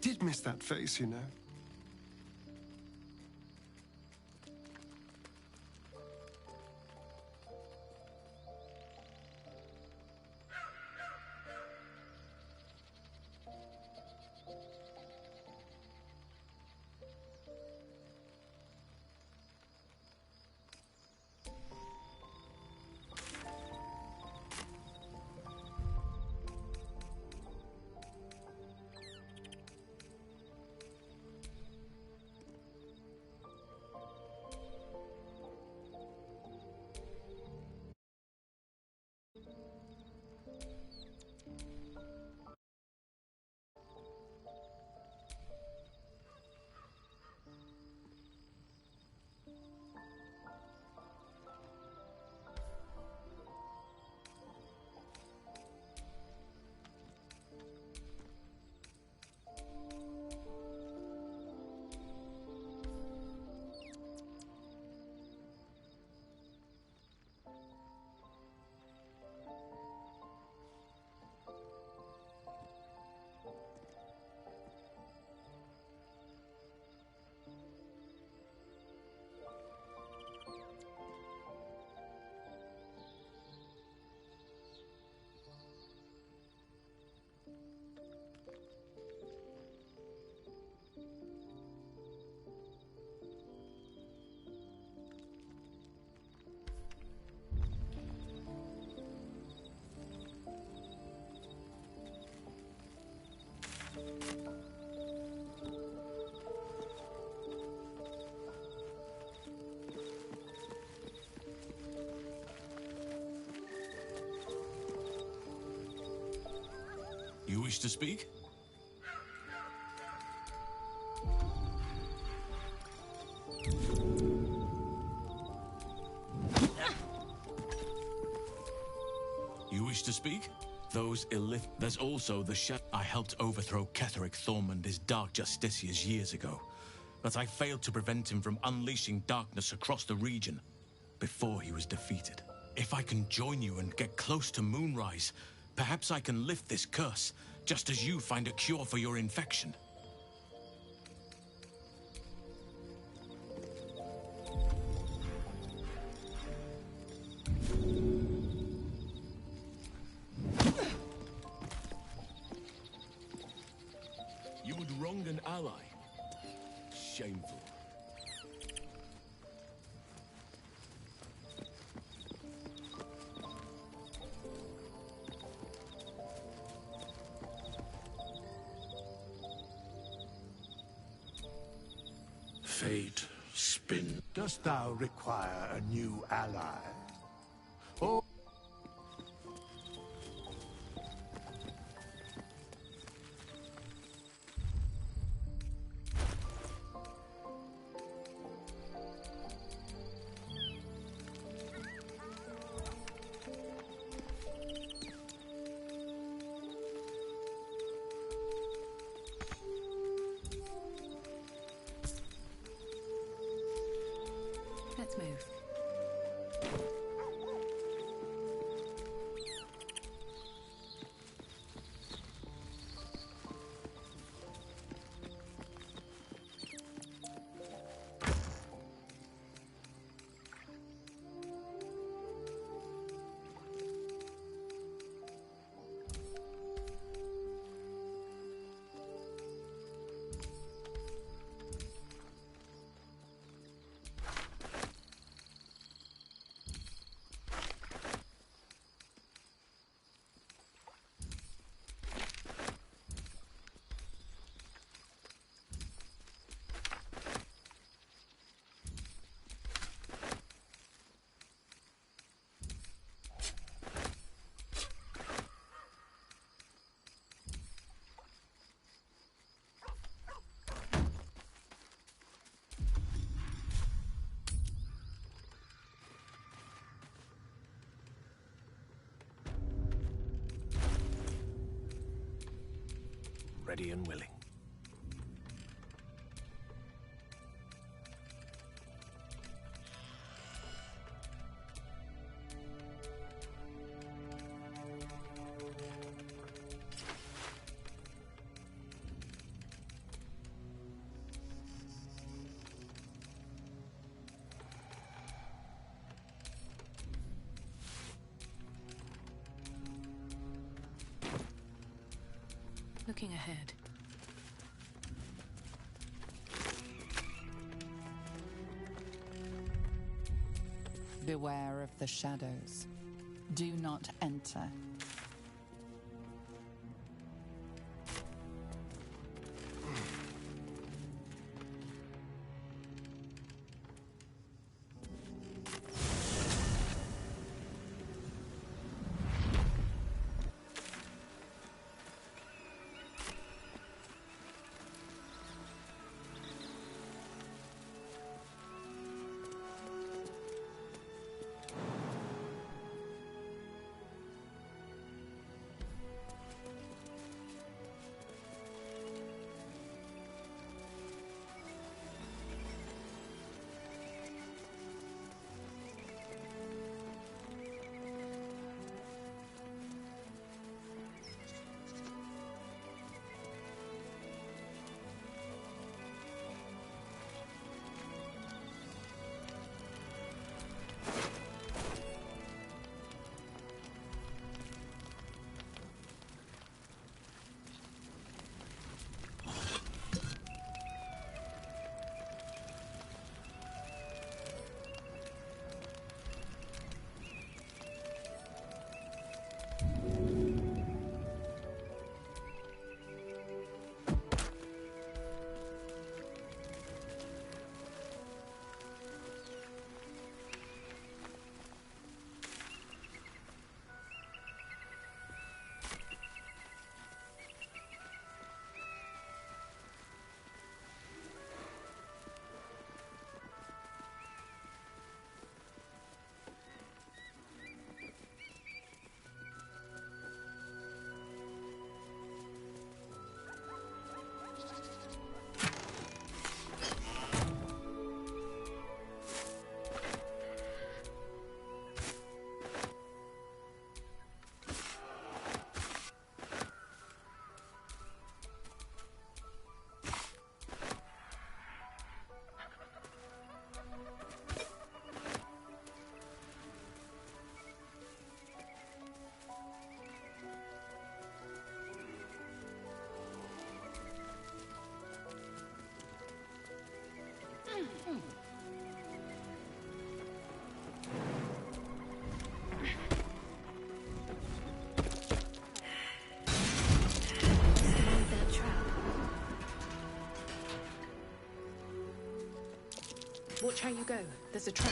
did miss that face, you know. You wish to speak? You wish to speak? Those illith... There's also the I helped overthrow Ketheric Thormund as Dark Justiciars years ago, but I failed to prevent him from unleashing darkness across the region before he was defeated. If I can join you and get close to Moonrise, perhaps I can lift this curse, just as you find a cure for your infection. You would wrong an ally. Shameful. Fate, spin. Dost thou require a new ally? Or... Let's move. Ready and willing. looking ahead. Beware of the shadows. Do not enter. Watch how you go. There's a trap.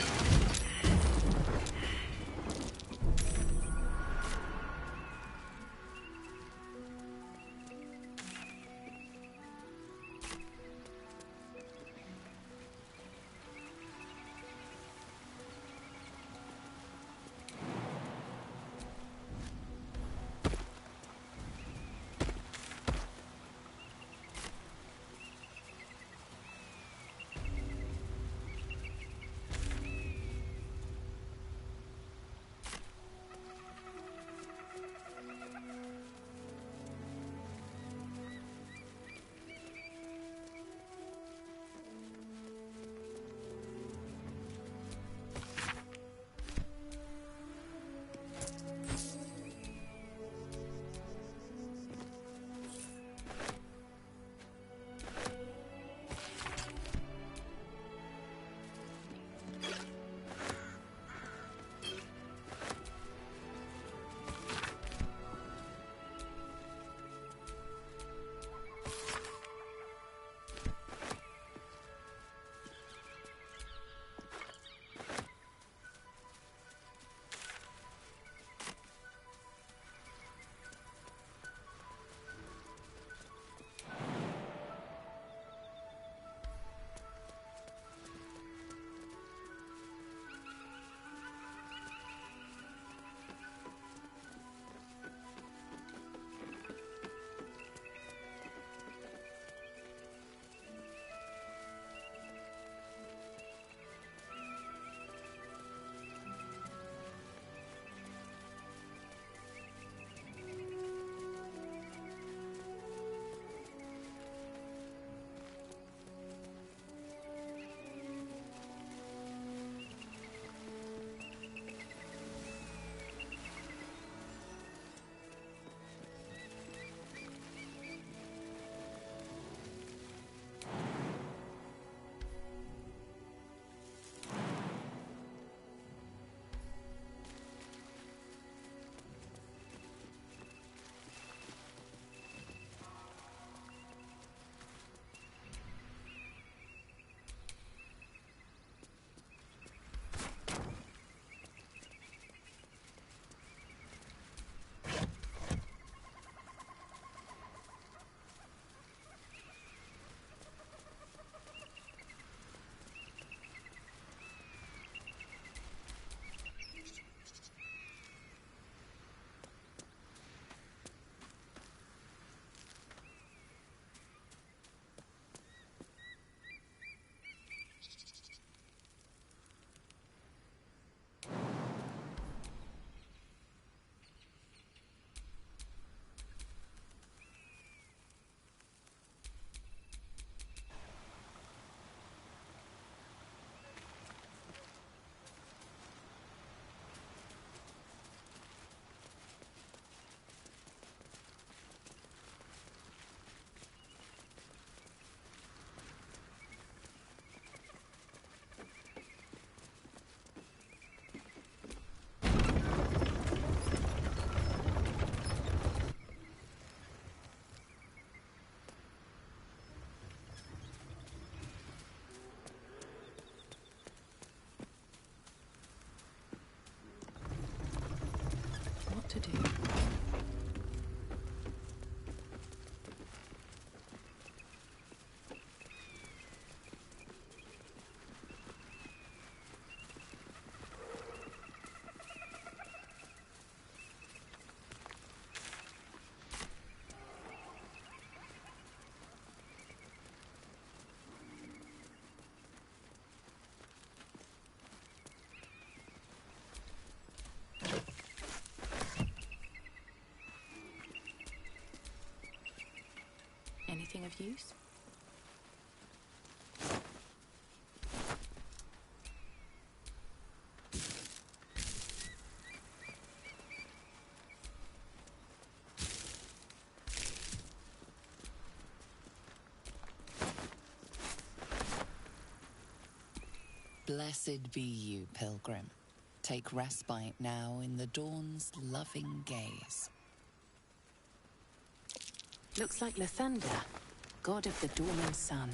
of use? Blessed be you, pilgrim. Take respite now in the dawn's loving gaze. Looks like Lathander, god of the dawning sun.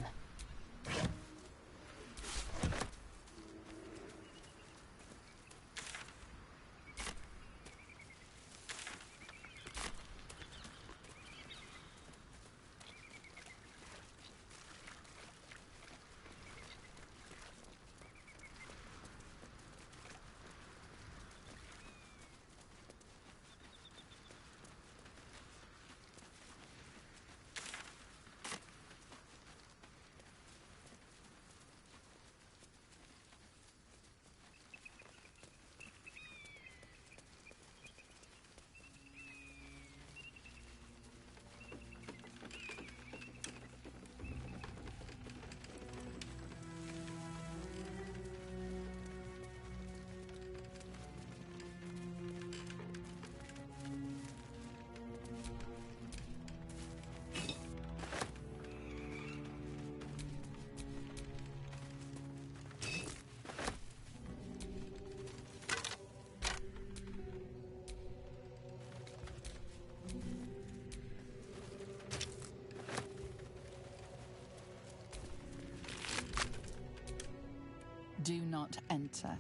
Do not enter.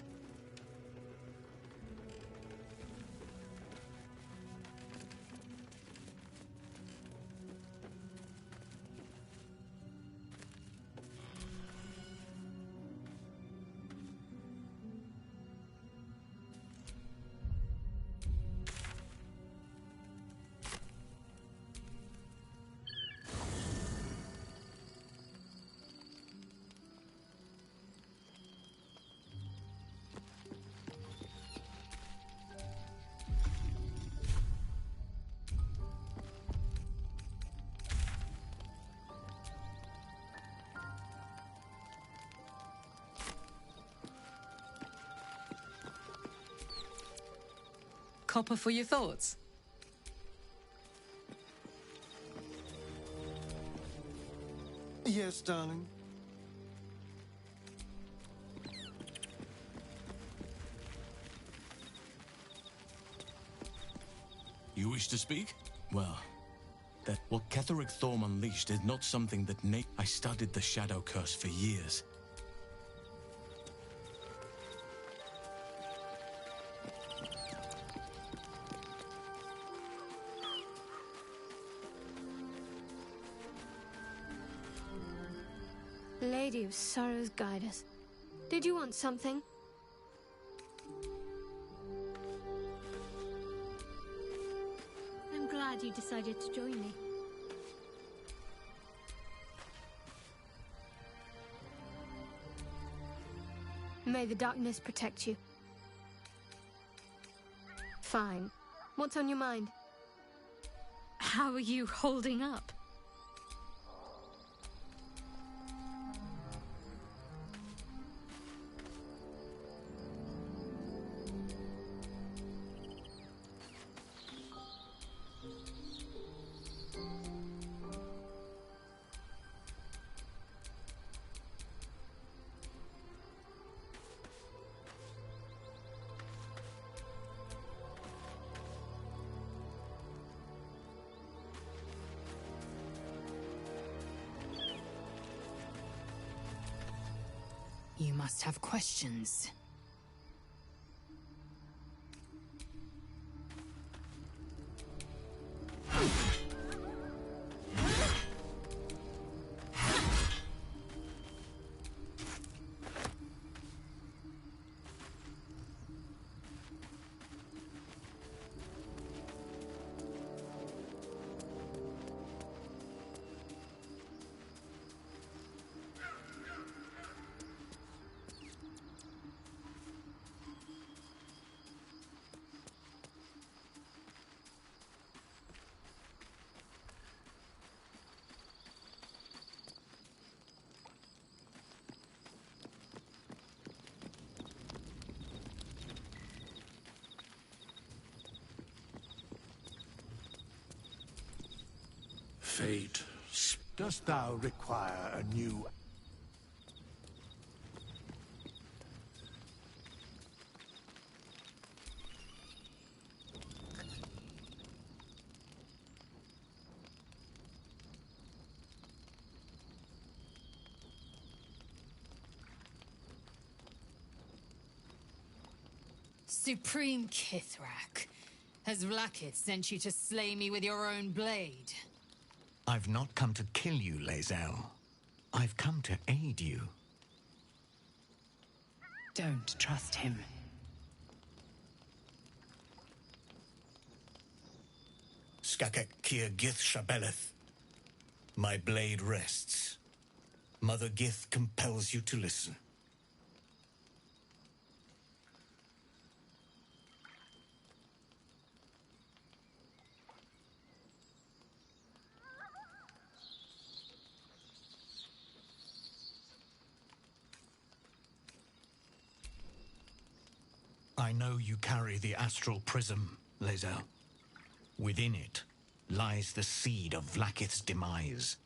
Copper for your thoughts? Yes, darling. You wish to speak? Well, what Ketheric Thorm unleashed is not something that I studied the Shadow Curse for years. Lady of Sorrows, guide us. Did you want something? I'm glad you decided to join me. May the darkness protect you. Fine. What's on your mind? How are you holding up? You must have questions. Fate. Dost thou require a new... Supreme Kithrak, has Vlaakith sent you to slay me with your own blade? I've not come to kill you, Lae'zel. I've come to aid you. Don't trust him. Skakek Kir Gith Shabeleth. My blade rests. Mother Gith compels you to listen. I know you carry the astral prism, Lae'zel. Within it lies the seed of Vlaakith's demise,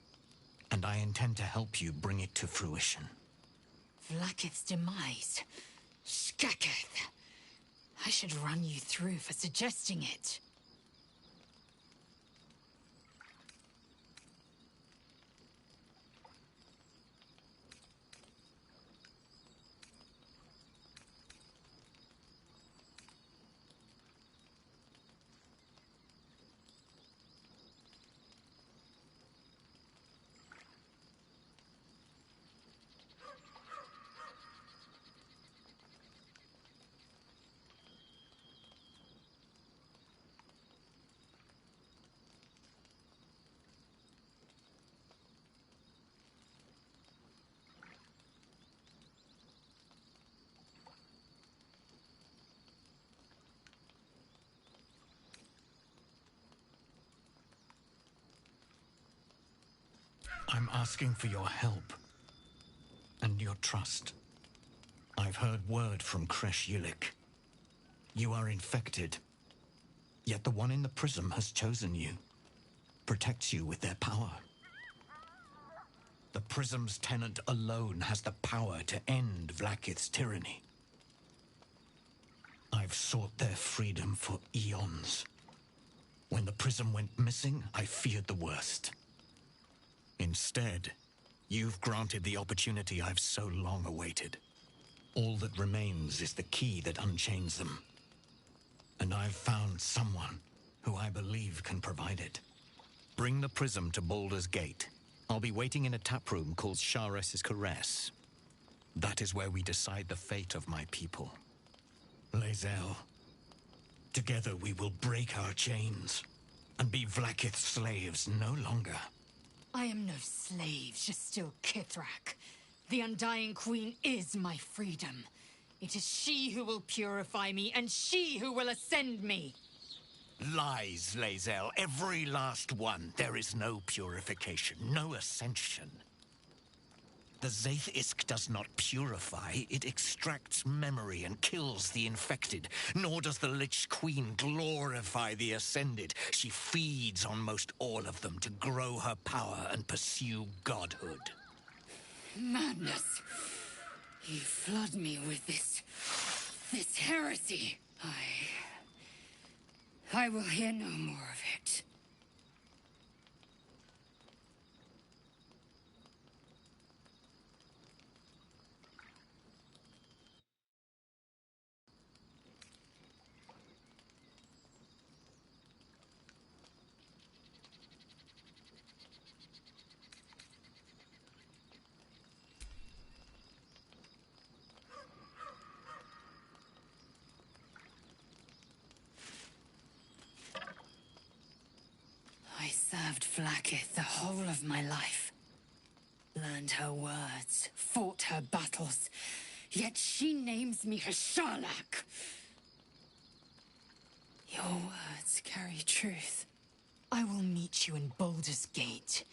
and I intend to help you bring it to fruition. Vlaakith's demise? Skaketh! I should run you through for suggesting it. I'm asking for your help and your trust. I've heard word from Kresh Yilik. You are infected, yet the one in the prism has chosen you, protects you with their power. The prism's tenant alone has the power to end Vlaakith's tyranny. I've sought their freedom for eons. When the prism went missing, I feared the worst. Instead, you've granted the opportunity I've so long awaited. All that remains is the key that unchains them. And I've found someone who I believe can provide it. Bring the prism to Baldur's Gate. I'll be waiting in a taproom called Shares's Caress. That is where we decide the fate of my people. Lae'zel, together we will break our chains and be Vlaakith's slaves no longer. I am no slave, just still Kithrak. The Undying Queen is my freedom. It is she who will purify me, and she who will ascend me. Lies, Lae'zel, every last one. There is no purification, no ascension. The Zaith Isk does not purify, it extracts memory and kills the infected. Nor does the Lich Queen glorify the ascended. She feeds on most all of them to grow her power and pursue godhood. Madness! You flood me with this heresy. I will hear no more of it. I served Vlaakith the whole of my life. Learned her words, fought her battles, yet she names me her Sharlak. Your words carry truth. I will meet you in Baldur's Gate.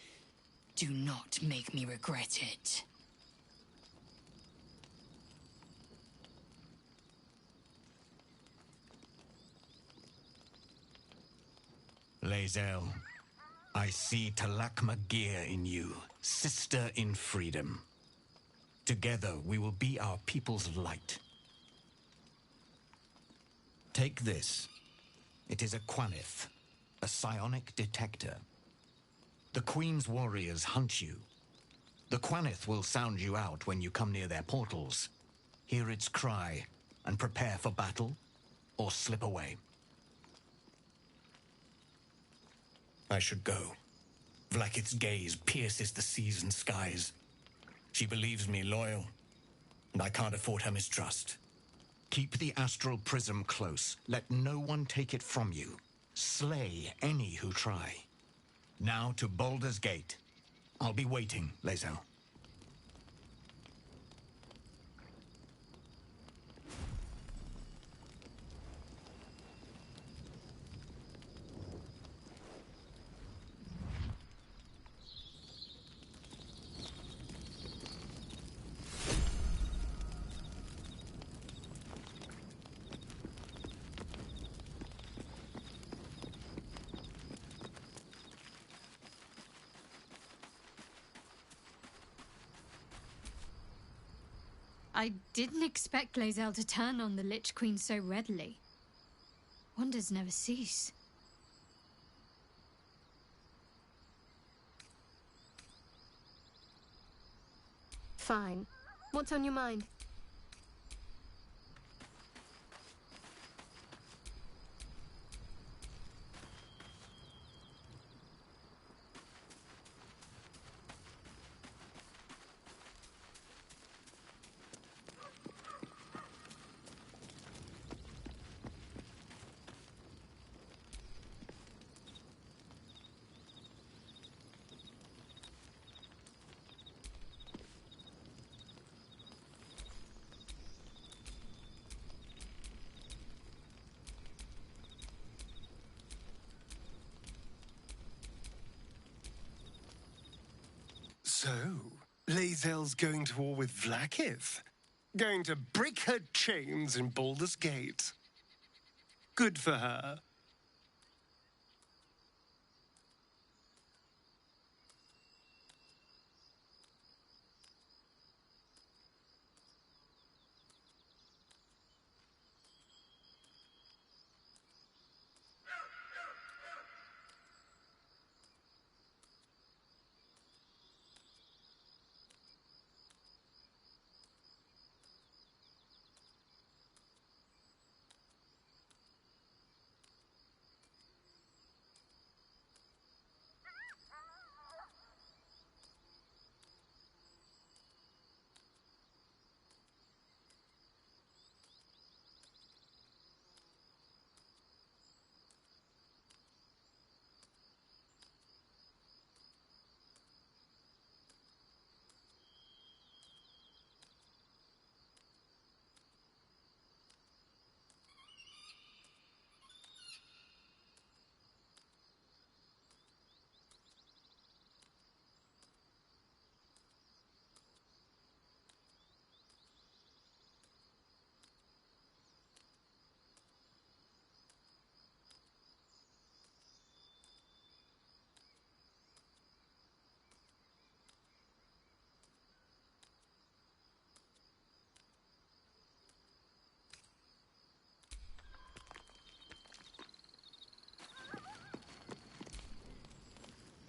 Do not make me regret it. Lae'zel, I see Talakma Gear in you, sister in freedom. Together we will be our people's light. Take this. It is a Quanith, a psionic detector. The Queen's warriors hunt you. The Quanith will sound you out when you come near their portals. Hear its cry and prepare for battle, or slip away. I should go. Vlakith's gaze pierces the seas and skies. She believes me loyal, and I can't afford her mistrust. Keep the astral prism close. Let no one take it from you. Slay any who try. Now to Baldur's Gate. I'll be waiting, Lae'zel. I didn't expect Lae'zel to turn on the Lich Queen so readily. Wonders never cease. Fine. What's on your mind? So, Lae'zel's going to war with Vlakith? Going to break her chains in Baldur's Gate? Good for her.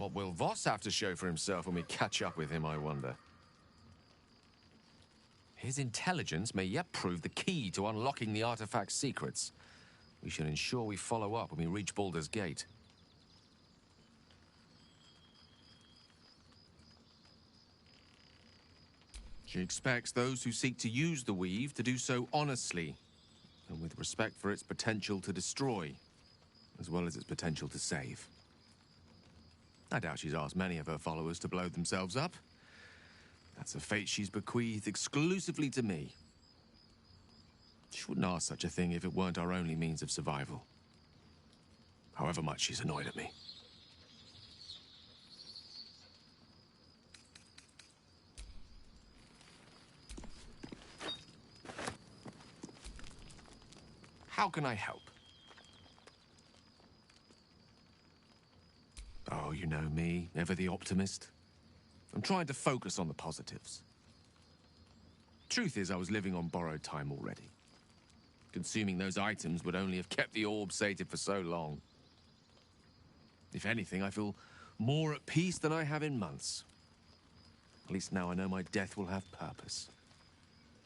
What will Voss have to show for himself when we catch up with him, I wonder? His intelligence may yet prove the key to unlocking the artifact's secrets. We should ensure we follow up when we reach Baldur's Gate. She expects those who seek to use the weave to do so honestly, and with respect for its potential to destroy, as well as its potential to save. I doubt she's asked many of her followers to blow themselves up. That's a fate she's bequeathed exclusively to me. She wouldn't ask such a thing if it weren't our only means of survival. However much she's annoyed at me. How can I help? Oh, You know me, ever the optimist. I'm trying to focus on the positives. Truth is, I was living on borrowed time already. Consuming those items would only have kept the orb sated for so long. If anything, I feel more at peace than I have in months. At least now I know my death will have purpose.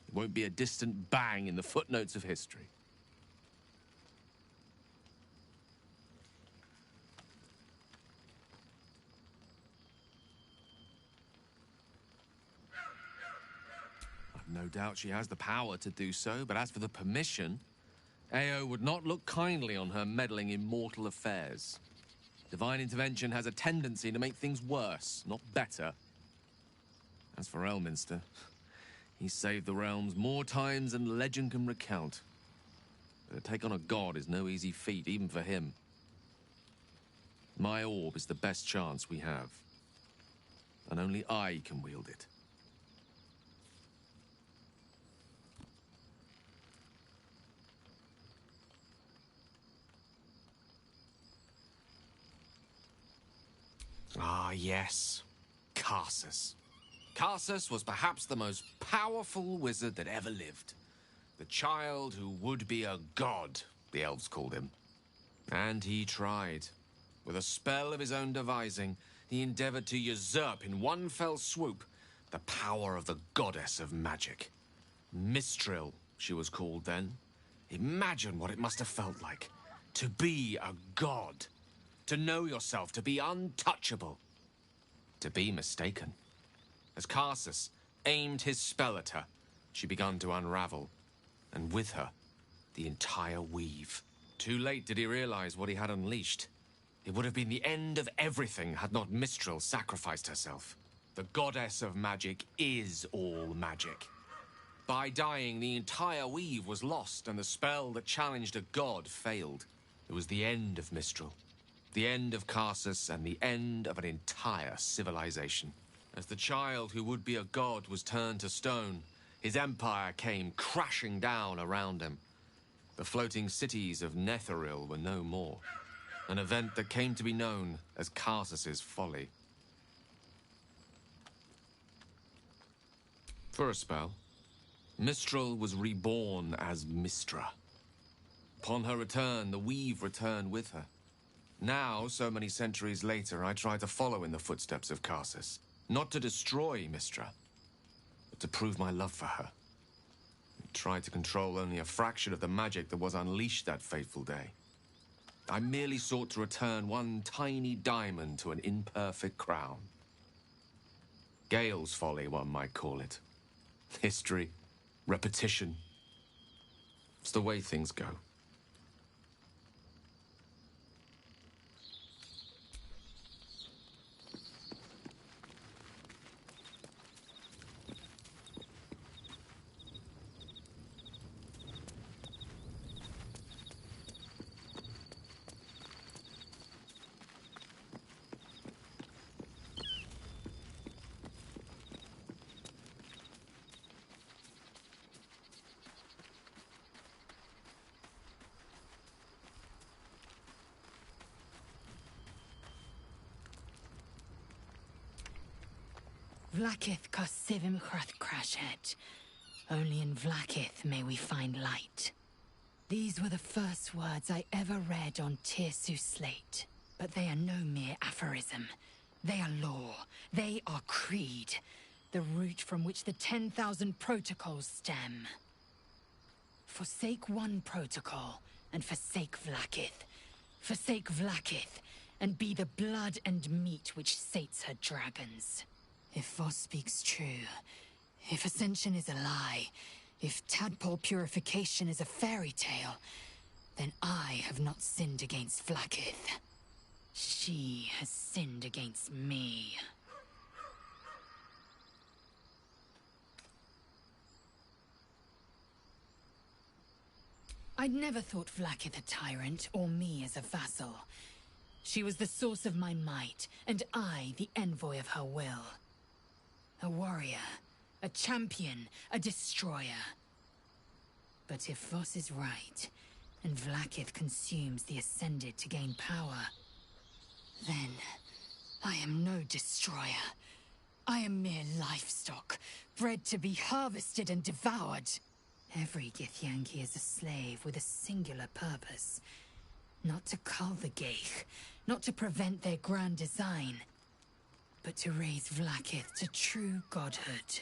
It won't be a distant bang in the footnotes of history. I've no doubt she has the power to do so, but as for the permission, Ao would not look kindly on her meddling in mortal affairs. Divine intervention has a tendency to make things worse, not better. As for Elminster, he's saved the realms more times than legend can recount. But to take on a god is no easy feat, even for him. My orb is the best chance we have. And only I can wield it. Ah, yes. Karsus. Karsus was perhaps the most powerful wizard that ever lived. The child who would be a god, the elves called him. And he tried. With a spell of his own devising, he endeavored to usurp in one fell swoop the power of the goddess of magic. Mistral, she was called then. Imagine what it must have felt like to be a god. To know yourself, to be untouchable. To be mistaken. As Karsus aimed his spell at her, she began to unravel. And with her, the entire weave. Too late did he realize what he had unleashed. It would have been the end of everything had not Mistral sacrificed herself. The goddess of magic is all magic. By dying, the entire weave was lost, and the spell that challenged a god failed. It was the end of Mistral. The end of Karsus and the end of an entire civilization. As the child who would be a god was turned to stone, his empire came crashing down around him. The floating cities of Netheril were no more. An event that came to be known as Karsus's folly. For a spell, Mistral was reborn as Mistra. Upon her return, the weave returned with her. Now, so many centuries later, I try to follow in the footsteps of Karsus. Not to destroy Mistra, but to prove my love for her. I tried to control only a fraction of the magic that was unleashed that fateful day. I merely sought to return one tiny diamond to an imperfect crown. Gale's folly, one might call it. History, repetition. It's the way things go. Vlaakith Kosivim Hrath Crashet. Only in Vlaakith may we find light. These were the first words I ever read on Tirsu's slate. But they are no mere aphorism. They are law. They are creed. The root from which the 10,000 protocols stem. Forsake one protocol, and forsake Vlaakith. Forsake Vlaakith, and be the blood and meat which sates her dragons. If Voss speaks true, if Ascension is a lie, if tadpole purification is a fairy tale, then I have not sinned against Vlaakith. She has sinned against me. I'd never thought Vlaakith a tyrant, or me as a vassal. She was the source of my might, and I the envoy of her will. A warrior, a champion, a destroyer. But if Voss is right, and Vlaakith consumes the Ascended to gain power, then I am no destroyer. I am mere livestock, bred to be harvested and devoured. Every Githyanki is a slave with a singular purpose. Not to cull the Geich, not to prevent their grand design, but to raise Vlaakith to true godhood.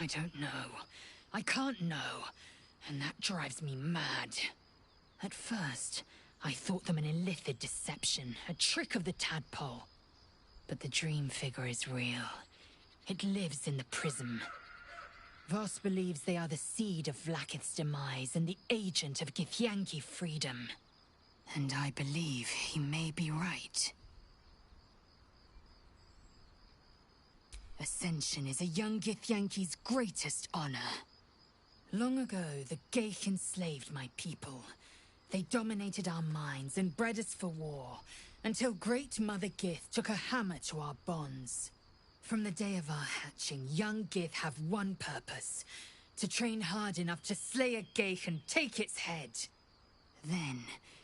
I don't know. I can't know. And that drives me mad. At first, I thought them an illithid deception, a trick of the tadpole. But the dream figure is real. It lives in the prism. Voss believes they are the seed of Vlaakith's demise and the agent of Githyanki freedom. And I believe he may be right. Ascension is a young Githyanki's greatest honor. Long ago, the Geich enslaved my people. They dominated our minds and bred us for war, until Great Mother Gith took a hammer to our bonds. From the day of our hatching, young Gith have one purpose: to train hard enough to slay a Geich and take its head. Then,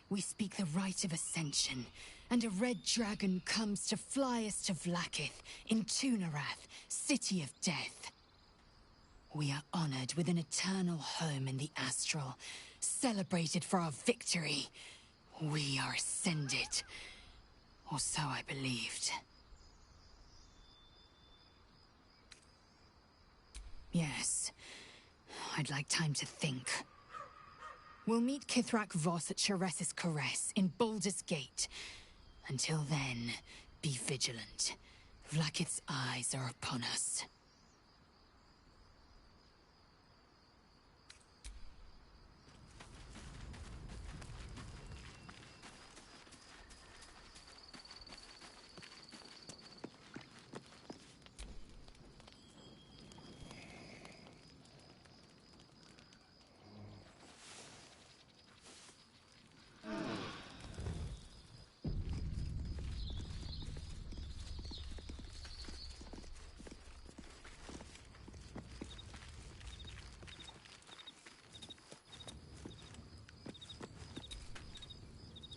we speak the rite of Ascension, and a red dragon comes to fly us to Vlaakith, in Tunarath, City of Death. We are honored with an eternal home in the Astral, celebrated for our victory. We are ascended. Or so I believed. Yes. I'd like time to think. We'll meet Kithrak Voss at Chares's Caress in Baldur's Gate. Until then, be vigilant. Vlaakith's eyes are upon us.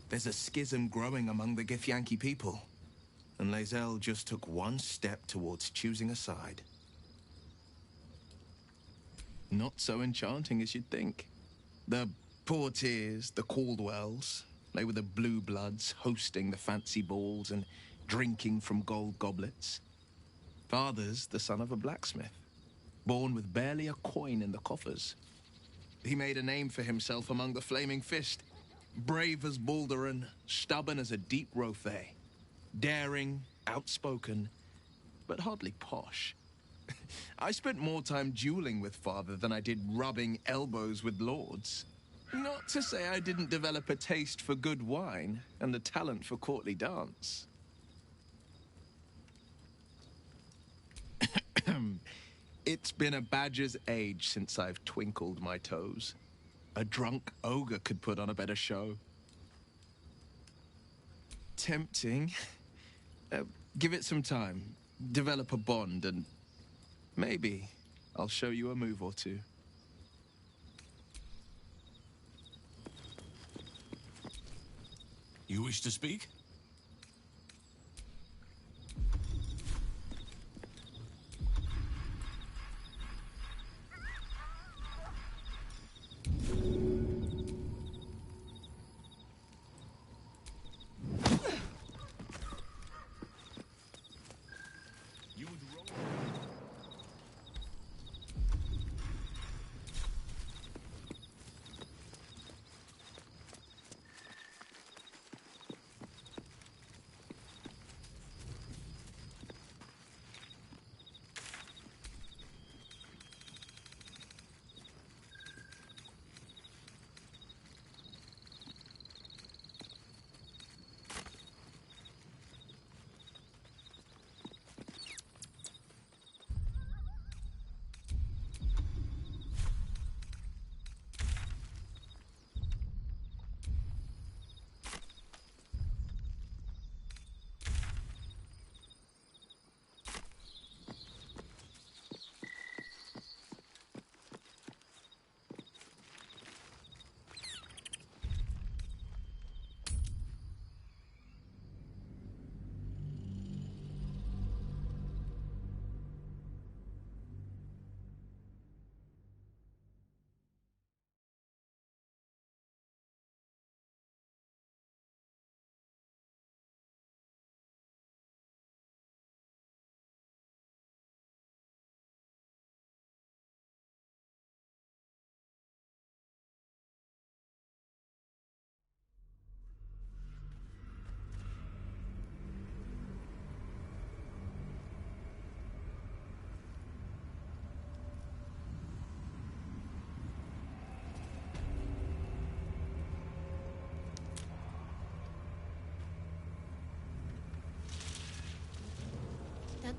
There's a schism growing among the Githyanki people, and Lae'zel just took one step towards choosing a side. Not so enchanting as you'd think. The Portiers, the Caldwells, they were the Blue Bloods hosting the fancy balls and drinking from gold goblets. Father's the son of a blacksmith, born with barely a coin in the coffers. He made a name for himself among the Flaming Fist. Brave as Balduran, stubborn as a deep Rothay, daring, outspoken, but hardly posh. I spent more time dueling with Father than I did rubbing elbows with lords. Not to say I didn't develop a taste for good wine and a talent for courtly dance. It's been a badger's age since I've twinkled my toes. A drunk ogre could put on a better show. Tempting. Give it some time. Develop a bond, and maybe I'll show you a move or two. You wish to speak?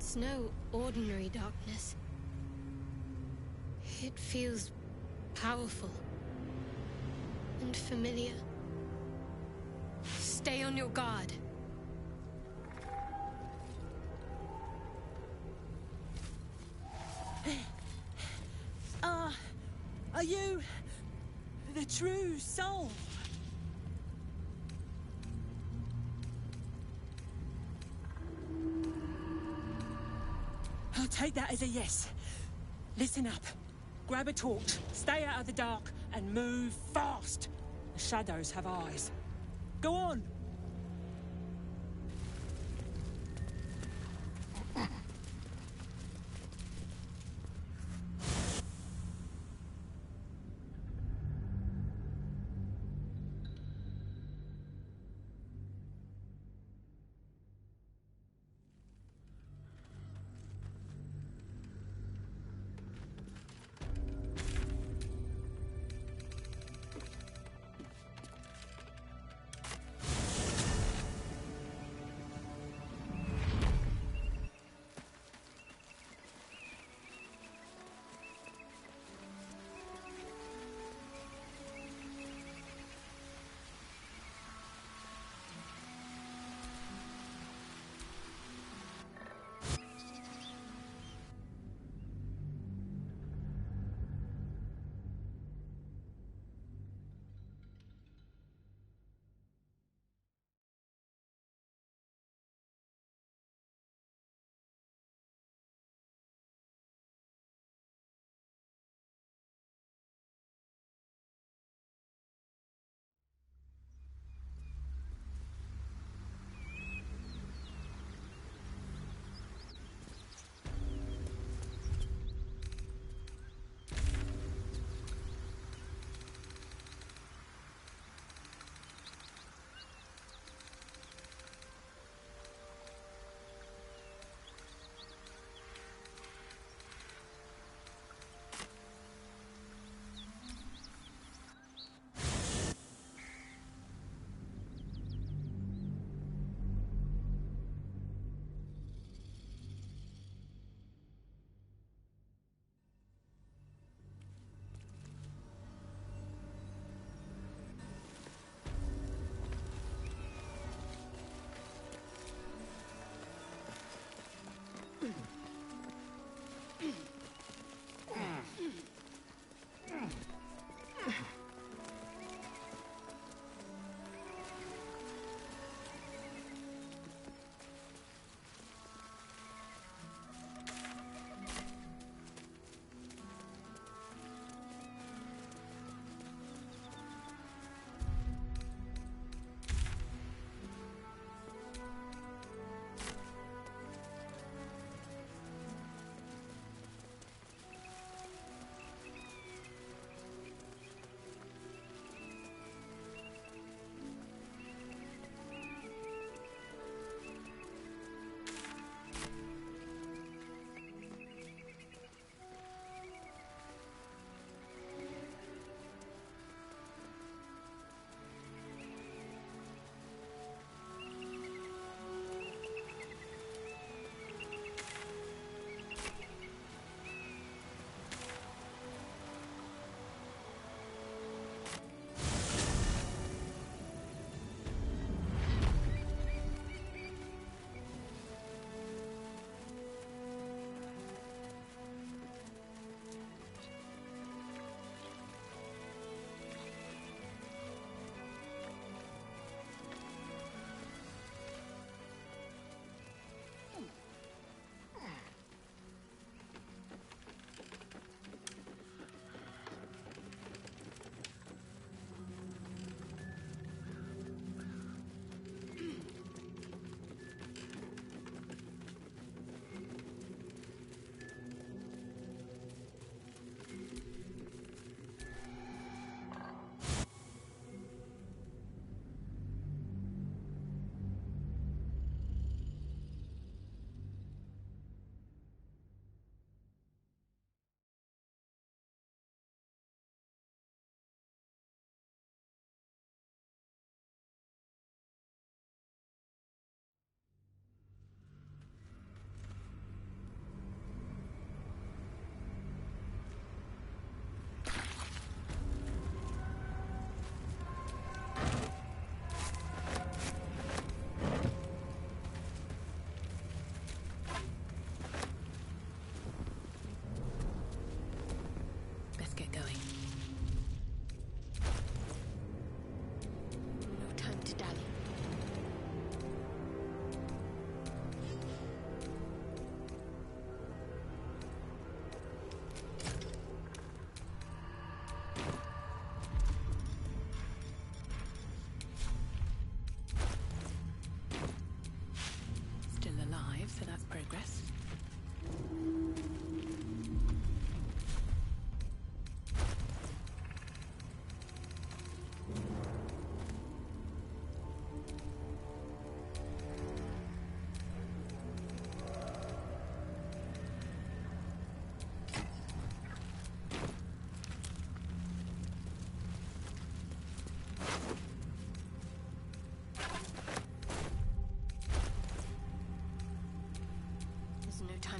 It's no ordinary darkness. It feels powerful and familiar. Stay on your guard. Are you the true soul? I'll take that as a yes. Listen up. Grab a torch, stay out of the dark, and move fast. The shadows have eyes. Go on!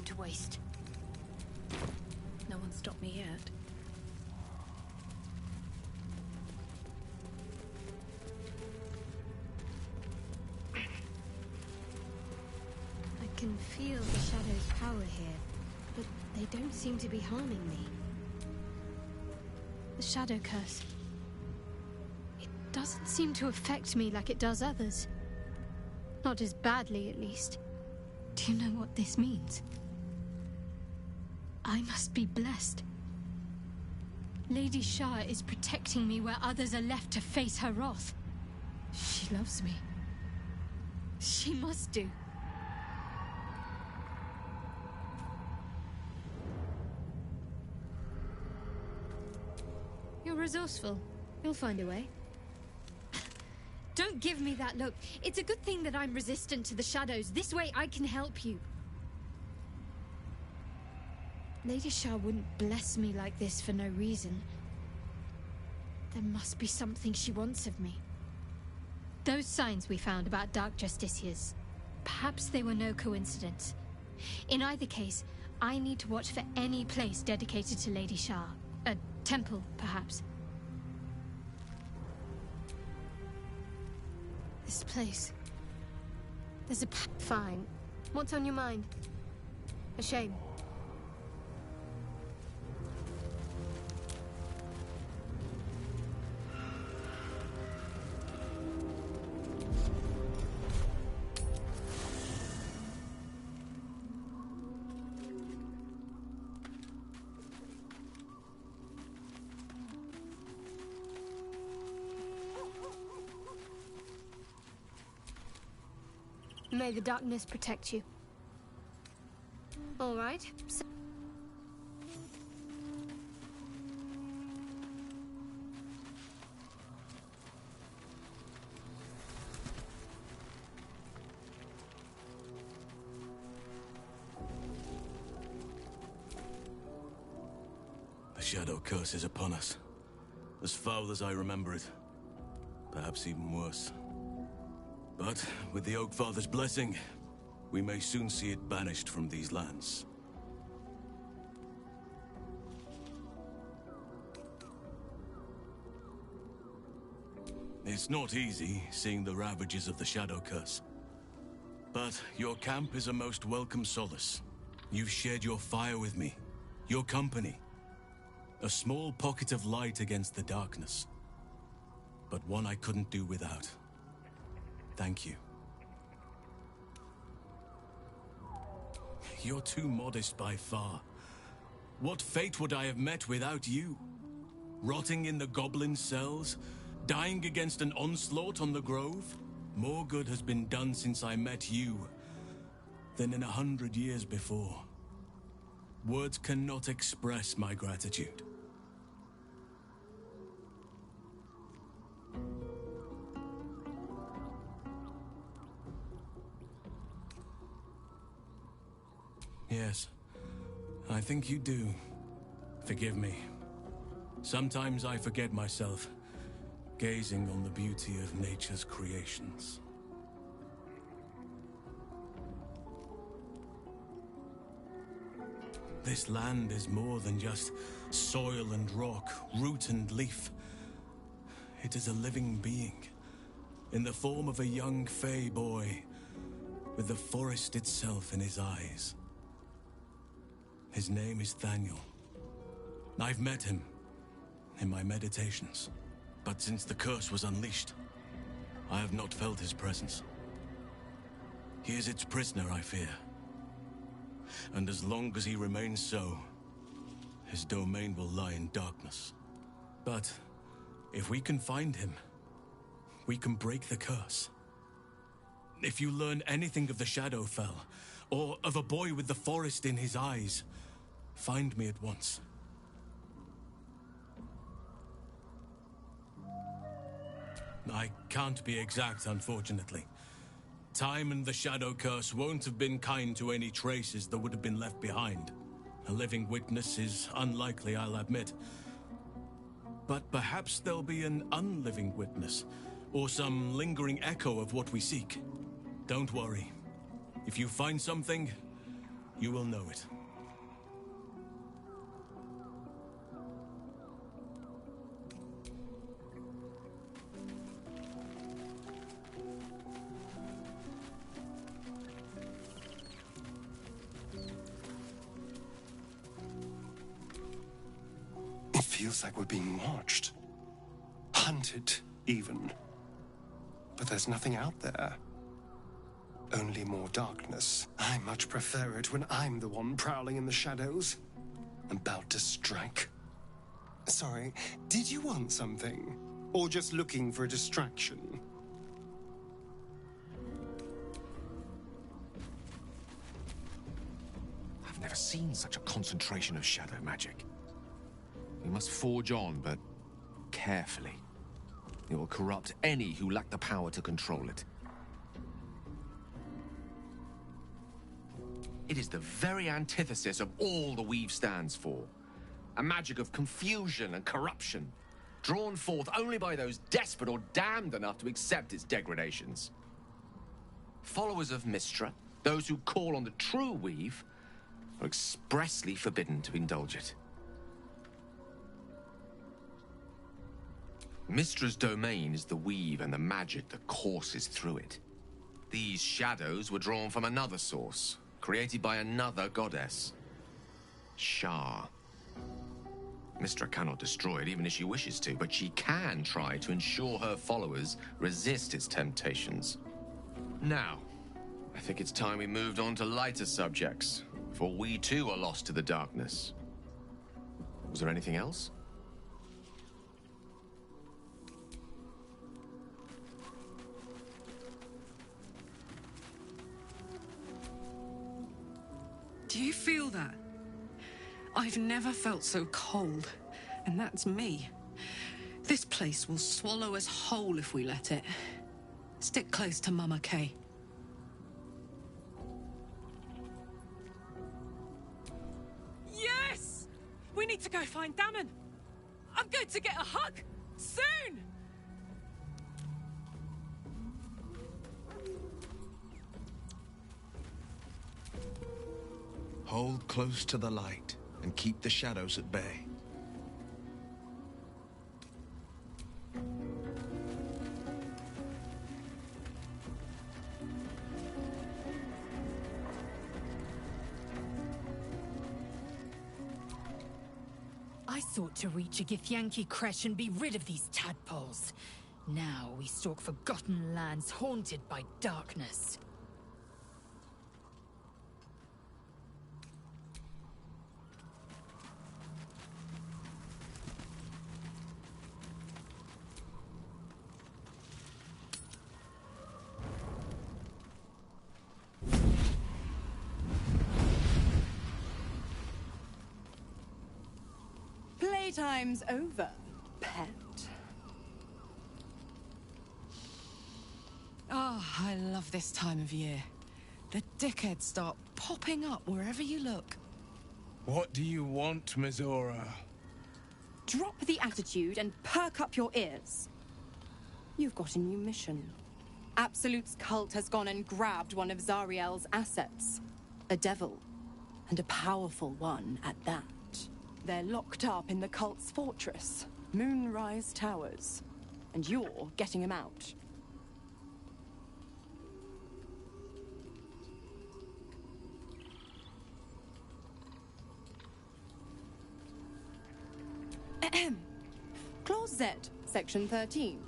to waste. No one stopped me yet. I can feel the Shadow's power here, but they don't seem to be harming me. The Shadow Curse. It doesn't seem to affect me like it does others. Not as badly, at least. Do you know what this means? I must be blessed. Lady Shah is protecting me where others are left to face her wrath. She loves me. She must do. You're resourceful. You'll find a way. Don't give me that look. It's a good thing that I'm resistant to the shadows. This way I can help you. Lady Shah wouldn't bless me like this for no reason. There must be something she wants of me. Those signs we found about Dark Justiciars, perhaps they were no coincidence. In either case, I need to watch for any place dedicated to Lady Shah. A temple, perhaps. This place. There's a... Fine. What's on your mind? A shame. May the darkness protect you. All right. The Shadow Curse is upon us. As foul as I remember it. Perhaps even worse. But with the Oak Father's blessing, we may soon see it banished from these lands. It's not easy seeing the ravages of the Shadow Curse. But your camp is a most welcome solace. You've shared your fire with me, your company. A small pocket of light against the darkness. But one I couldn't do without. Thank you. You're too modest by far. What fate would I have met without you? Rotting in the goblin cells? Dying against an onslaught on the grove? More good has been done since I met you than in 100 years before. Words cannot express my gratitude. Yes, I think you do. Forgive me. Sometimes I forget myself, gazing on the beauty of nature's creations. This land is more than just soil and rock, root and leaf. It is a living being, in the form of a young fey boy, with the forest itself in his eyes. His name is Thaniel. I've met him in my meditations, but since the curse was unleashed, I have not felt his presence. He is its prisoner, I fear. And as long as he remains so, his domain will lie in darkness. But if we can find him, we can break the curse. If you learn anything of the Shadowfell, or of a boy with the forest in his eyes, find me at once. I can't be exact, unfortunately. Time and the Shadow Curse won't have been kind to any traces that would have been left behind. A living witness is unlikely, I'll admit. But perhaps there'll be an unliving witness, or some lingering echo of what we seek. Don't worry. If you find something, You will know it. It feels like we're being watched. Hunted, even. But there's nothing out there. Only more darkness. I much prefer it when I'm the one prowling in the shadows. About to strike. Sorry, did you want something? Or just looking for a distraction? I've never seen such a concentration of shadow magic. We must forge on, but carefully. It will corrupt any who lack the power to control it. It is the very antithesis of all the Weave stands for. A magic of confusion and corruption, drawn forth only by those desperate or damned enough to accept its degradations. Followers of Mystra, those who call on the true Weave, are expressly forbidden to indulge it. Mystra's domain is the Weave and the magic that courses through it. These shadows were drawn from another source, created by another goddess, Shah. Mystra cannot destroy it even if she wishes to, but she can try to ensure her followers resist its temptations. Now, I think it's time we moved on to lighter subjects, for we too are lost to the darkness. Was there anything else? Do you feel that? I've never felt so cold, and that's me. This place will swallow us whole if we let it. Stick close to Mama Kay. Yes! We need to go find Damon. I'm going to get a hug soon! Hold close to the light and keep the shadows at bay. I sought to reach a Githyanki Creche and be rid of these tadpoles. Now we stalk forgotten lands haunted by darkness. Playtime's over, pet. Oh, I love this time of year. The dickheads start popping up wherever you look. What do you want, Mizora? Drop the attitude and perk up your ears. You've got a new mission. Absolute's cult has gone and grabbed one of Zariel's assets. A devil. And a powerful one at that. They're locked up in the cult's fortress, Moonrise Towers. And you're getting them out. Clause Z, Section 13.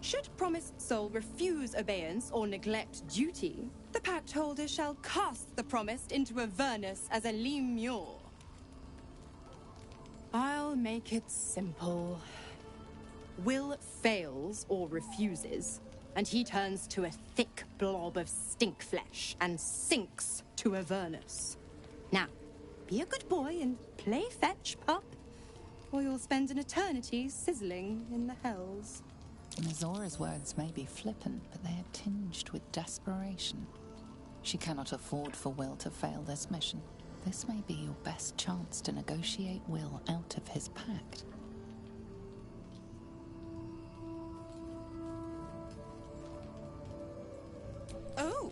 Should promised soul refuse obeyance or neglect duty, the pact holder shall cast the promised into Avernus as a lemure. I'll make it simple. Will fails or refuses, and he turns to a thick blob of stink flesh and sinks to Avernus. Now, be a good boy and play fetch, pup, or you'll spend an eternity sizzling in the hells. Mizora's words may be flippant, but they are tinged with desperation. She cannot afford for Will to fail this mission. This may be your best chance to negotiate Will out of his pact. Oh,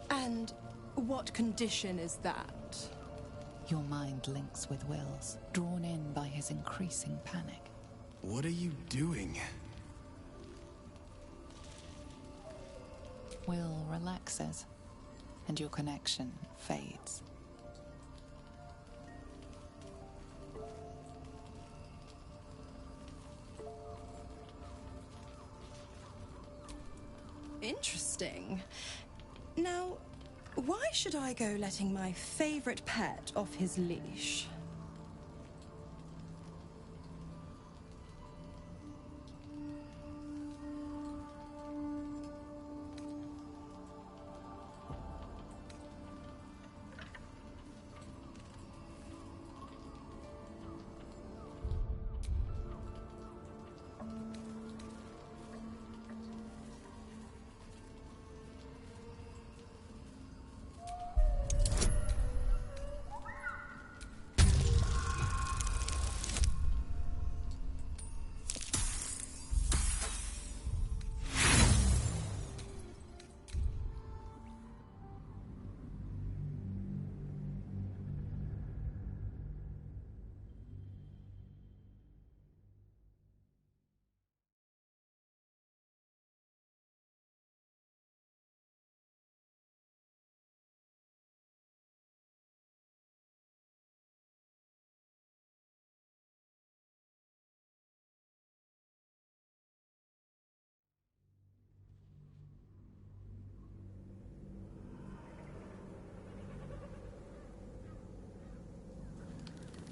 and what condition is that? Your mind links with Will's, drawn in by his increasing panic. What are you doing? Will relaxes, and your connection fades. Interesting. Now, why should I go letting my favorite pet off his leash?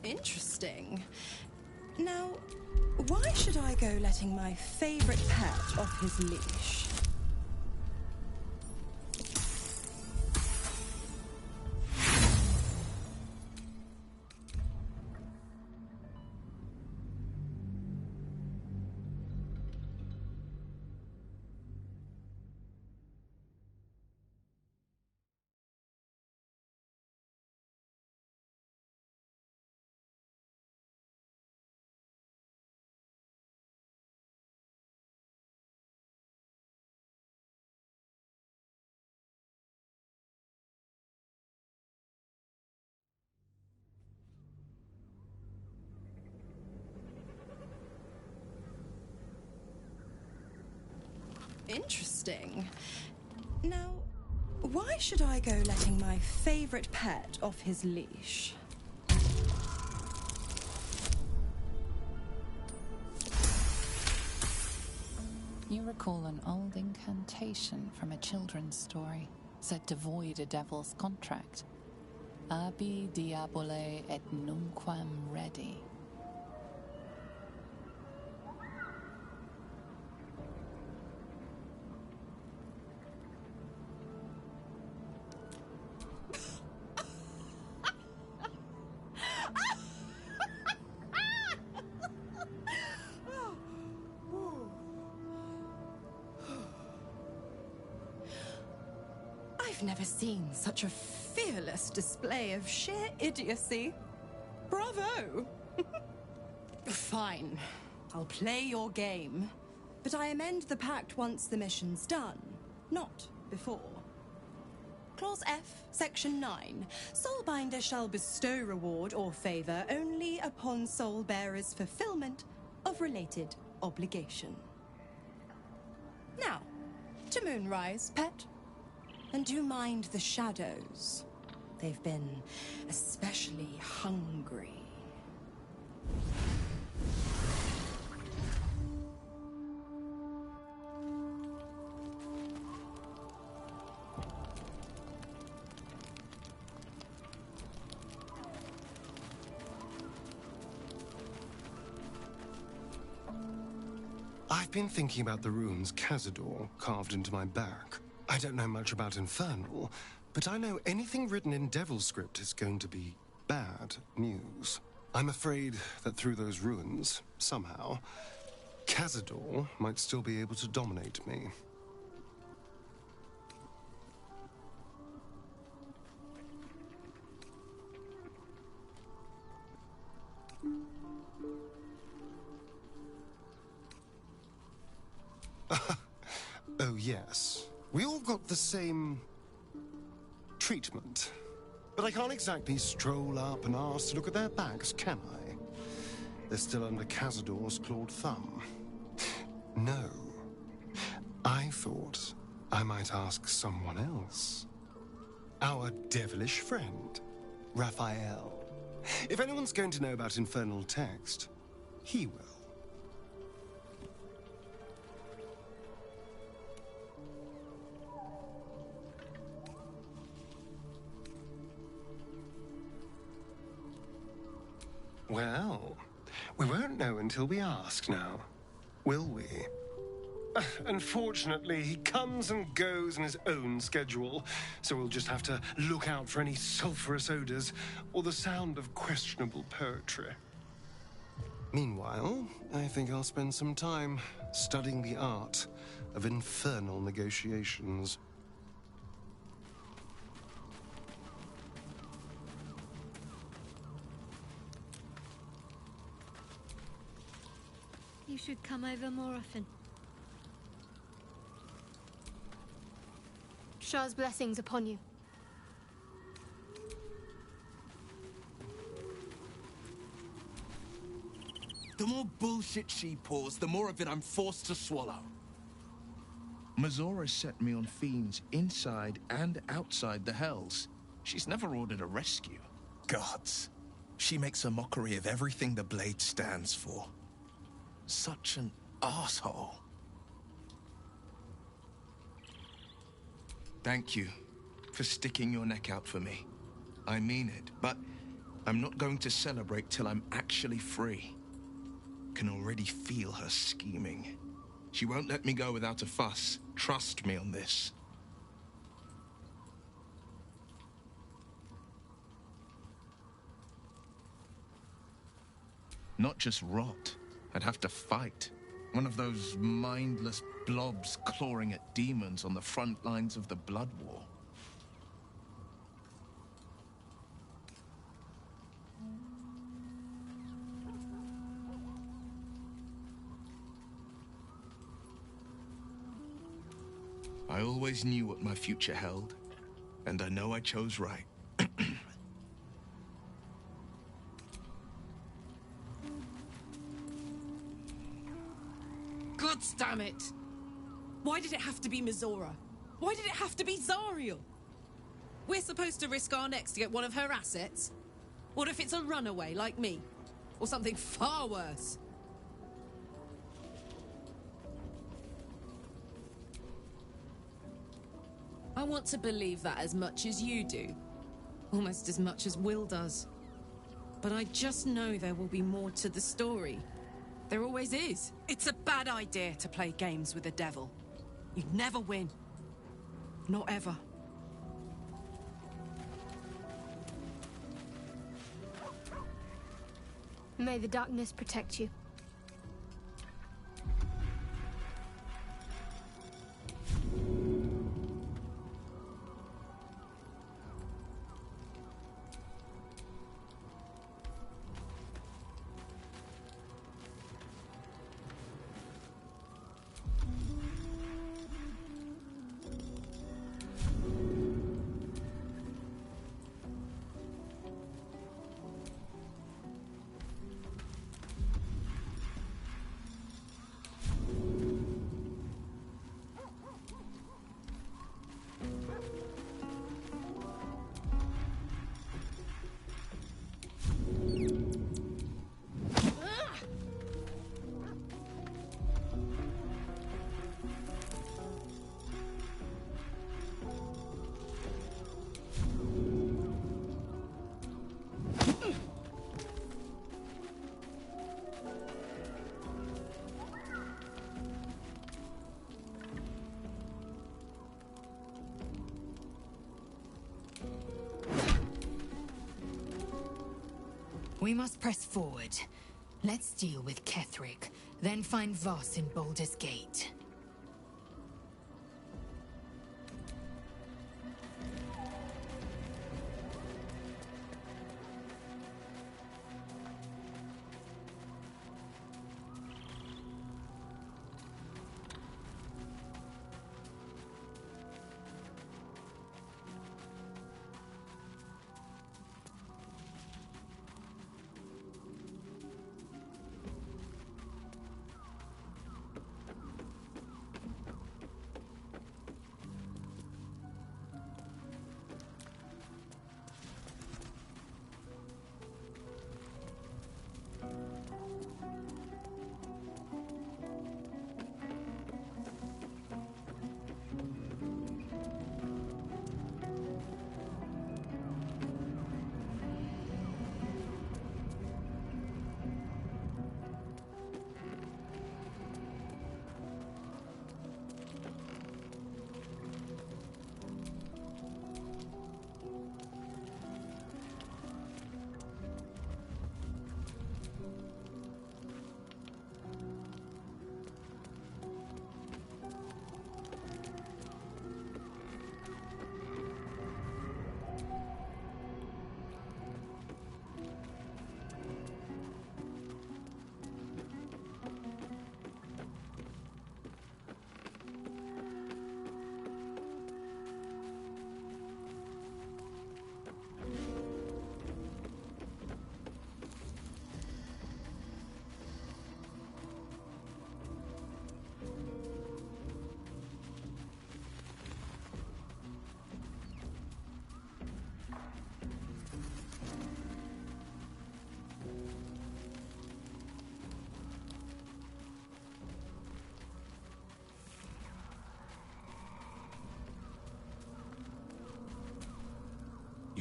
Interesting. Now, why should I go letting my favorite pet off his leash? Interesting. Now, why should I go letting my favorite pet off his leash? You recall an old incantation from a children's story, said to void a devil's contract. Abi diabole et nunquam redi. I've never seen such a fearless display of sheer idiocy. Bravo! Fine. I'll play your game. But I amend the pact once the mission's done, not before. Clause F, Section 9. Soulbinder shall bestow reward or favor only upon soul bearer's fulfillment of related obligation. Now, to Moonrise, pet. And do mind the shadows. They've been especially hungry. I've been thinking about the runes Cazador carved into my back. I don't know much about Infernal, but I know anything written in Devil script is going to be bad news. I'm afraid that through those runes, somehow, Cazador might still be able to dominate me. Oh, yes. We all got the same treatment. But I can't exactly stroll up and ask to look at their backs, can I? They're still under Cazador's clawed thumb. No. I thought I might ask someone else. Our devilish friend, Raphael. If anyone's going to know about infernal text, he will. Well, we won't know until we ask now, will we? Unfortunately, he comes and goes on his own schedule, so we'll just have to look out for any sulphurous odors or the sound of questionable poetry. Meanwhile, I think I'll spend some time studying the art of infernal negotiations. You should come over more often. Shah's blessings upon you. The more bullshit she pours, the more of it I'm forced to swallow. Mizora set me on fiends inside and outside the Hells. She's never ordered a rescue. Gods. She makes a mockery of everything the Blade stands for. Such an asshole. Thank you for sticking your neck out for me. I mean it, but I'm not going to celebrate till I'm actually free. Can already feel her scheming. She won't let me go without a fuss. Trust me on this. Not just rot. I'd have to fight. One of those mindless blobs clawing at demons on the front lines of the Blood War. I always knew what my future held, and I know I chose right. God damn it! Why did it have to be Mizora? Why did it have to be Zariel? We're supposed to risk our necks to get one of her assets? What if it's a runaway like me? Or something far worse? I want to believe that as much as you do. Almost as much as Will does. But I just know there will be more to the story. There always is. It's a bad idea to play games with the devil. You'd never win. Not ever. May the darkness protect you. We must press forward. Let's deal with Ketherick, then find Voss in Baldur's Gate.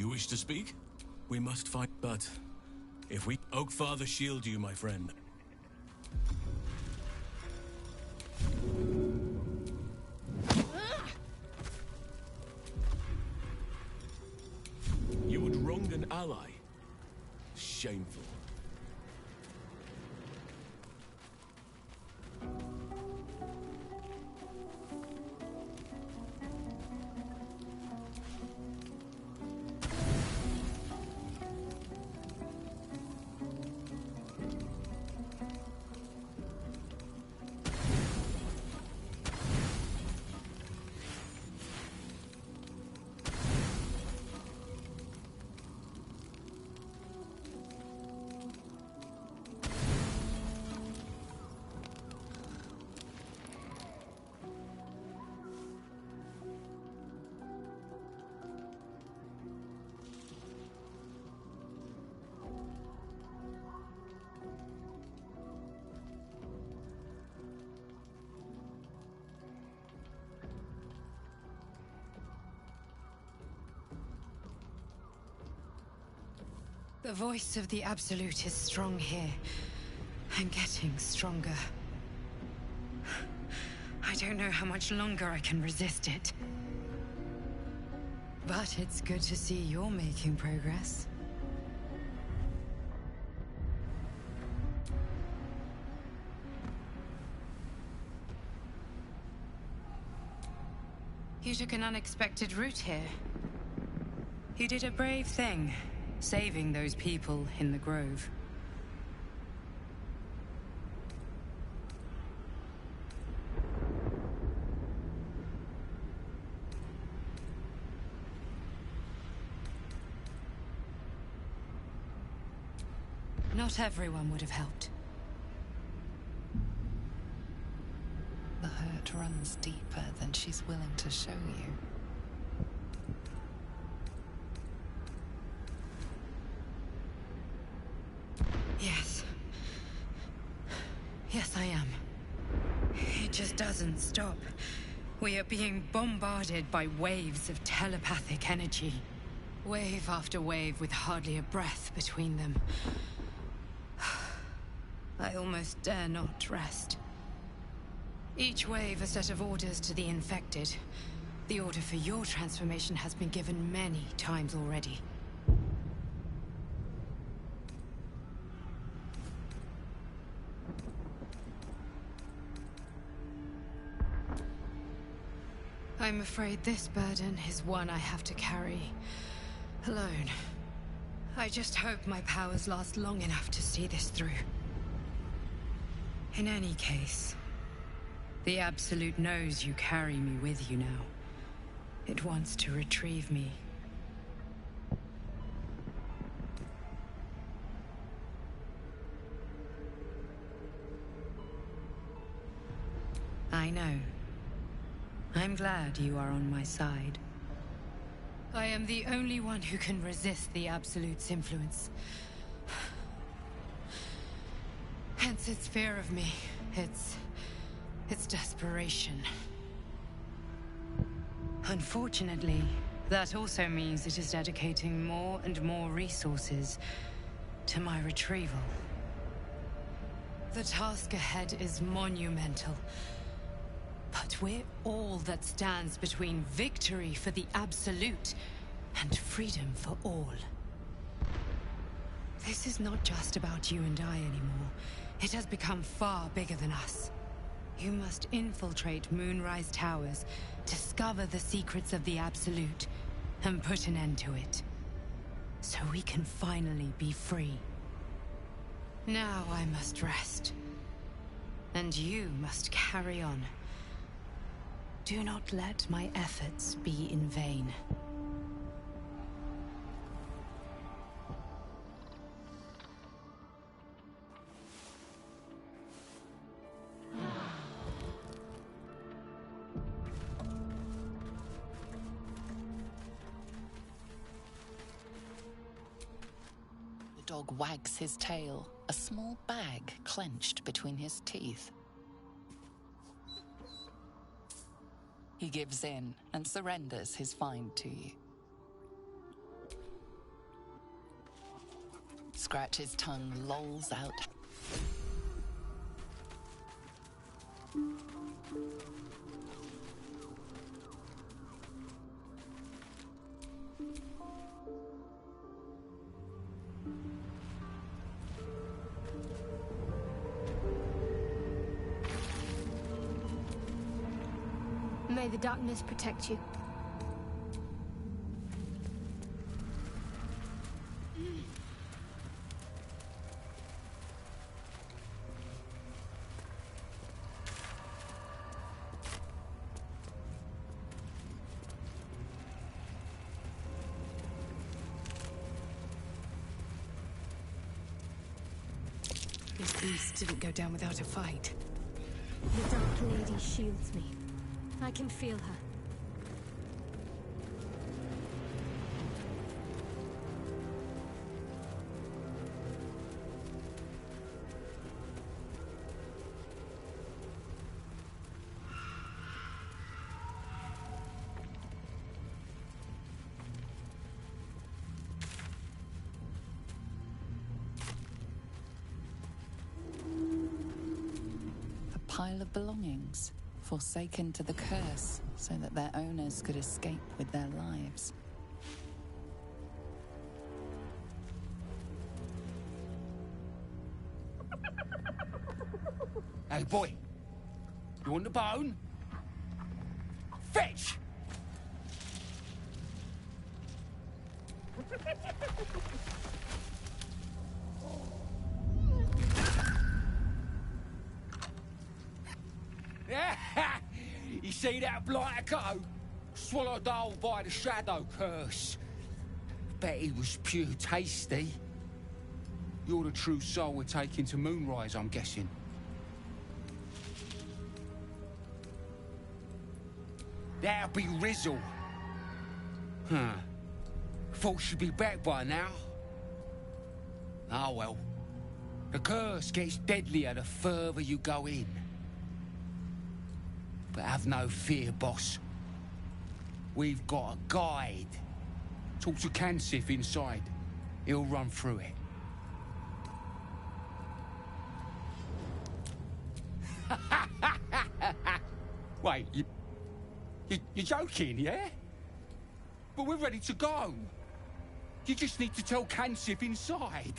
You wish to speak? We must fight, but if we... Oakfather shield you, my friend. You would wrong an ally? Shameful. The voice of the Absolute is strong here, and getting stronger. I don't know how much longer I can resist it. But it's good to see you're making progress. You took an unexpected route here. You did a brave thing. Saving those people in the grove. Not everyone would have helped. The hurt runs deeper than she's willing to show you. Yes. Yes, I am. It just doesn't stop. We are being bombarded by waves of telepathic energy. Wave after wave with hardly a breath between them. I almost dare not rest. Each wave a set of orders to the infected. The order for your transformation has been given many times already. I'm afraid this burden is one I have to carry alone. I just hope my powers last long enough to see this through. In any case, the Absolute knows you carry me with you now. It wants to retrieve me. I know. I'm glad you are on my side. I am the only one who can resist the Absolute's influence. Hence its fear of me, its desperation. Unfortunately, that also means it is dedicating more and more resources to my retrieval. The task ahead is monumental. But we're all that stands between victory for the Absolute and freedom for all. This is not just about you and I anymore. It has become far bigger than us. You must infiltrate Moonrise Towers, discover the secrets of the Absolute, and put an end to it. So we can finally be free. Now I must rest. And you must carry on. Do not let my efforts be in vain. The dog wags his tail, a small bag clenched between his teeth. He gives in and surrenders his find to you. Scratch's tongue lolls out. May the darkness protect you. This beast didn't go down without a fight. The Dark Lady shields me. I can feel her. A pile of belongings, forsaken to the curse, so that their owners could escape with their lives. Hey, boy. You want the bone? Fetch! You see that blighter go? Swallowed whole by the shadow curse. Bet he was pure tasty. You're the true soul we're taking to Moonrise, I'm guessing. That'll be Rizzle. Huh. Thought she'd be back by now. Ah, well. The curse gets deadlier the further you go in. But have no fear, boss. We've got a guide. Talk to Kansif inside. He'll run through it. Wait, you're joking, yeah? But we're ready to go. You just need to tell Kansif inside.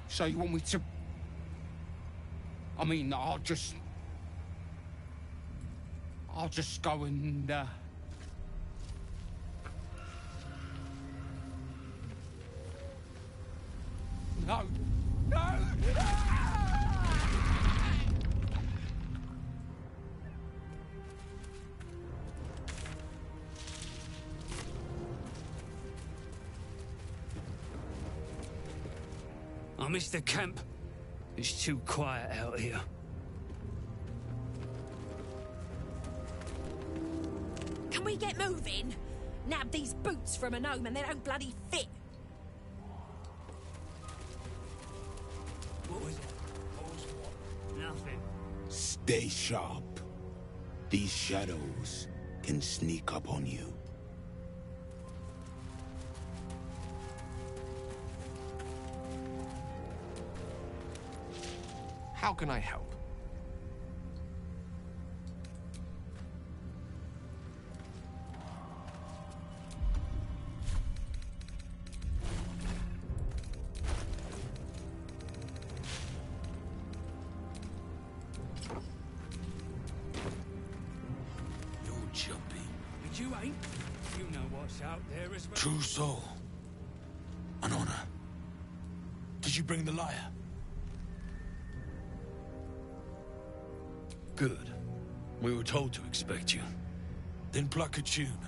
So you want me to... I mean, I'll just go and, No! No! Oh, Mr. Kemp, it's too quiet out here. Can we get moving? Nab these boots from a gnome and they don't bloody fit. What was it? What was what? Nothing. Stay sharp. These shadows can sneak up on you. How can I help? You're jumpy. But you ain't. You know what's out there as well. True soul. An honor. Did you bring the lyre? Good. We were told to expect you. Then pluck a tune,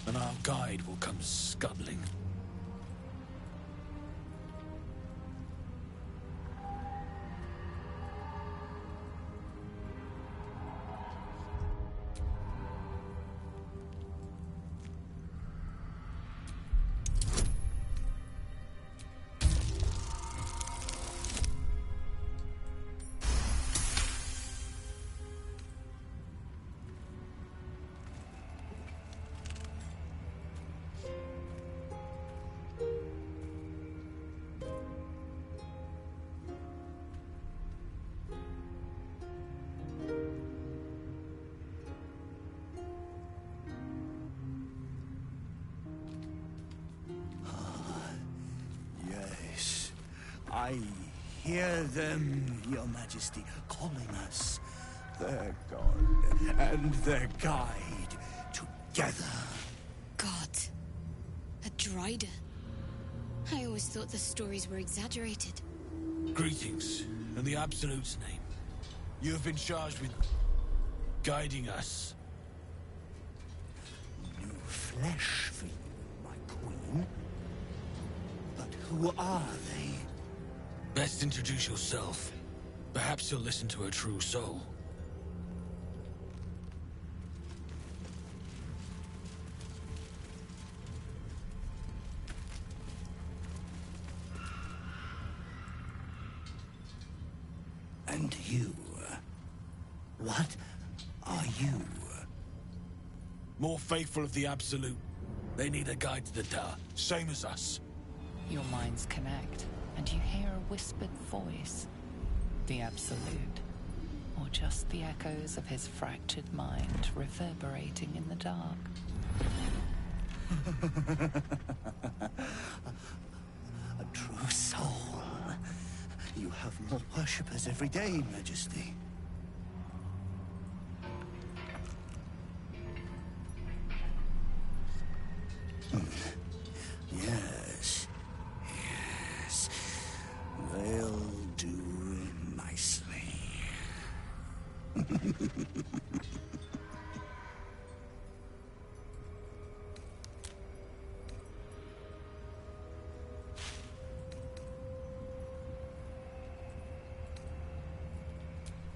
and our guide will come scuttling. I hear them, Your Majesty, calling us their god and their guide together. God. A Drider. I always thought the stories were exaggerated. Greetings, in the Absolute's name. You have been charged with guiding us. New flesh for you, my queen. But who are they? Best introduce yourself. Perhaps you'll listen to a true soul. And you? What are you? More faithful of the Absolute. They need a guide to the Dar, same as us. Your minds connect, and you hear a whispered voice. The Absolute. Or just the echoes of his fractured mind reverberating in the dark. A true soul. You have more worshippers every day, Majesty. Yes. Yes. They'll do nicely.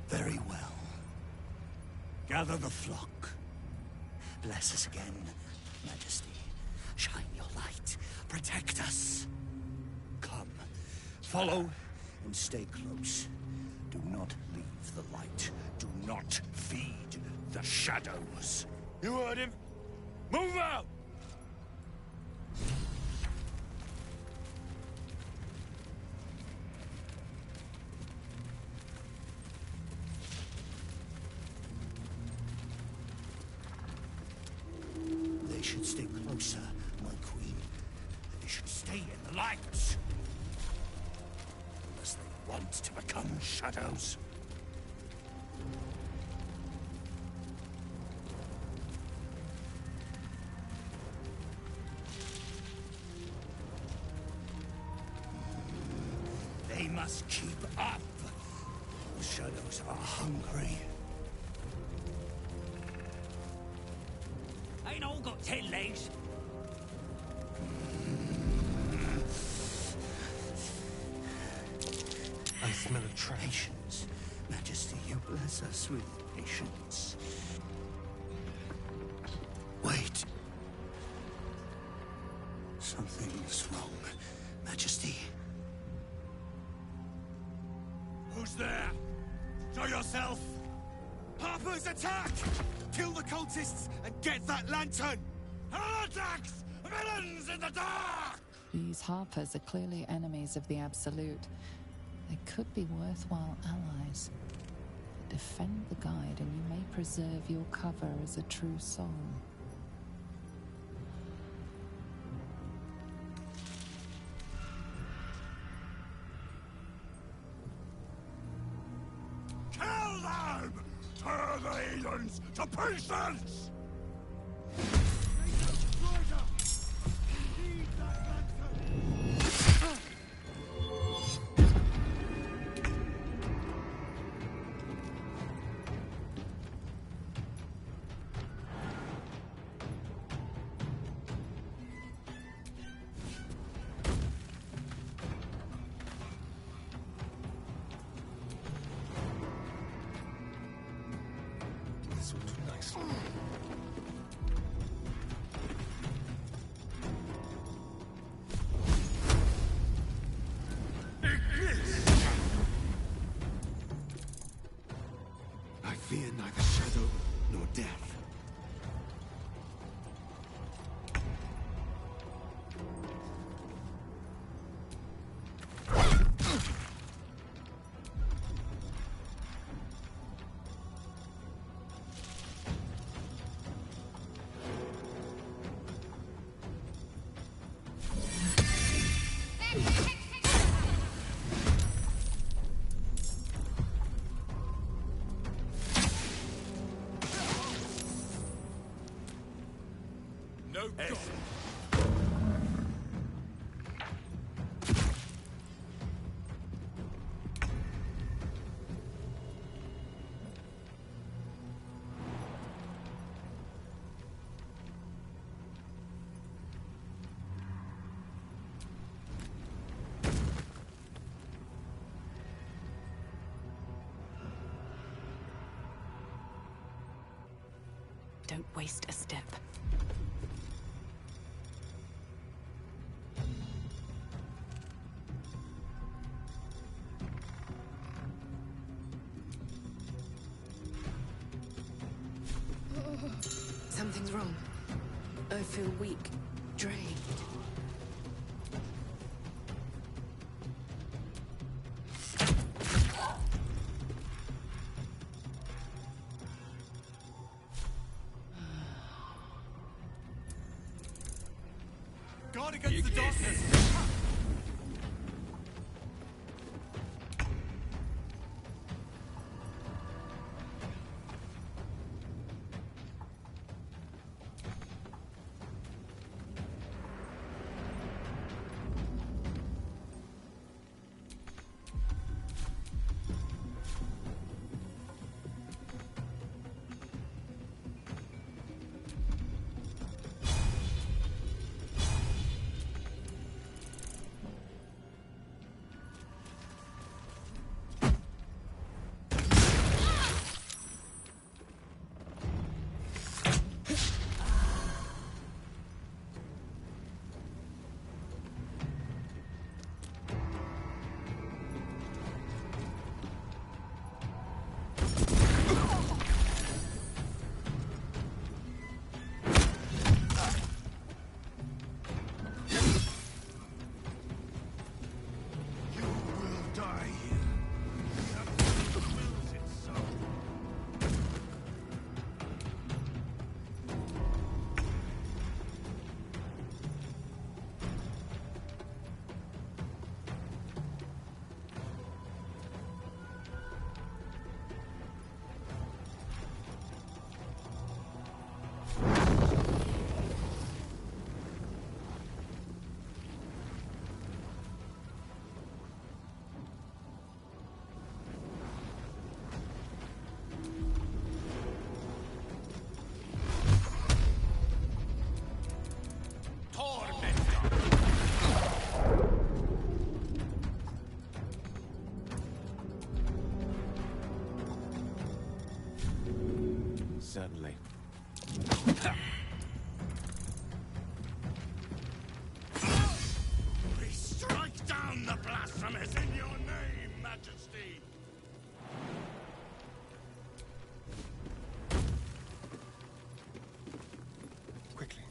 Very well. Gather the flock. Bless us again, Majesty. Shine your light. Protect us. Come. Follow and stay close. Do not leave the light. Do not feed the shadows. You heard him. Move out! They should stay closer, my queen. They should stay in the light. Unless they want to become shadows. They must keep up. The shadows are hungry. Ain't all got 10 legs. I smell a trap. Patience. Majesty, you bless us with patience. Wait. Something's wrong, Majesty. Who's there? Show yourself! Harper's attack! Kill the cultists and get that lantern! Heretics! Villains in the dark! These Harpers are clearly enemies of the Absolute. They could be worthwhile allies. Defend the guide and you may preserve your cover as a true soul. Kill them! Tear the heathens to pieces! This will do nicely. I fear neither shadow nor death. No good. Don't waste a step. Something's wrong. I feel weak, drained. Guard against the darkness! Certainly. We strike down the blasphemers in your name, Majesty! Quickly.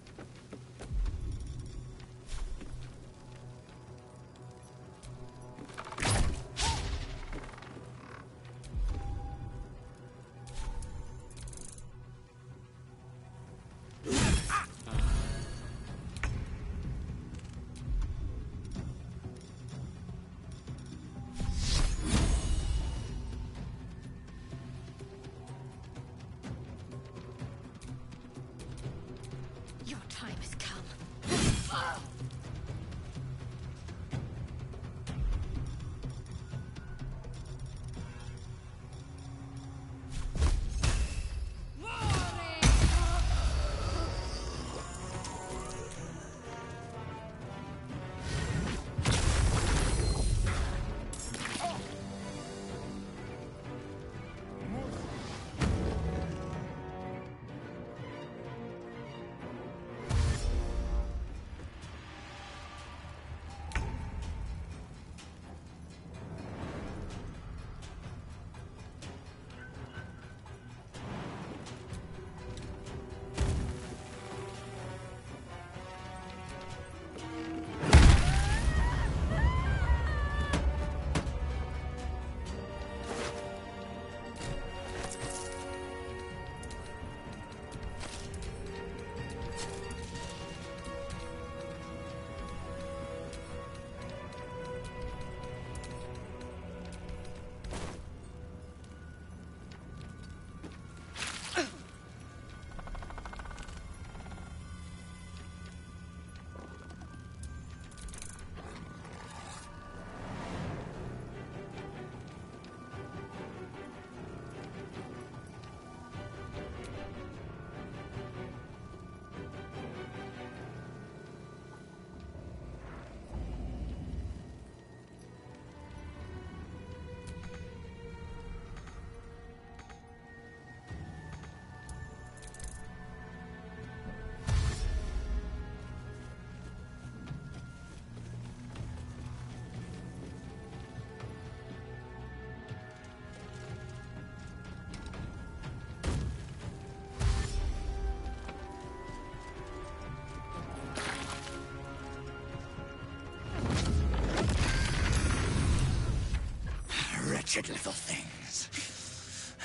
Your time has come. wretched little things.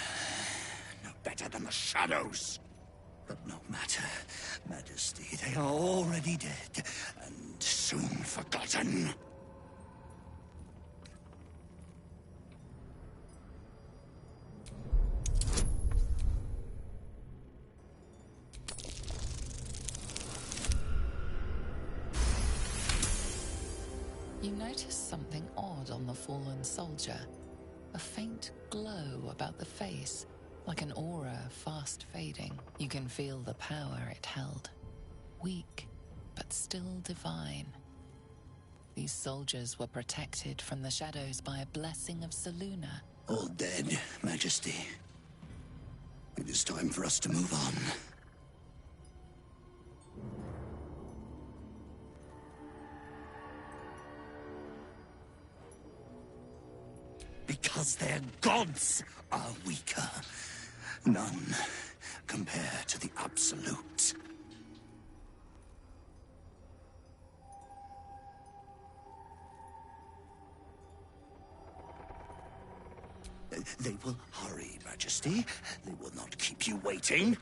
No better than the shadows. But no matter, Majesty, they are already dead, and soon forgotten. You notice something odd on the fallen soldier. A faint glow about the face, like an aura fast fading. You can feel the power it held. Weak, but still divine. These soldiers were protected from the shadows by a blessing of Selûne. All dead, Majesty. It is time for us to move on. Because their gods are weaker. None compare to the Absolute. They will hurry, Majesty. They will not keep you waiting.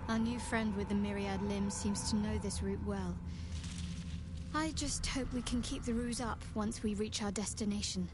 Our new friend with the myriad limbs seems to know this route well. I just hope we can keep the ruse up once we reach our destination.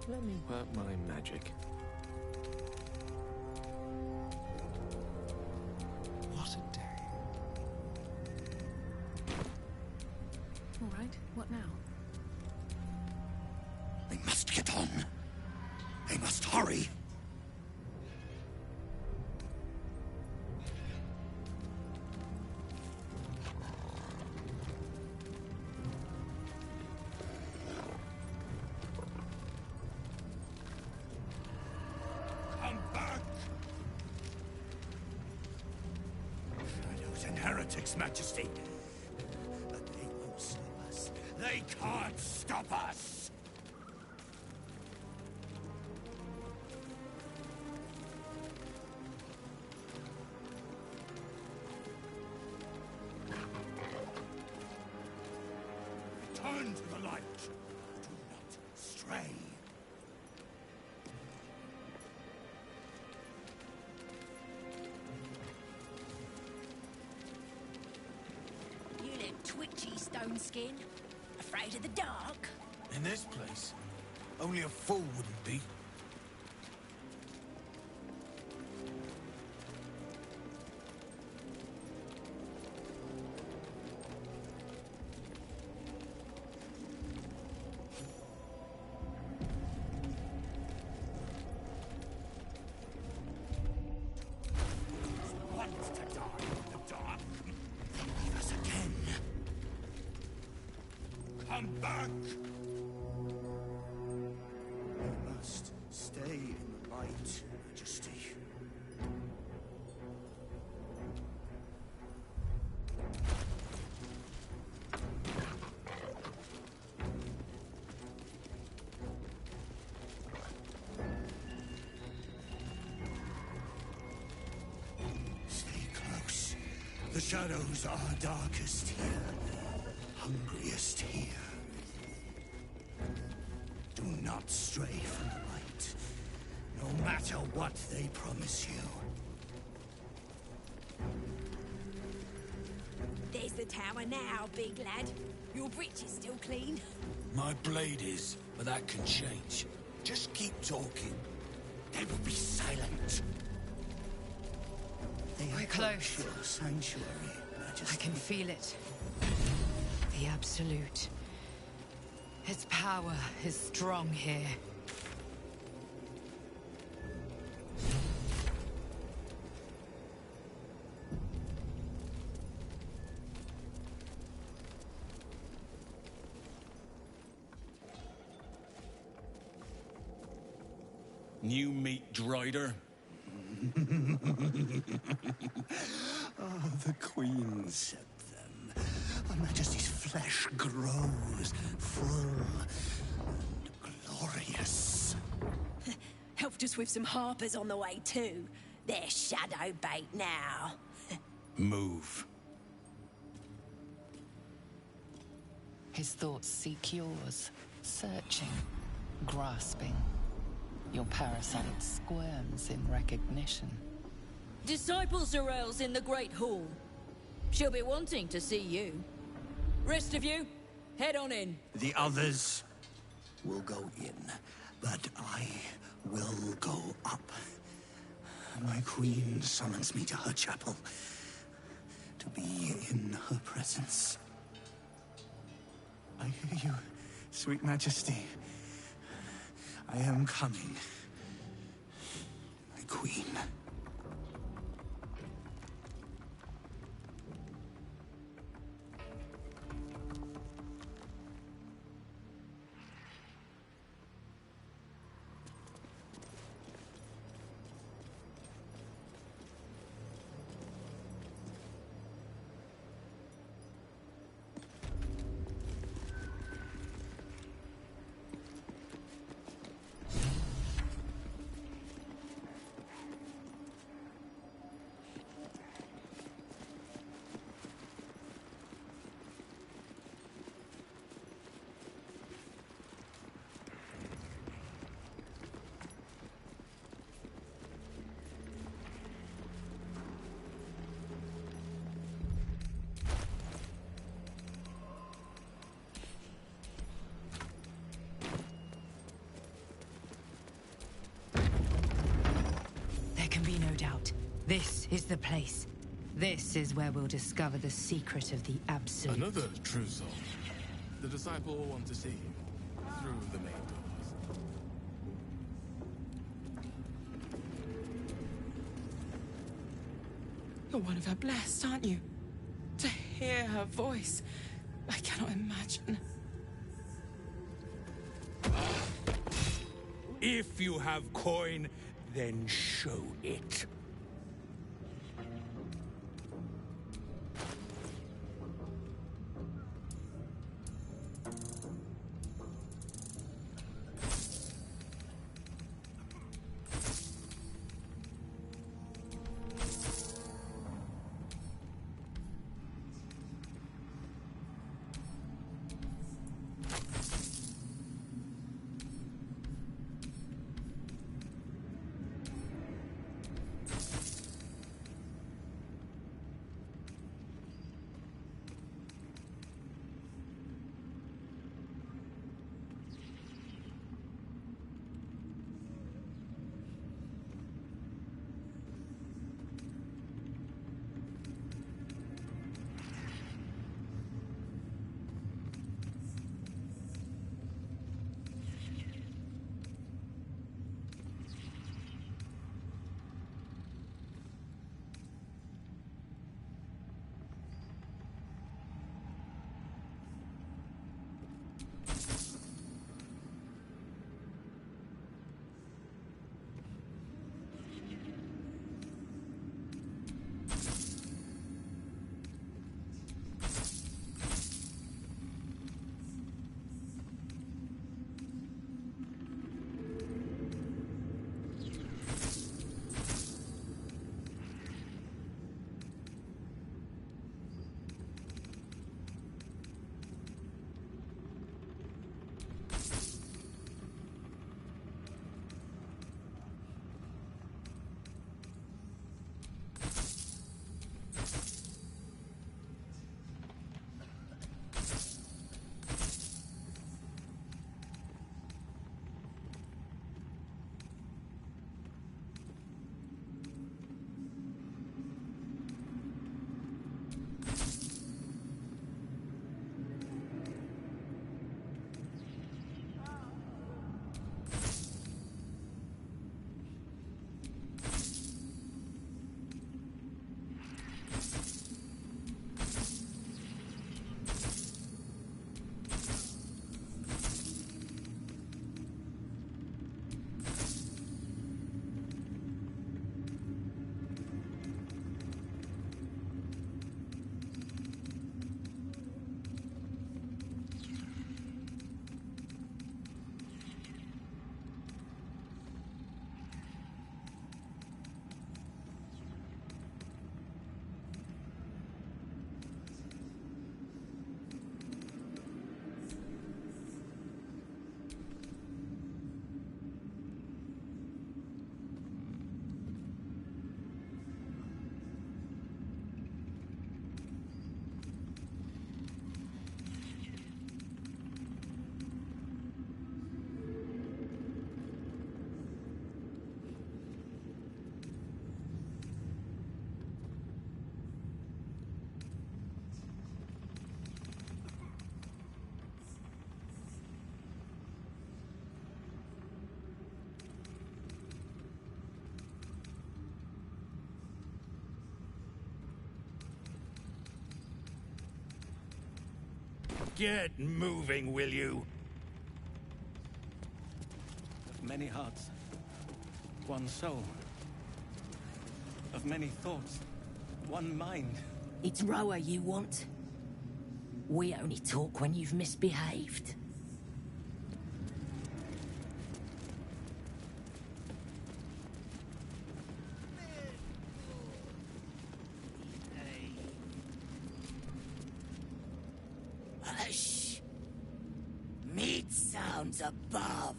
Let me work my magic. What a day. All right, what now? They must get on. They must hurry. Come back! Shadows and heretics, Majesty. But they won't stop us. They can't stop us! Turn to the light. Do not stray. You look twitchy, Stone Skin. Afraid of the dark? In this place, only a fool wouldn't be. Want to die in the dark? Leave us again. Come back! We must stay in the light. The shadows are darkest here, hungriest here. Do not stray from the light, no matter what they promise you. There's the tower now, big lad. Your breech is still clean. My blade is, but that can change. Just keep talking. They will be silent. We're close. Your sanctuary, Majesty. I can feel it. The Absolute. Its power is strong here. New meat, Drider. Oh, the Queen said them. Her Majesty's flesh grows full and glorious. Helped us with some harpers on the way too. They're shadow bait now. Move. His thoughts seek yours, searching, grasping. Your parasite squirms in recognition. Disciple Zarel's in the Great Hall. She'll be wanting to see you. Rest of you, head on in. The others will go in, but I will go up. My Queen summons me to her chapel, to be in her presence. I hear you, sweet Majesty. I am coming, my Queen. There can be no doubt. This is the place. This is where we'll discover the secret of the Absolute. Another true soul. The disciple will want to see you through the main doors. You're one of her blessed, aren't you? To hear her voice, I cannot imagine. If you have coin, then show it. Get moving, will you? Of many hearts, one soul. Of many thoughts, one mind. It's Roa you want. We only talk when you've misbehaved. Hush! Meat sounds above.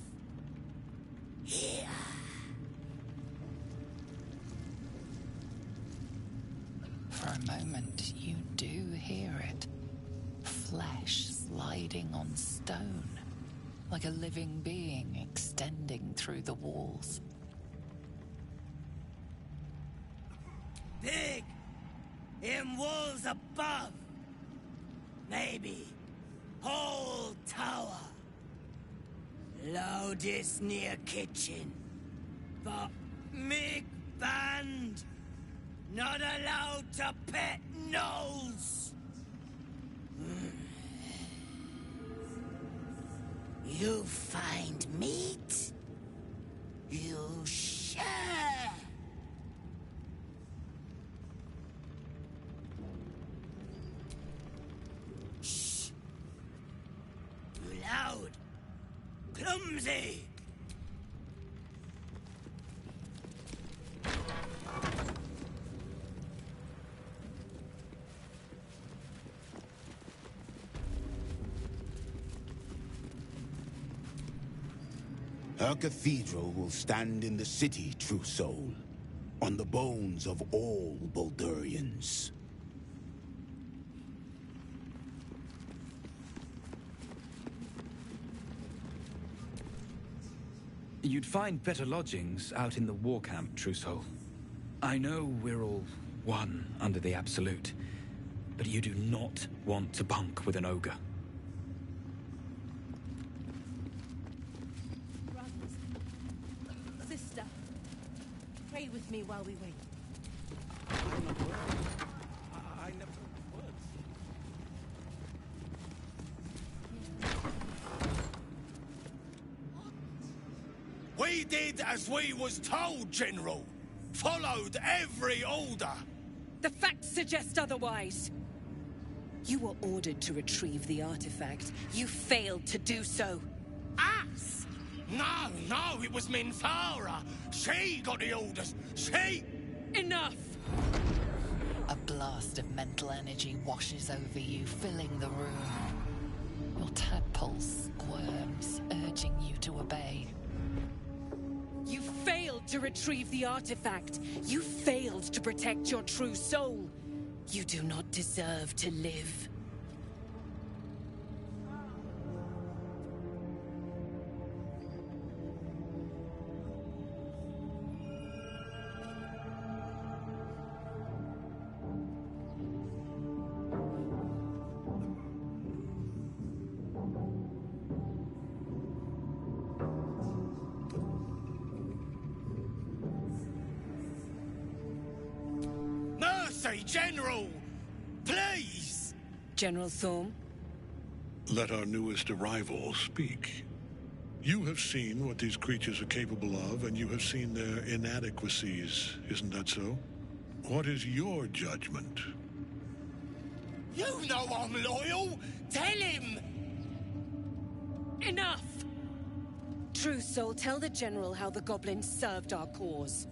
Here. For a moment, you do hear it. Flesh sliding on stone, like a living being extending through the walls. Big! In walls above! Maybe whole tower. Loudest near kitchen. But Mig band! Not allowed to pet gnolls! You find meat? You share! Shh! Too loud! Clumsy! Her cathedral will stand in the city, true soul, on the bones of all Baldurians. You'd find better lodgings out in the war camp, true soul. I know we're all one under the Absolute, but you do not want to bunk with an ogre. Sister, pray with me while we wait. I never words. We did as we was told, General. Followed every order. The facts suggest otherwise. You were ordered to retrieve the artifact. You failed to do so. Us? No, it was Minthara. She got the orders. She... Enough! A blast of mental energy washes over you, filling the room. Your tadpole squirms, urging you to obey. You failed to retrieve the artifact. You failed to protect your true soul. You do not deserve to live. Mercy, General! Please! General Thorm? Let our newest arrival speak. You have seen what these creatures are capable of, and you have seen their inadequacies, isn't that so? What is your judgment? You know I'm loyal! Tell him! Enough! True soul, tell the General how the goblins served our cause.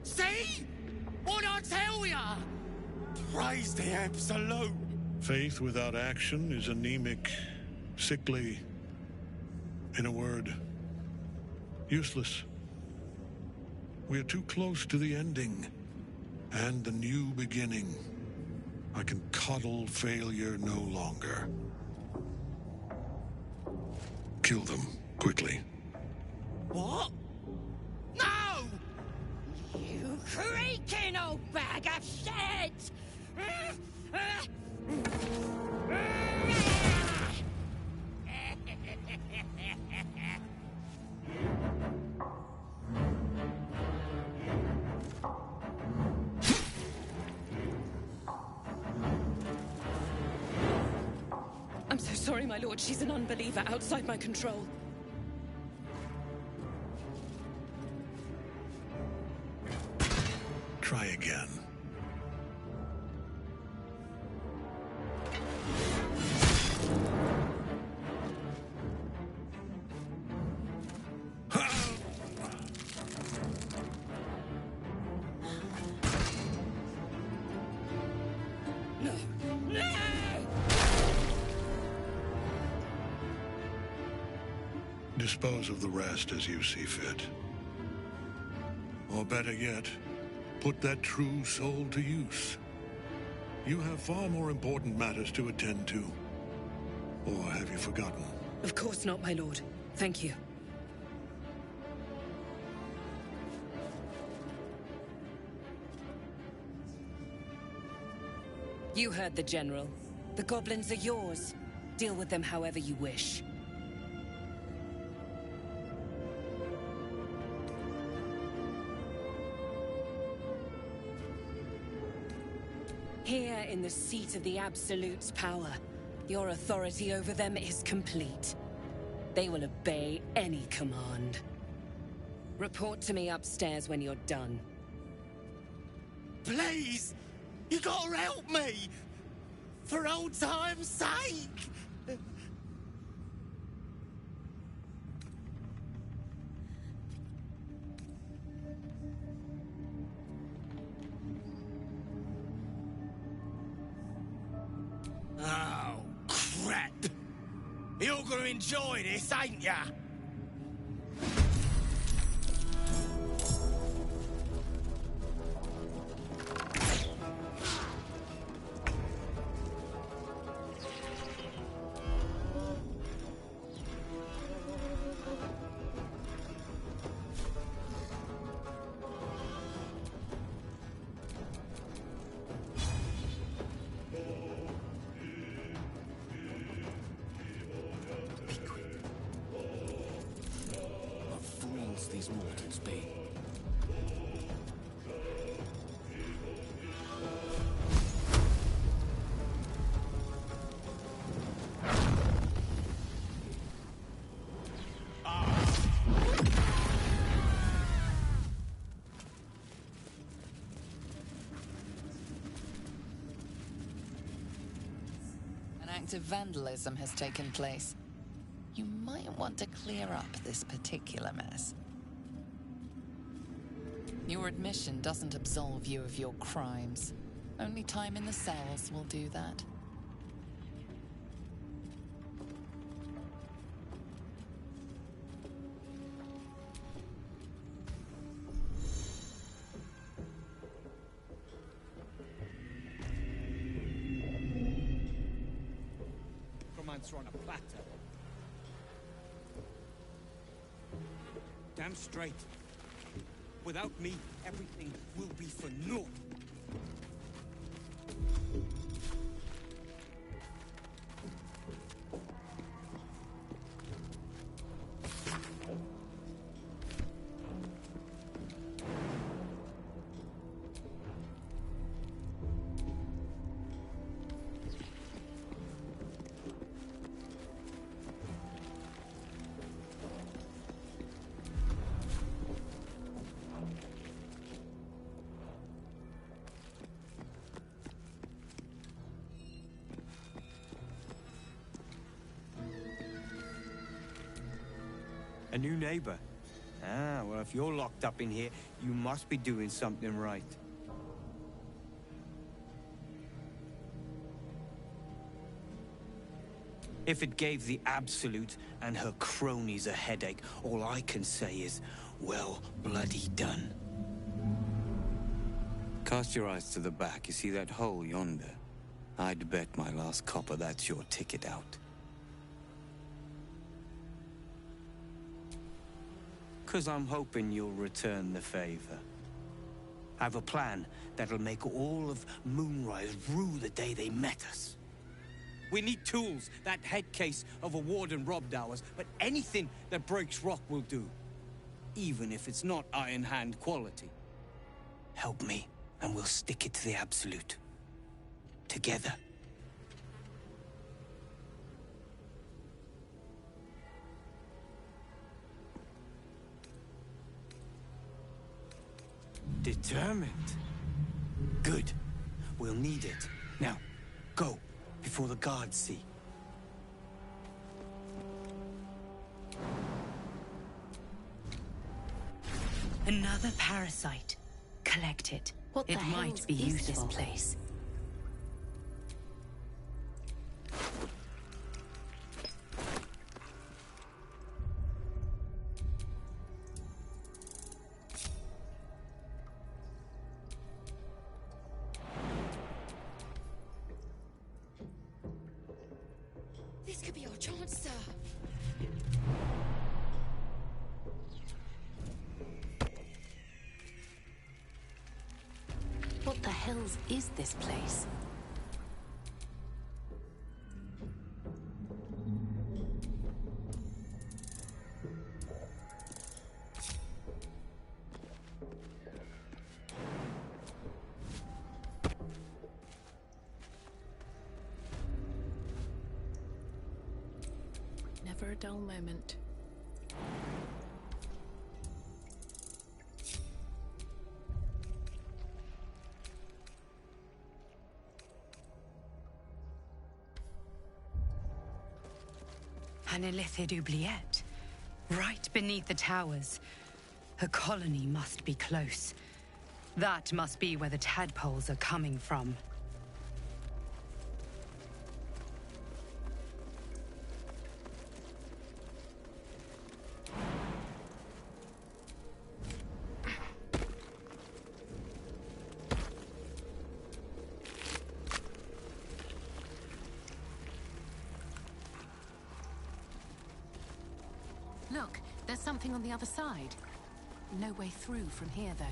See? What I tell ya? Praise the Absolute. Faith without action is anemic, sickly, in a word, useless. We are too close to the ending and the new beginning. I can coddle failure no longer. Kill them, quickly. What? No! You creaking old bag of shit! sorry, my lord. She's an unbeliever outside my control. Try again. Dispose of the rest as you see fit. Or better yet, put that true soul to use. You have far more important matters to attend to. Or have you forgotten? Of course not, my lord. Thank you. You heard the General. The goblins are yours. Deal with them however you wish. Here in the seat of the Absolute's power, your authority over them is complete. They will obey any command. Report to me upstairs when you're done. Please! You gotta help me! For old time's sake! Oh, crap! You're gonna enjoy this, ain't ya? These mortals be. An act of vandalism has taken place. You might want to clear up this particular mess. Your admission doesn't absolve you of your crimes. Only time in the cells will do that. Necromancer on a platter. Damn straight. Without me, everything will be for naught. A new neighbor? Ah, well, if you're locked up in here, you must be doing something right. If it gave the Absolute and her cronies a headache, all I can say is, well, bloody done. Cast your eyes to the back. You see that hole yonder? I'd bet my last copper that's your ticket out. 'Cause I'm hoping you'll return the favor. I have a plan that'll make all of Moonrise rue the day they met us. We need tools. That head case of a warden robbed ours, but anything that breaks rock will do. Even if it's not Iron Hand quality. Help me, and we'll stick it to the Absolute. Together. Determined? Good. We'll need it. Now, go, before the guards see. Another parasite. Collect it. What the It might hell's be this useful. place? This could be our chance, sir. What the hells is this place? Never a dull moment. An Illithid oubliette. Right beneath the towers. A colony must be close. That must be where the tadpoles are coming from. Look, there's something on the other side. No way through from here, though.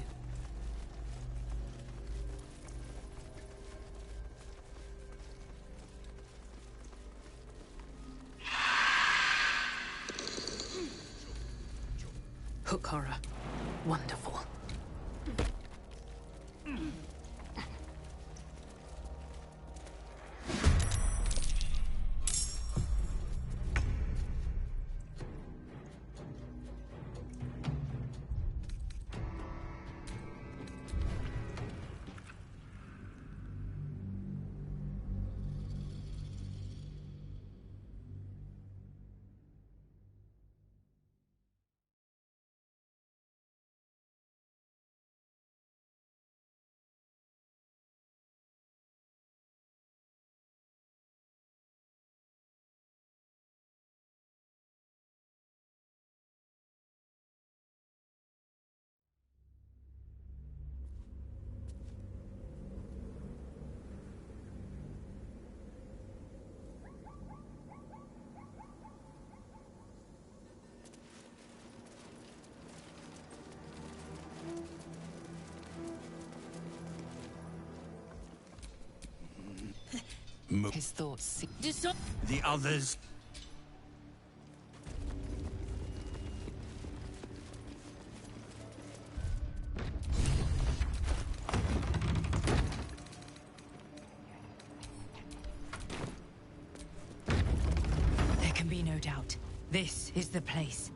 Hook horror. Wonderful. His thoughts. The others. There can be no doubt. This is the place.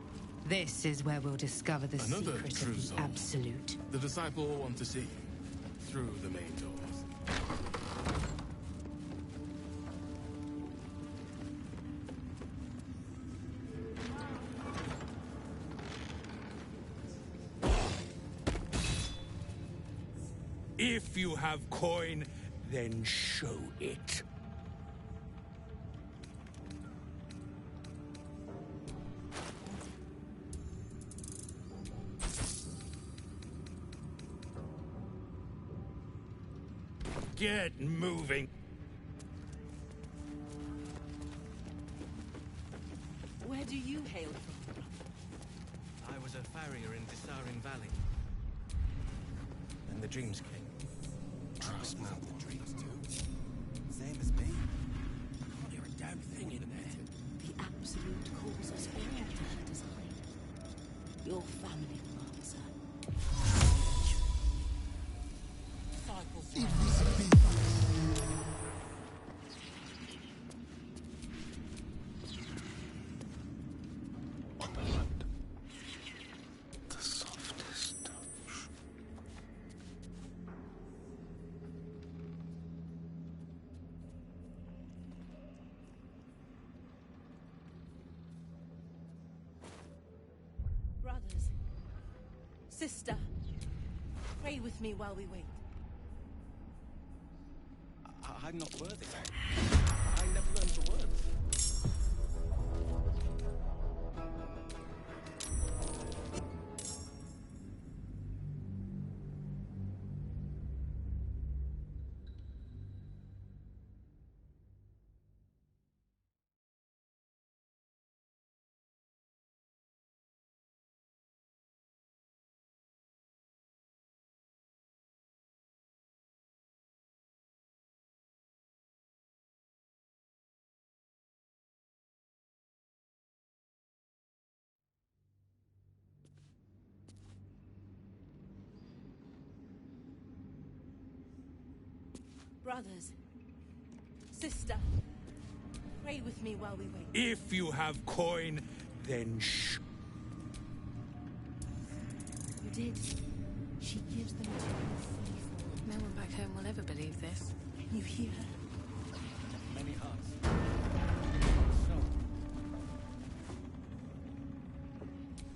This is where we'll discover the Another secret true of the soul. Absolute. The disciple will want to see through the main doors. If you have coin, then show it. Get moving. Where do you hail from? I was a farrier in Dissarin Valley. And the dreams came. Trust me. The dreams too. Same as me. Can't hear a damn thing in there. The Absolute calls us all to her design. Your family, Officer. The softest touch. Sister, pray with me while we wait. I'm not worthy. I never learned the words. Brothers, sister, pray with me while we wait. If you have coin, then shh. You did. She gives them to you fully for. No one back home will ever believe this. You hear her? Many hearts.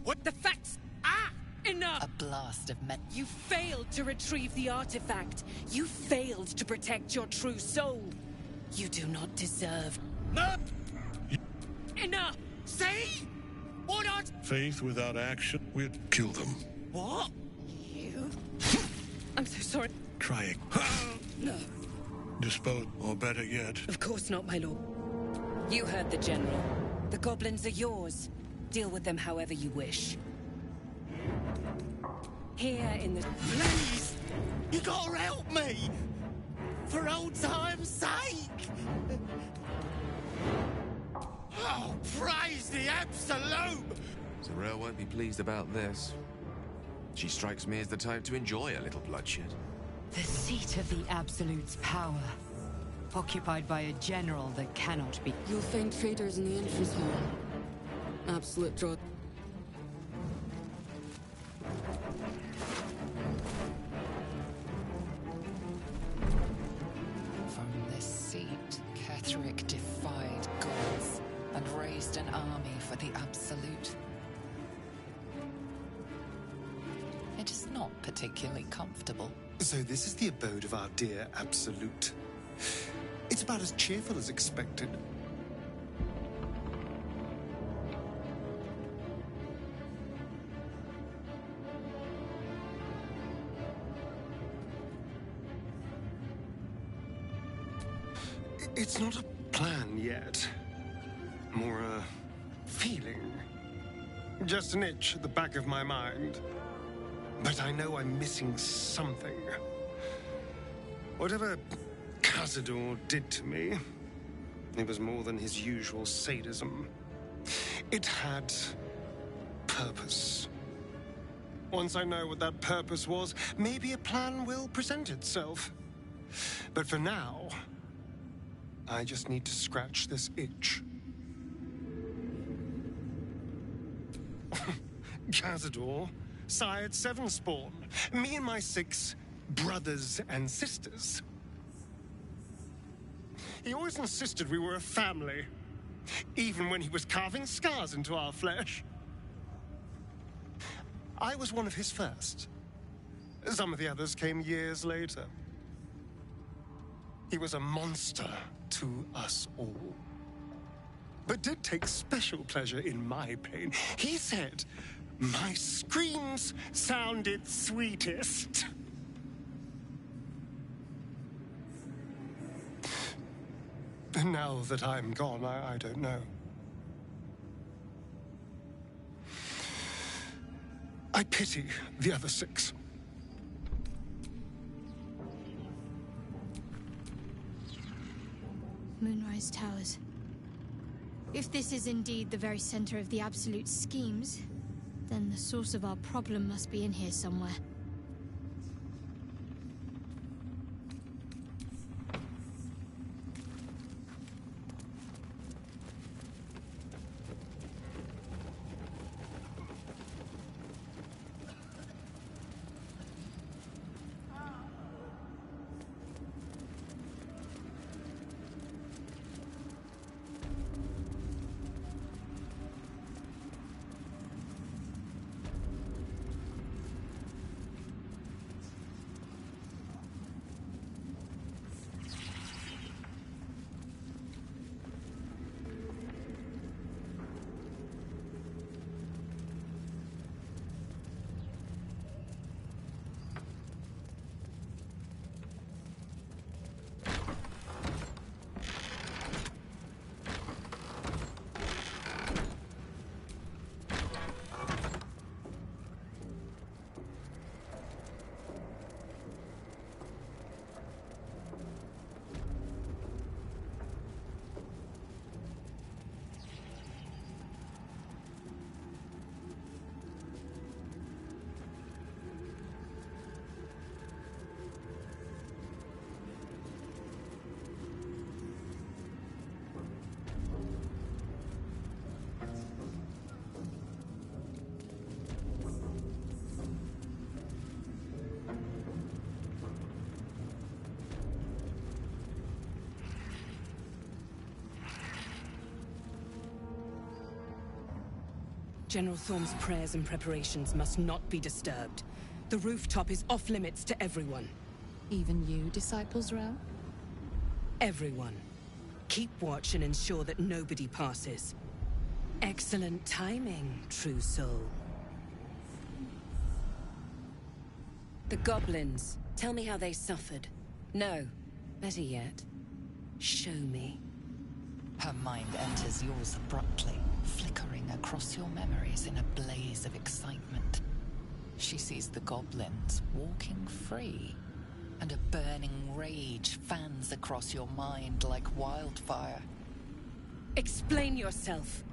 What the facts? Ah! Enough! A blast of men. You failed to retrieve the artifact. You failed to protect your true soul. You do not deserve. No! Enough! See? What not? Faith without action, we'd kill them. What? You? I'm so sorry. Try it. No. Dispose, or better yet. Of course not, my lord. You heard the general. The goblins are yours. Deal with them however you wish. Here in the... Please! You gotta help me! For old time's sake! Oh, praise the Absolute! Zarel won't be pleased about this. She strikes me as the type to enjoy a little bloodshed. The seat of the Absolute's power. Occupied by a general that cannot be... You'll find traders in the entrance hall. Absolute draw. From this seat, Ketherick defied gods and raised an army for the Absolute. It is not particularly comfortable. So this is the abode of our dear Absolute. It's about as cheerful as expected. It's not a plan yet. More a feeling. Just an itch at the back of my mind. But I know I'm missing something. Whatever Cazador did to me, it was more than his usual sadism. It had purpose. Once I know what that purpose was, maybe a plan will present itself. But for now, I just need to scratch this itch. Cazador sired 7 spawn. Me and my 6 brothers and sisters. He always insisted we were a family, even when he was carving scars into our flesh. I was one of his first. Some of the others came years later. He was a monster to us all, but did take special pleasure in my pain. He said my screams sounded sweetest. And now that I'm gone, I don't know. I pity the other 6. Moonrise Towers. If this is indeed the very center of the Absolute schemes, then the source of our problem must be in here somewhere. General Thorm's prayers and preparations must not be disturbed. The rooftop is off limits to everyone. Even you, Disciples Row? Everyone. Keep watch and ensure that nobody passes. Excellent timing, true soul. The goblins. Tell me how they suffered. No. Better yet, show me. Her mind enters yours abruptly, flickering across your memories in a blaze of excitement. She sees the goblins walking free, and a burning rage fans across your mind like wildfire. Explain yourself.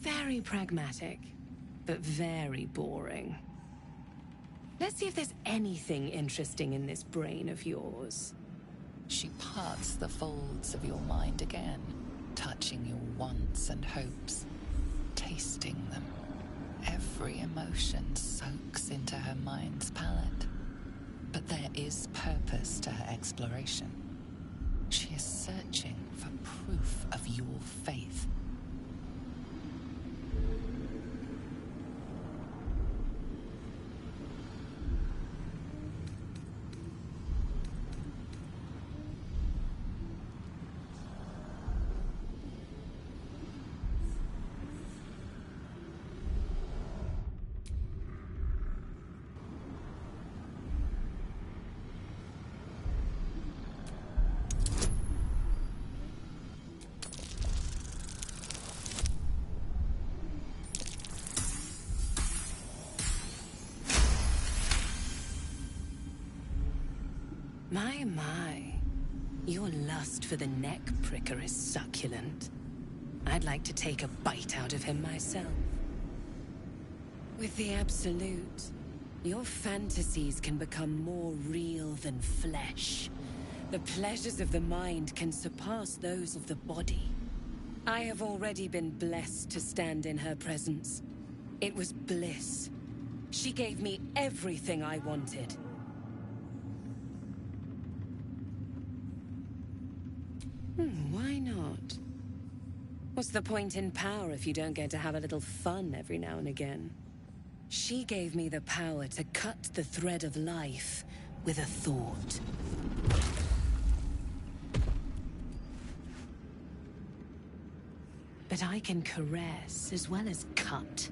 Very pragmatic, but very boring. Let's see if there's anything interesting in this brain of yours. She parts the folds of your mind again, touching your wants and hopes, tasting them. Every emotion soaks into her mind's palate. But there is purpose to her exploration. She is searching for proof of your faith. My. Your lust for the neck pricker is succulent. I'd like to take a bite out of him myself. With the Absolute, your fantasies can become more real than flesh. The pleasures of the mind can surpass those of the body. I have already been blessed to stand in her presence. It was bliss. She gave me everything I wanted. Why not? What's the point in power if you don't get to have a little fun every now and again? She gave me the power to cut the thread of life with a thought. But I can caress as well as cut.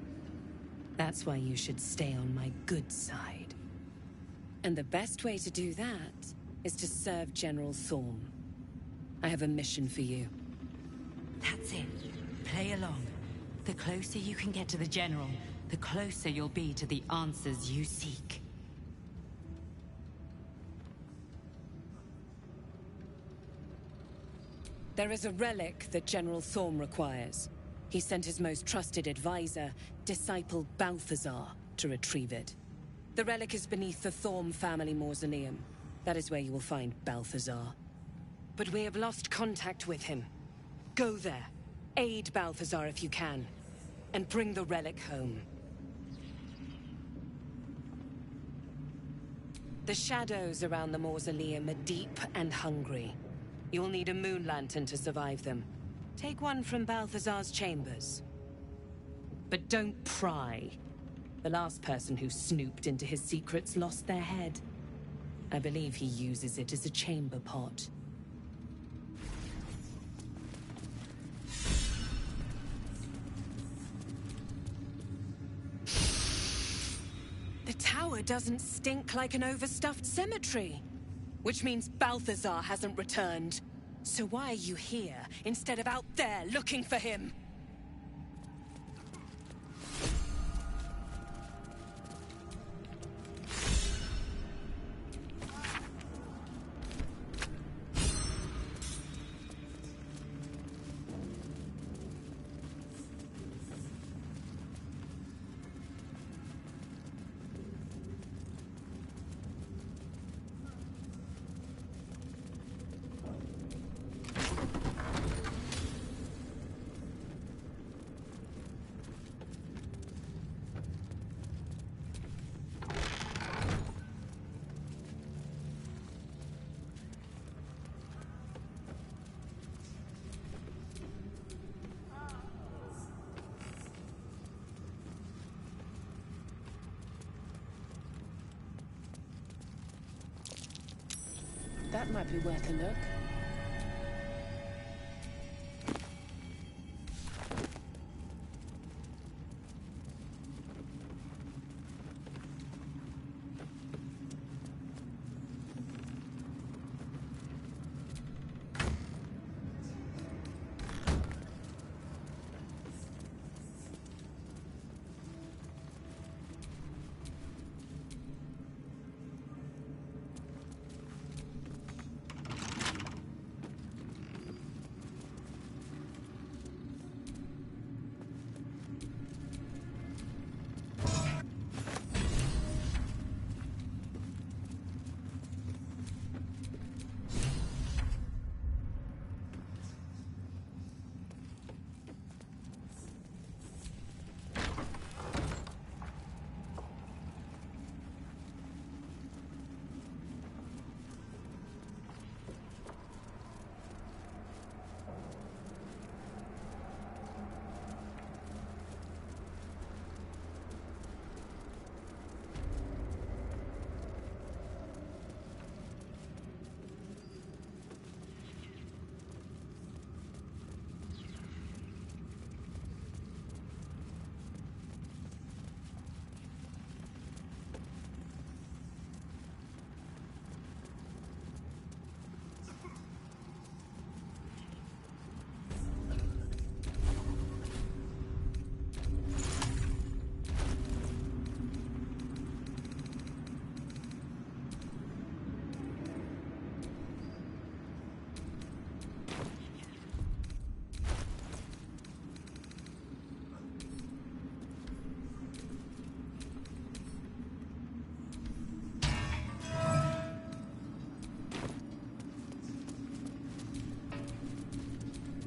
That's why you should stay on my good side. And the best way to do that is to serve General Thorm. I have a mission for you. That's it. Play along. The closer you can get to the General, the closer you'll be to the answers you seek. There is a relic that General Thorm requires. He sent his most trusted advisor, Disciple Balthazar, to retrieve it. The relic is beneath the Thorm family mausoleum. That is where you will find Balthazar. But we have lost contact with him. Go there, aid Balthazar if you can, and bring the relic home. The shadows around the mausoleum are deep and hungry. You'll need a moon lantern to survive them. Take one from Balthazar's chambers. But don't pry. The last person who snooped into his secrets lost their head. I believe he uses it as a chamber pot. The tower doesn't stink like an overstuffed cemetery. Which means Balthazar hasn't returned. So why are you here, instead of out there looking for him? That might be worth a look.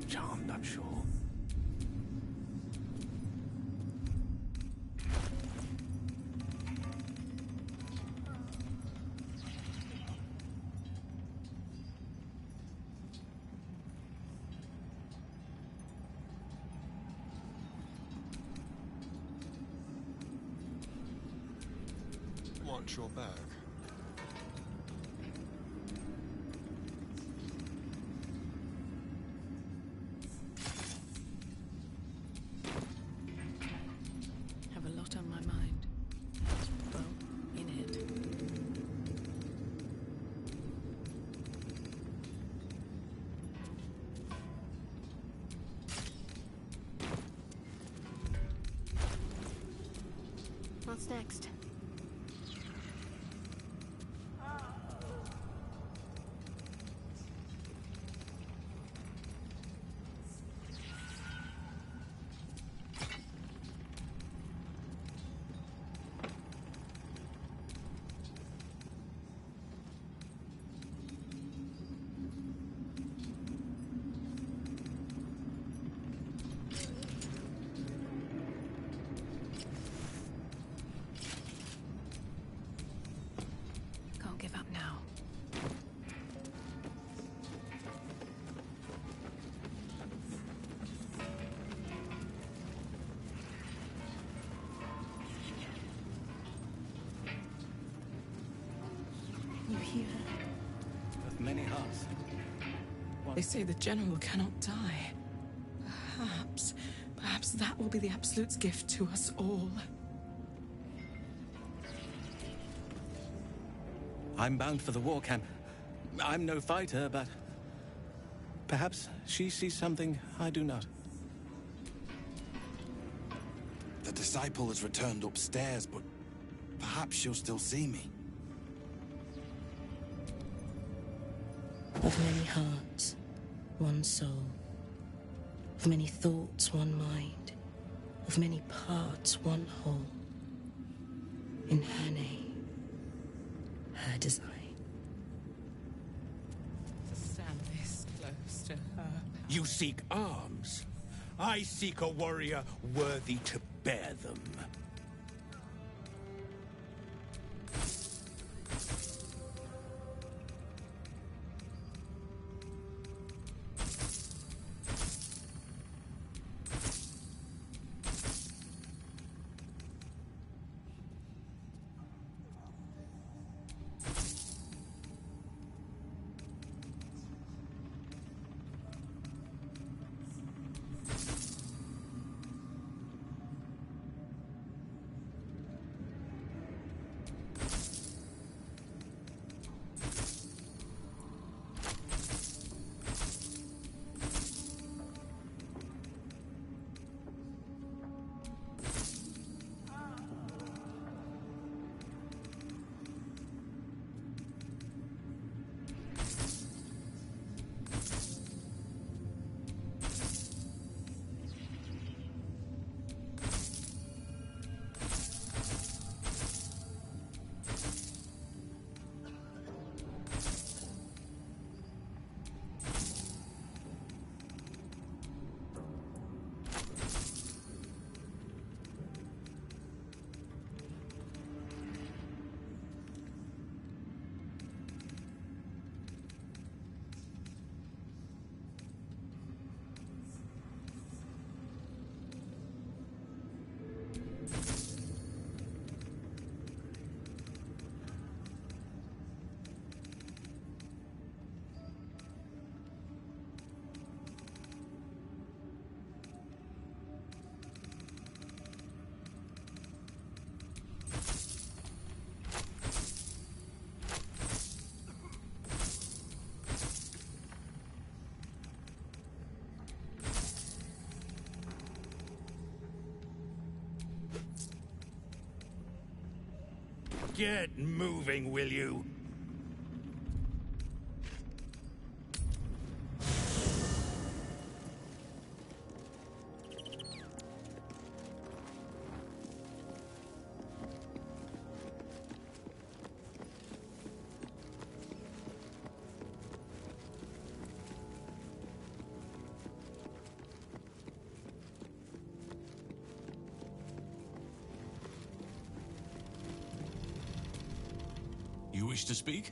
Charmed, I'm sure. Watch your back. Have a lot on my mind. Well, in it. What's next? Can't give up now. You hear? Of many hearts. They say the general cannot die. Perhaps that will be the Absolute's gift to us all. I'm bound for the war camp. I'm no fighter, but perhaps she sees something I do not. The disciple has returned upstairs, but perhaps she'll still see me. Of many hearts, one soul. Of many thoughts, one mind. Of many parts, one whole. In her name, her design. To stand this close to her. You seek arms. I seek a warrior worthy to bear them. Get moving, will you? You wish to speak?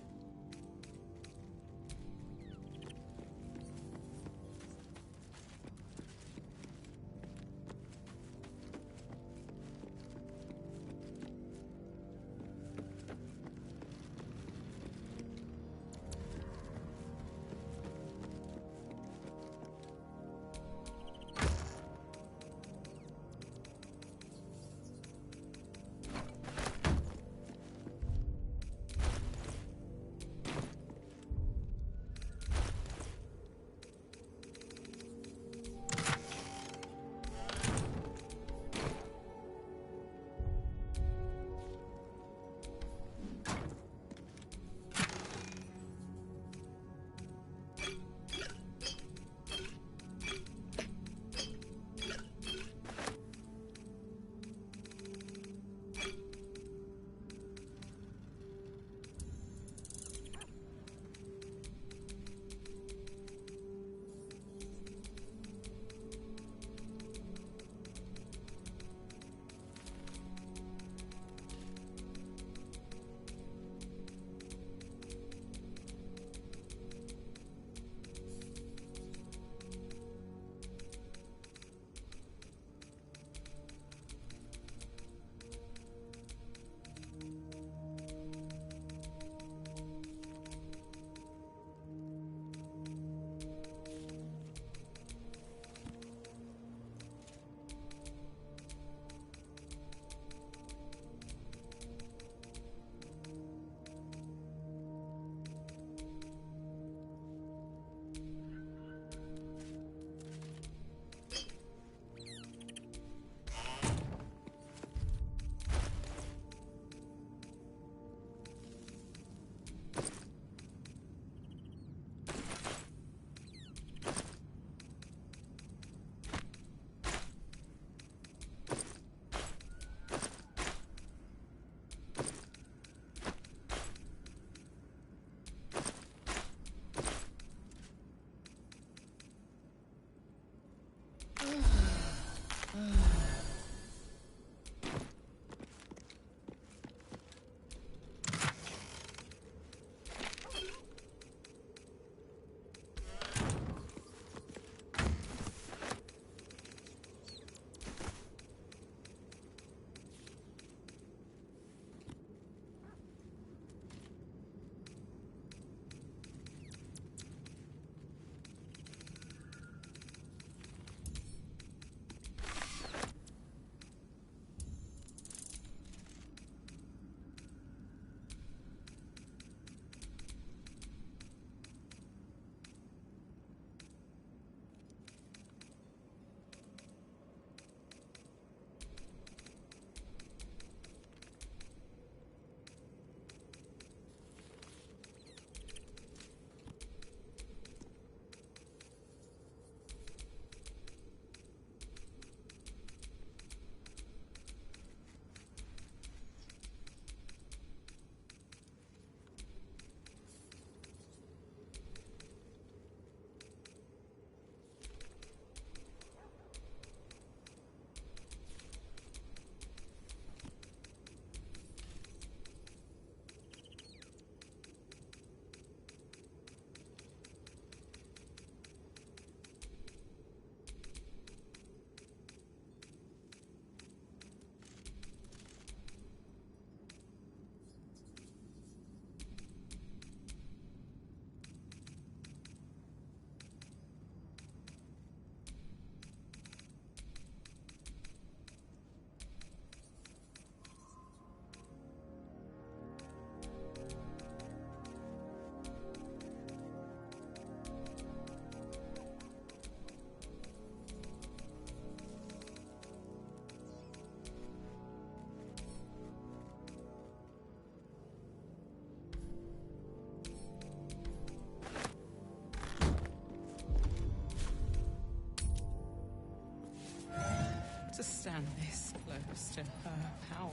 To stand this close to her power.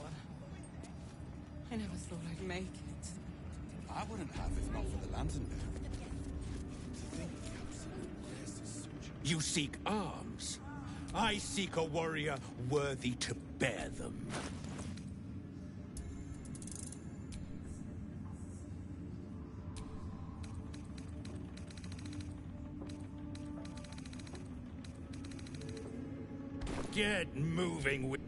I never thought I'd make it. I wouldn't have if not for the lantern bearer. To think the absolute blesses such... You seek arms. I seek a warrior worthy to bear them. Get moving with...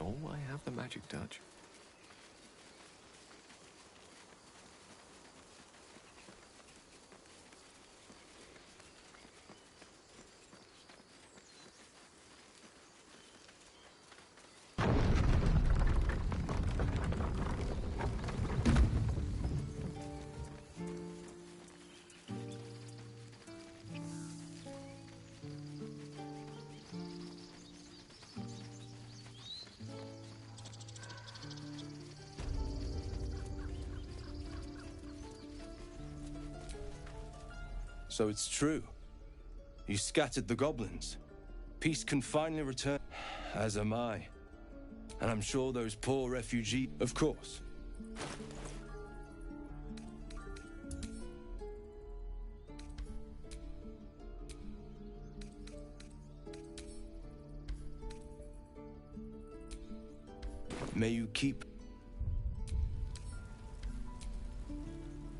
Oh, I have the magic touch. So it's true. You scattered the goblins. Peace can finally return, as am I. And I'm sure those poor refugees... Of course. May you keep...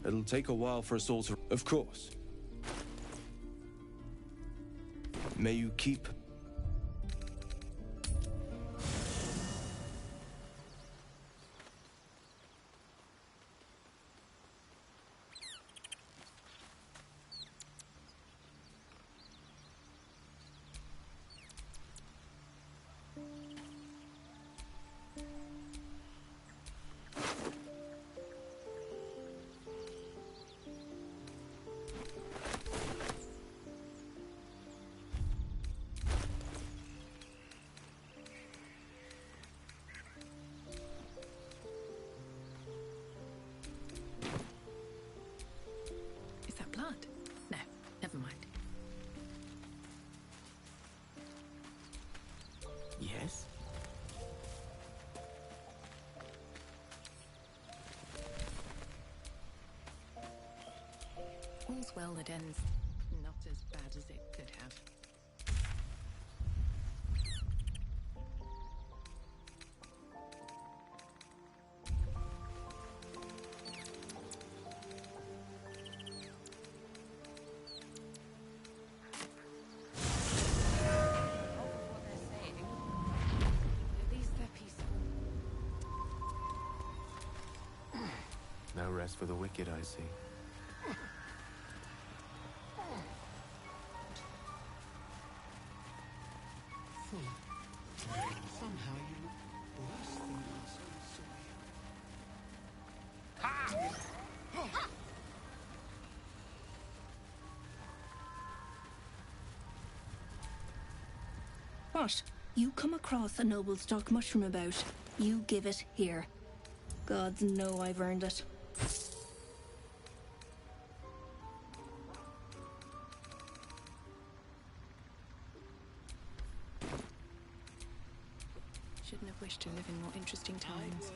It'll take a while for us all to... Of course. May you keep... Is that blood? No, never mind. Yes? All's well that ends not as bad as it could have. No rest for the wicked, I see. Somehow you look worse than you were so What? You come across a noble stock mushroom about. You give it here. Gods know I've earned it. shouldn't have wished to live in more interesting times.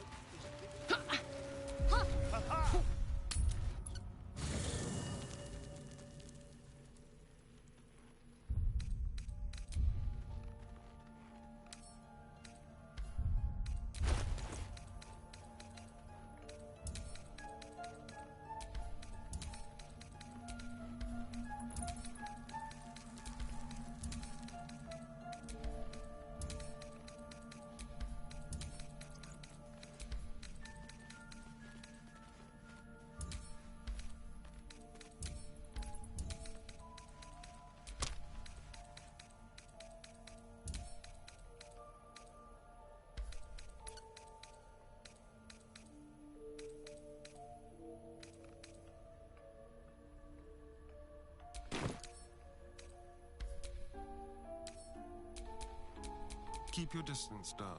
Keep your distance, darling.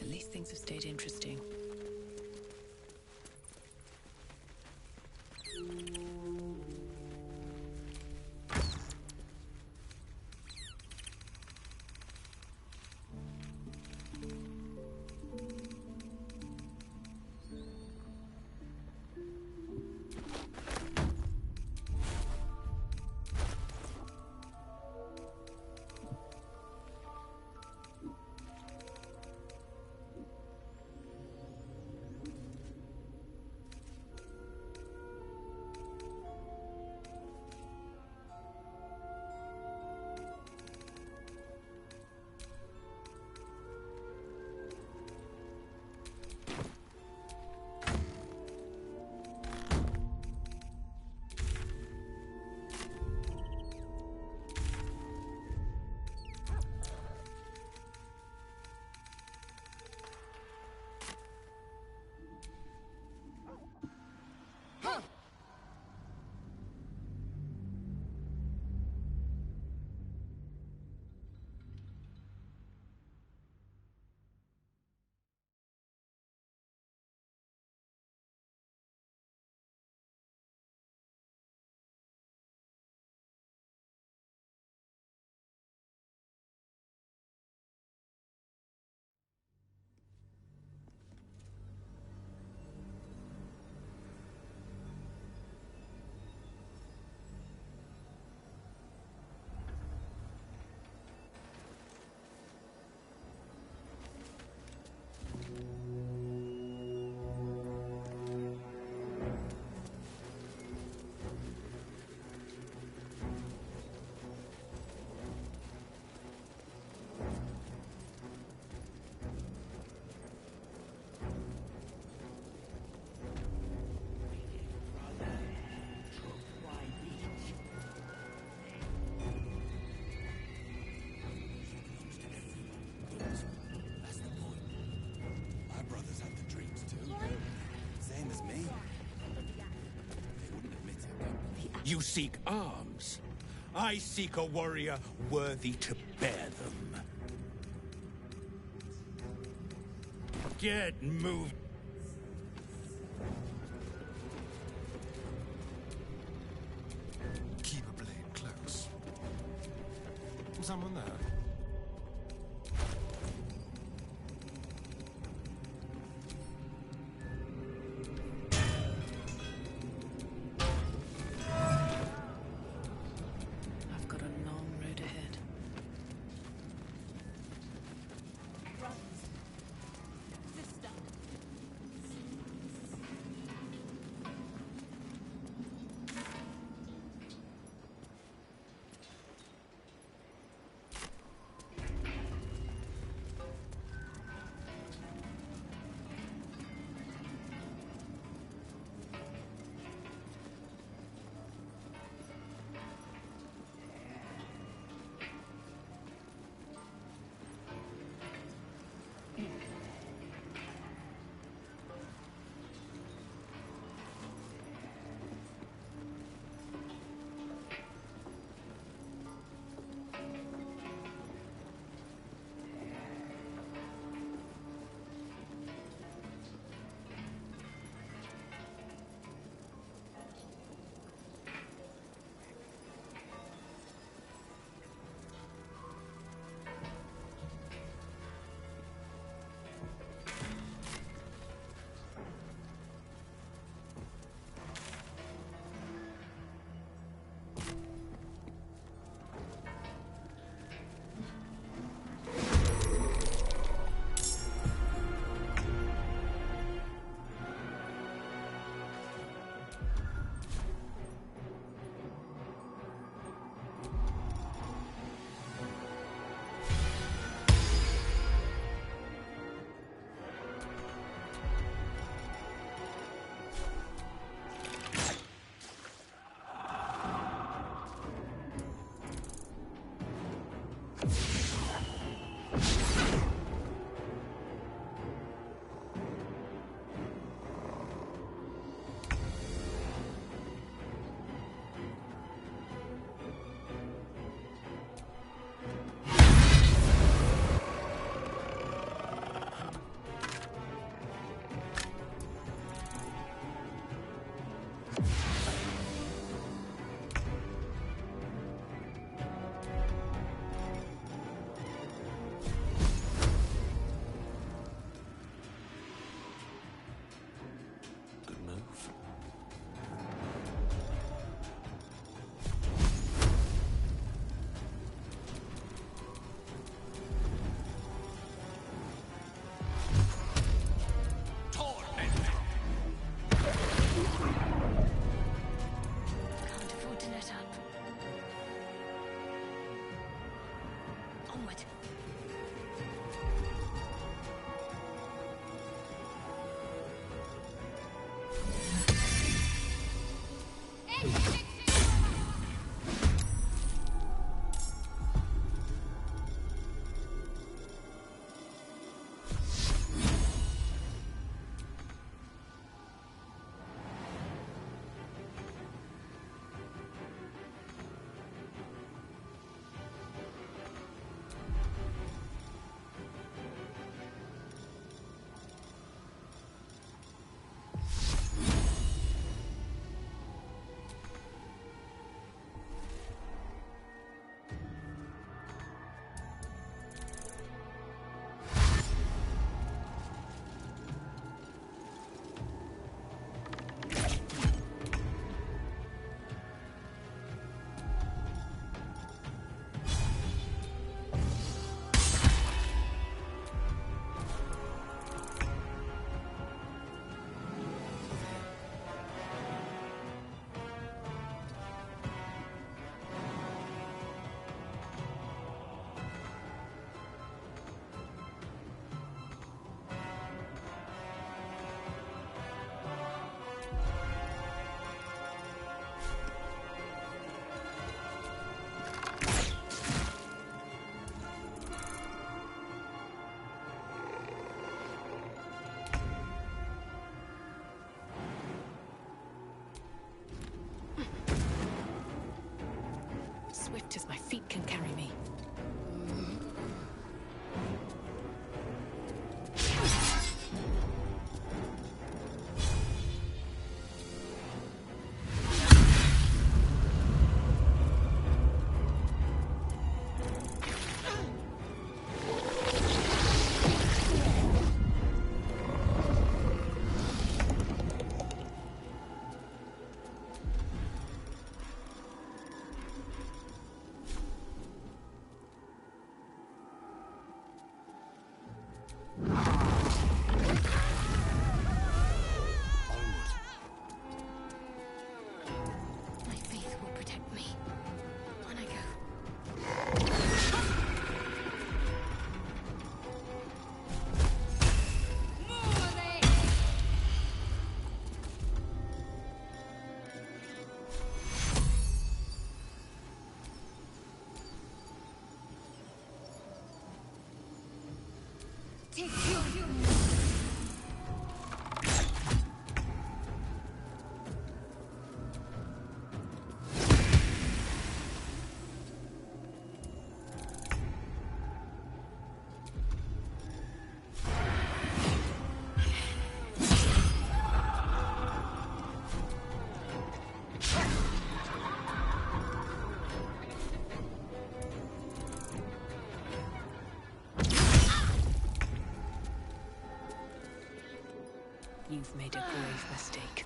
At least things have stayed interesting. You seek arms. I seek a warrior worthy to bear them. Get moved. Keep a blade close. Someone there? I've got a long road ahead. light as my feet can carry me. You've made a grave mistake.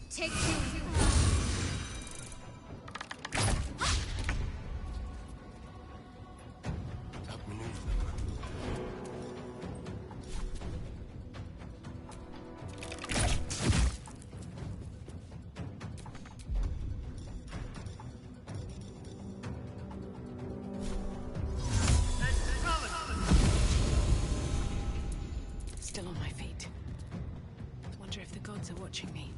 Take two. Outmaneuver them. Still on my feet. Wonder if the gods are watching me.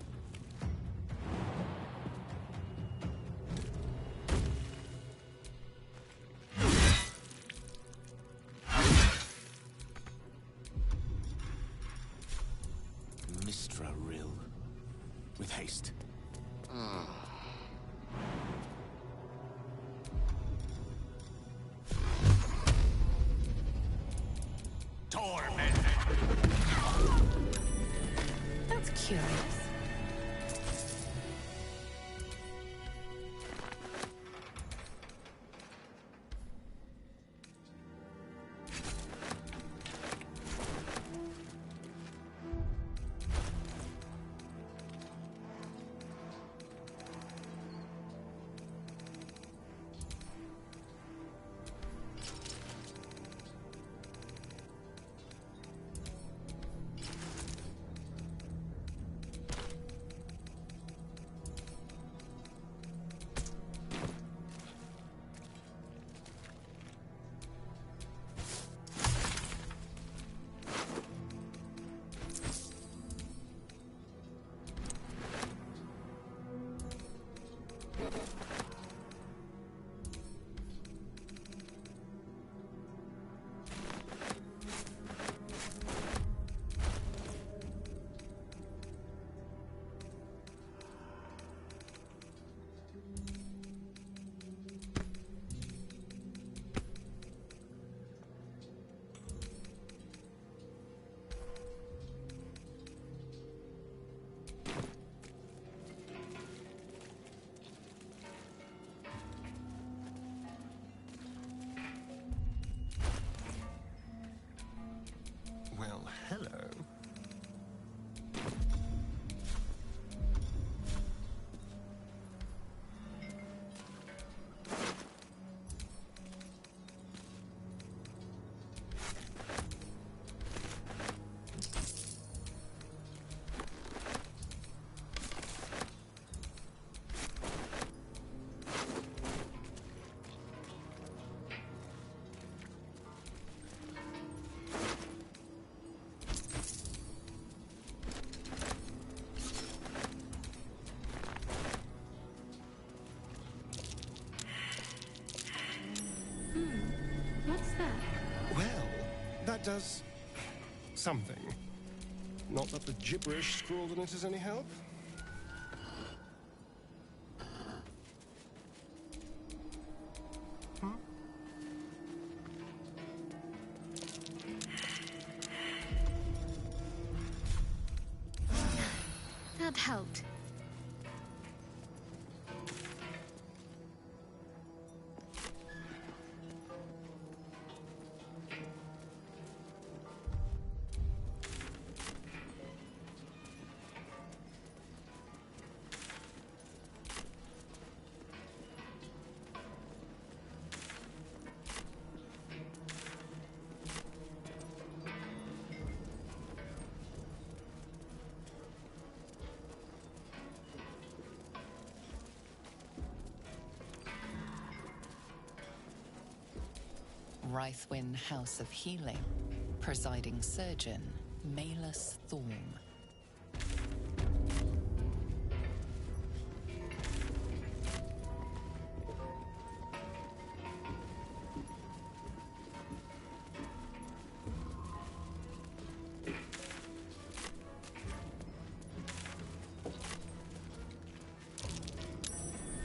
Mistra Rill. With haste. Torment. That's curious. does something. Not that the gibberish scrawled in it is any help. That helped. Rythwin House of Healing. Presiding Surgeon, Malus Thorm.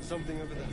Something over there.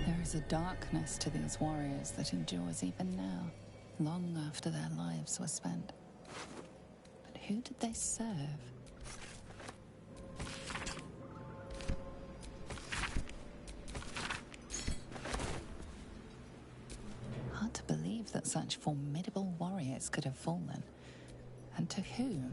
There is a darkness to these warriors that endures even now, long after their lives were spent. But who did they serve? Hard to believe that such formidable warriors could have fallen. And to whom?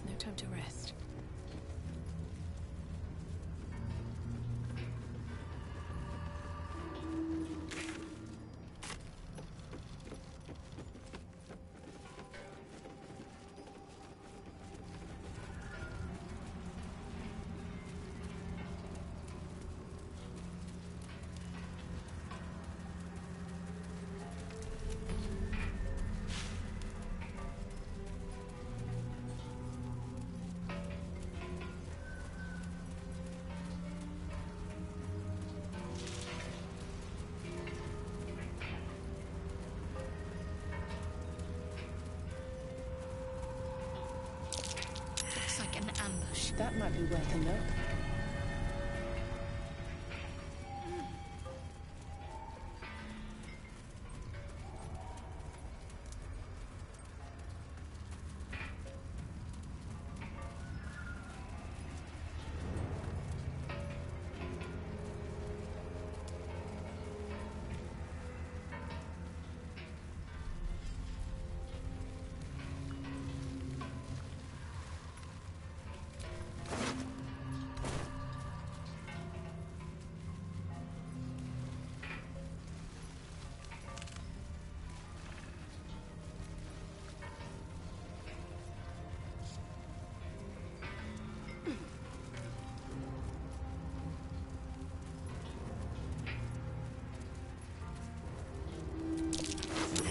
No time to rest. Looks like an ambush. That might be worth a look.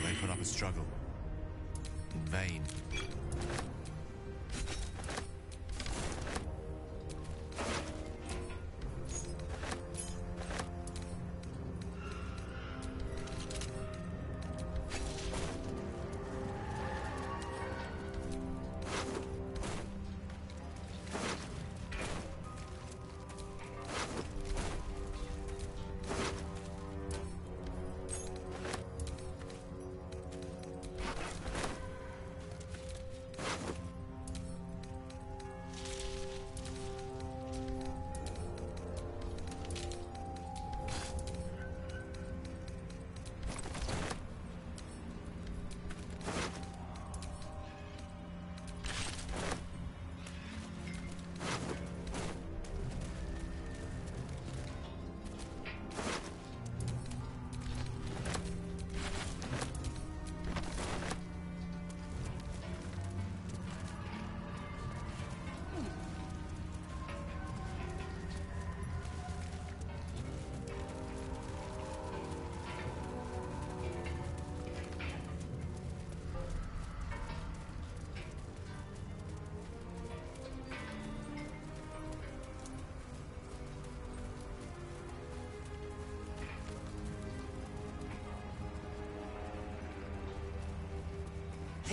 They put up a struggle. In vain.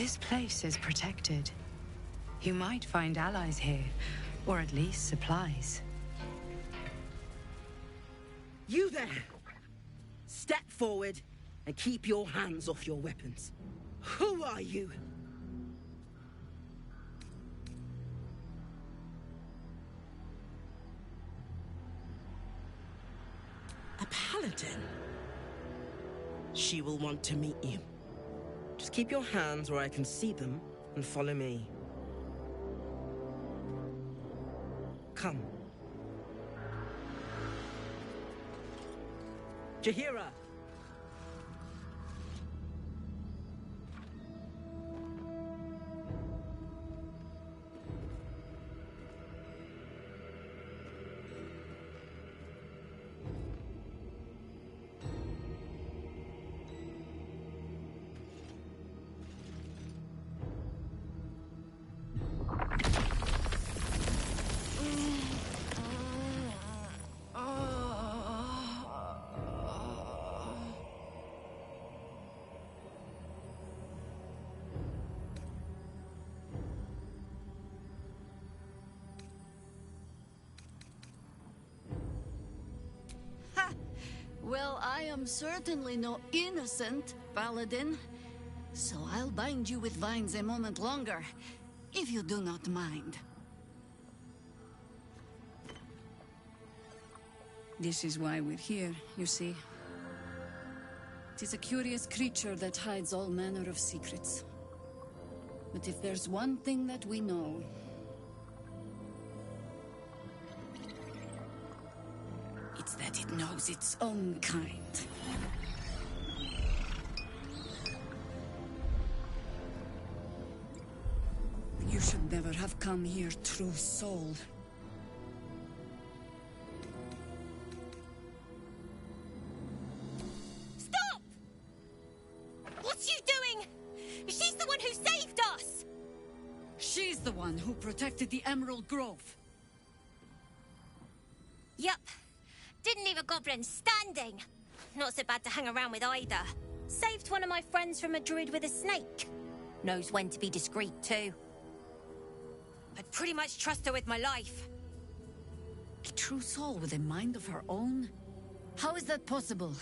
This place is protected. You might find allies here, or at least supplies. You there! Step forward and keep your hands off your weapons. Who are you? A paladin? She will want to meet you. Just keep your hands where I can see them and follow me. Come. Jahira! Well, I am certainly no innocent, Paladin. So I'll bind you with vines a moment longer, if you do not mind. This is why we're here, you see. It is a curious creature that hides all manner of secrets. But if there's one thing that we know, it's that it knows its own kind. You should never have come here, true soul. Stop! What's you doing? She's the one who saved us! She's the one who protected the Emerald Grove. Yup. Didn't leave a goblin standing. Not so bad to hang around with either. Saved one of my friends from a druid with a snake. Knows when to be discreet too. I'd pretty much trust her with my life. A true soul with a mind of her own? How is that possible?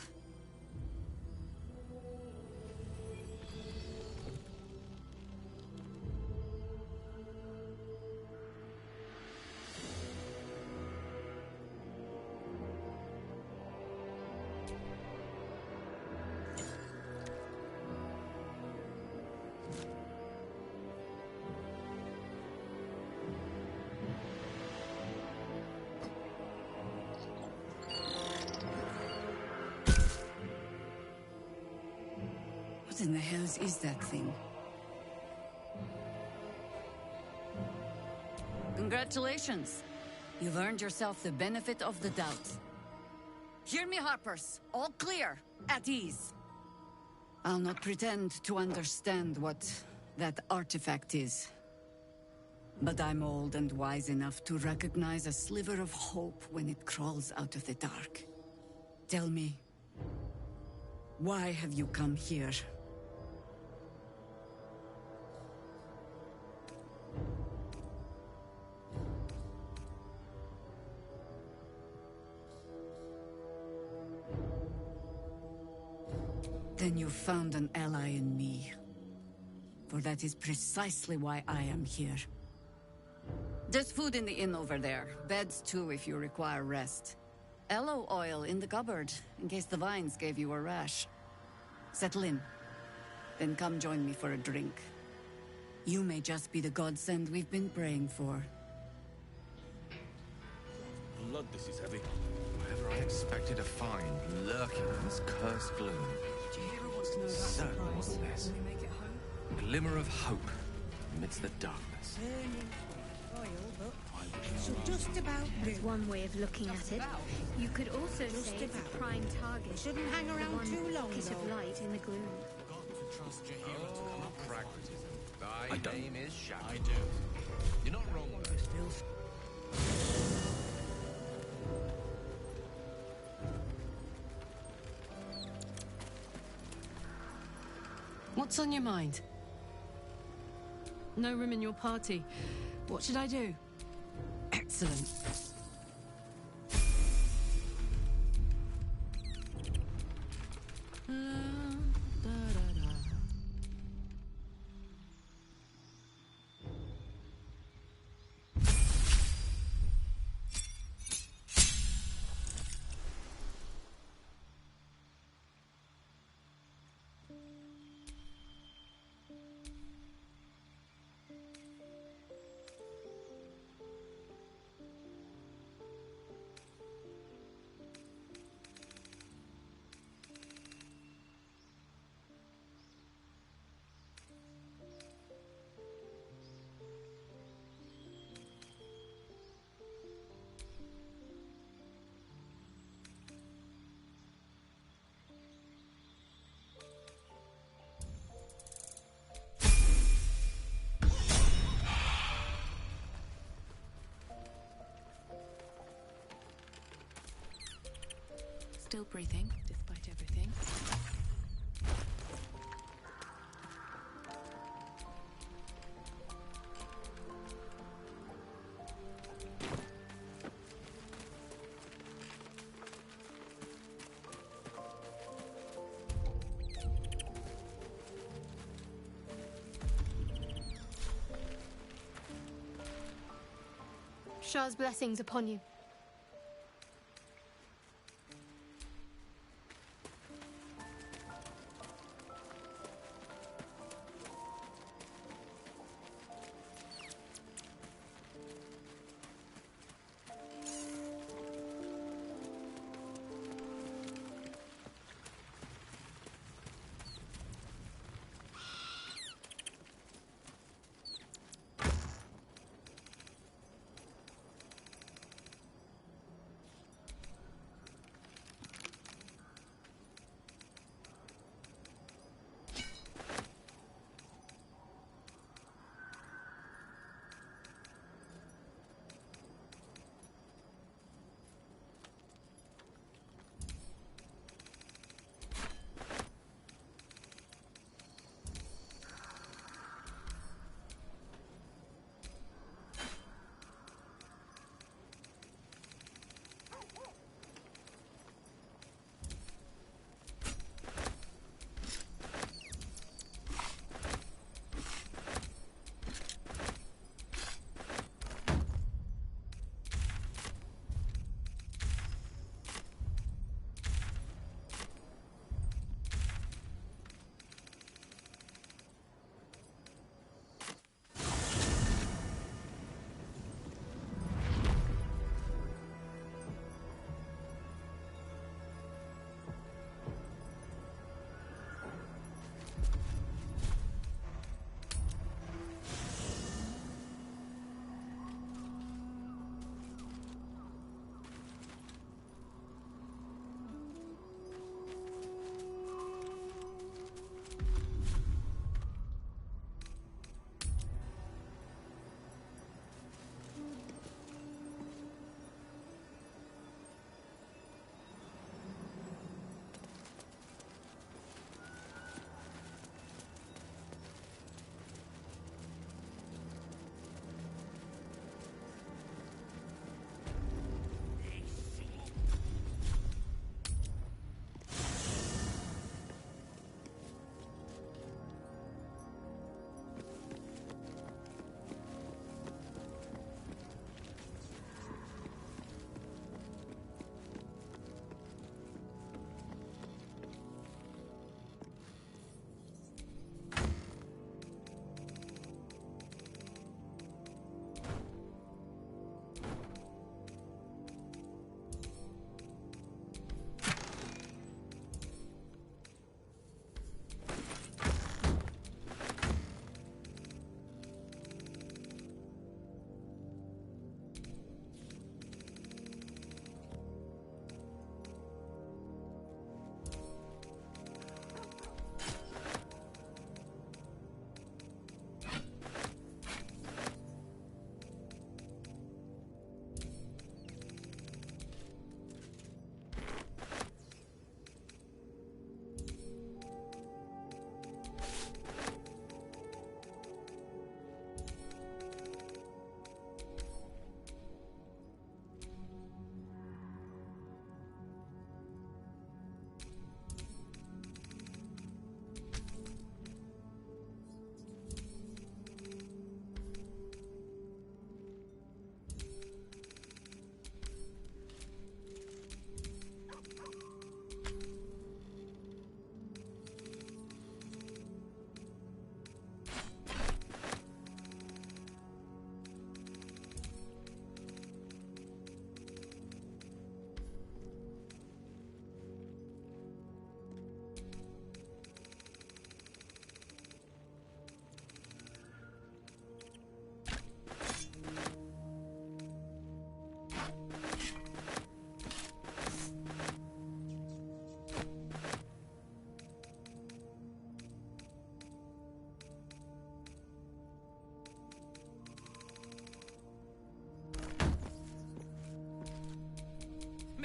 What in the hells is that thing? Congratulations. You've earned yourself the benefit of the doubt. Hear me, Harpers. All clear. At ease. I'll not pretend to understand what that artifact is. But I'm old and wise enough to recognize a sliver of hope when it crawls out of the dark. Tell me, why have you come here? Then you found an ally in me. For that is precisely why I am here. There's food in the inn over there. Beds too if you require rest. Aloe oil in the cupboard, in case the vines gave you a rash. Settle in. Then come join me for a drink. You may just be the godsend we've been praying for. Blood, this is heavy. Whatever I expected to find lurking in this cursed gloom. Certainly wasn't this. A glimmer of hope amidst the darkness. So just about there's one way of looking at it. You could also say it's a prime target. Shouldn't hang around too long. Piece of light in the gloom. Pragmatism. I Thy don't. name is Shadow. I do. You're not wrong though. What's on your mind? No room in your party. What should I do? Excellent. Still breathing, despite everything. Shah's blessings upon you.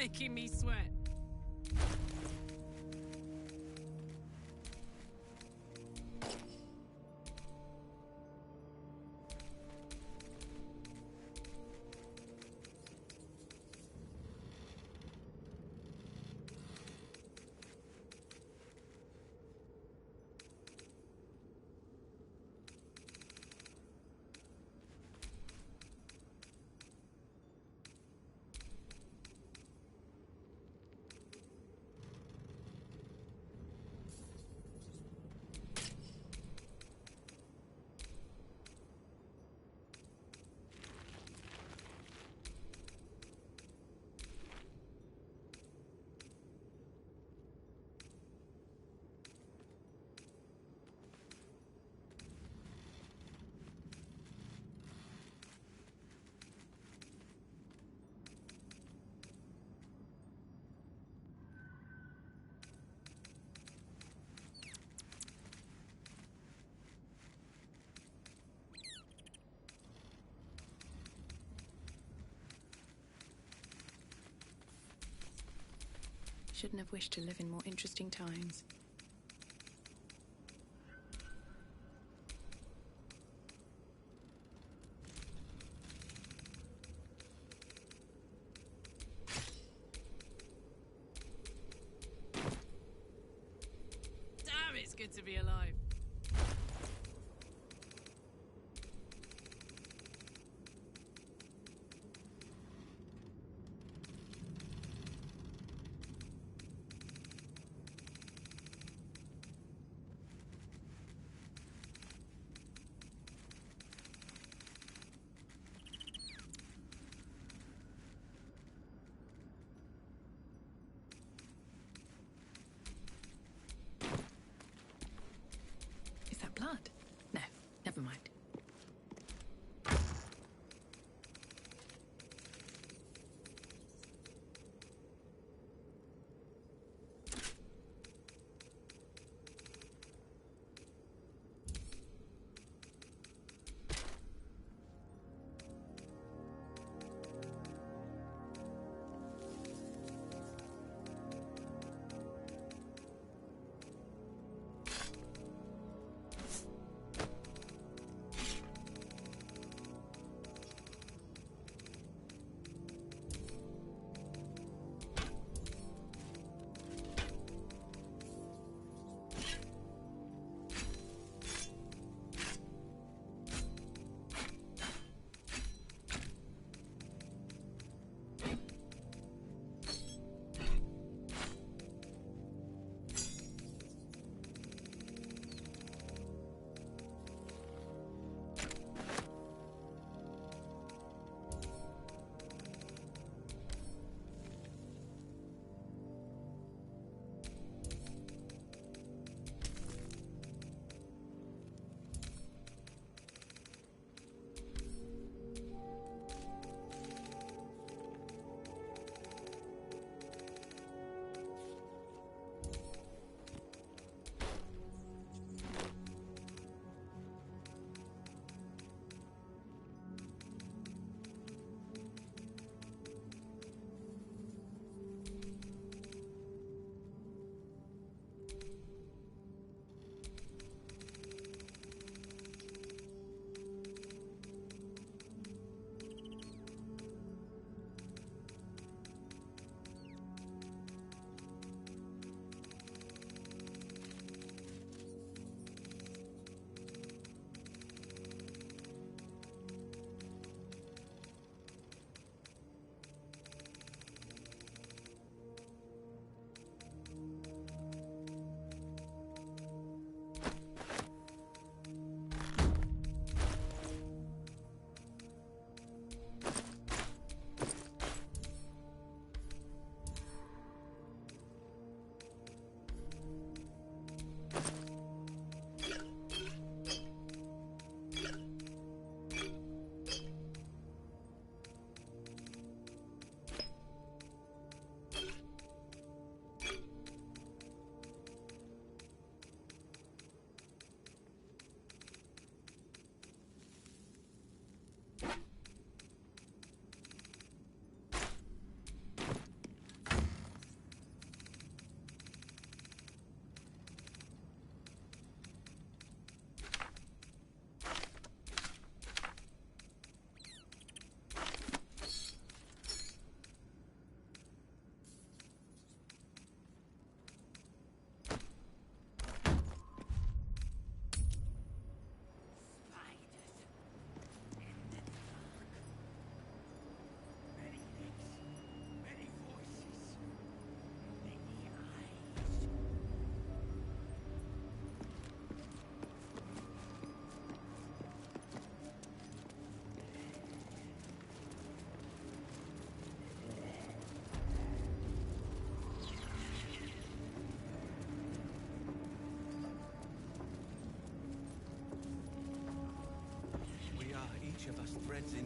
making me sweat. Shouldn't have wished to live in more interesting times. Damn, it's good to be alive.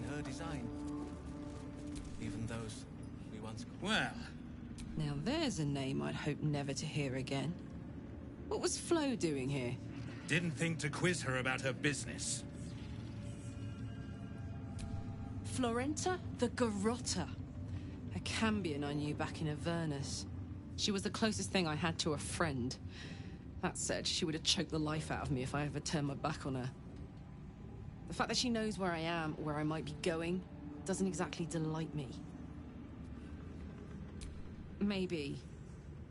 her design. Even those we once... Well... Now there's a name I'd hope never to hear again. What was Flo doing here? Didn't think to quiz her about her business. Florenta the Garotta. A Cambion I knew back in Avernus. She was the closest thing I had to a friend. That said, she would have choked the life out of me if I ever turned my back on her. The fact that she knows where I am, where I might be going, doesn't exactly delight me. Maybe.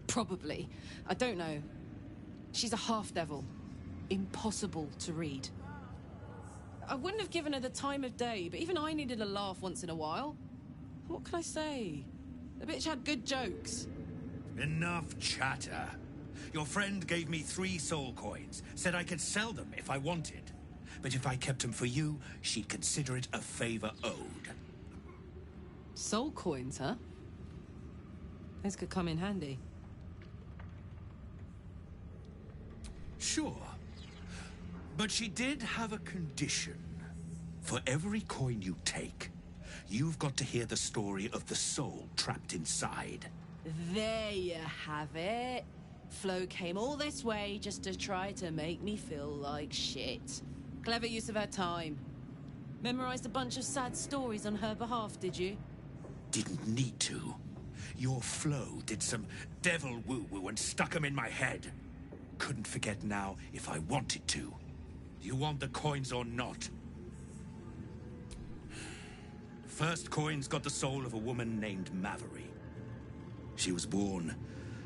Probably. I don't know. She's a half-devil. Impossible to read. I wouldn't have given her the time of day, but even I needed a laugh once in a while. What can I say? The bitch had good jokes. Enough chatter. Your friend gave me 3 soul coins, said I could sell them if I wanted. But if I kept them for you, she'd consider it a favor owed. Soul coins, huh? Those could come in handy. Sure. But she did have a condition. For every coin you take, you've got to hear the story of the soul trapped inside. There you have it. Flo came all this way just to try to make me feel like shit. Clever use of her time. Memorized a bunch of sad stories on her behalf, did you? Didn't need to. Your Flo did some devil woo-woo and stuck 'em in my head. Couldn't forget now if I wanted to. Do you want the coins or not? First coin's got the soul of a woman named Maveri. She was born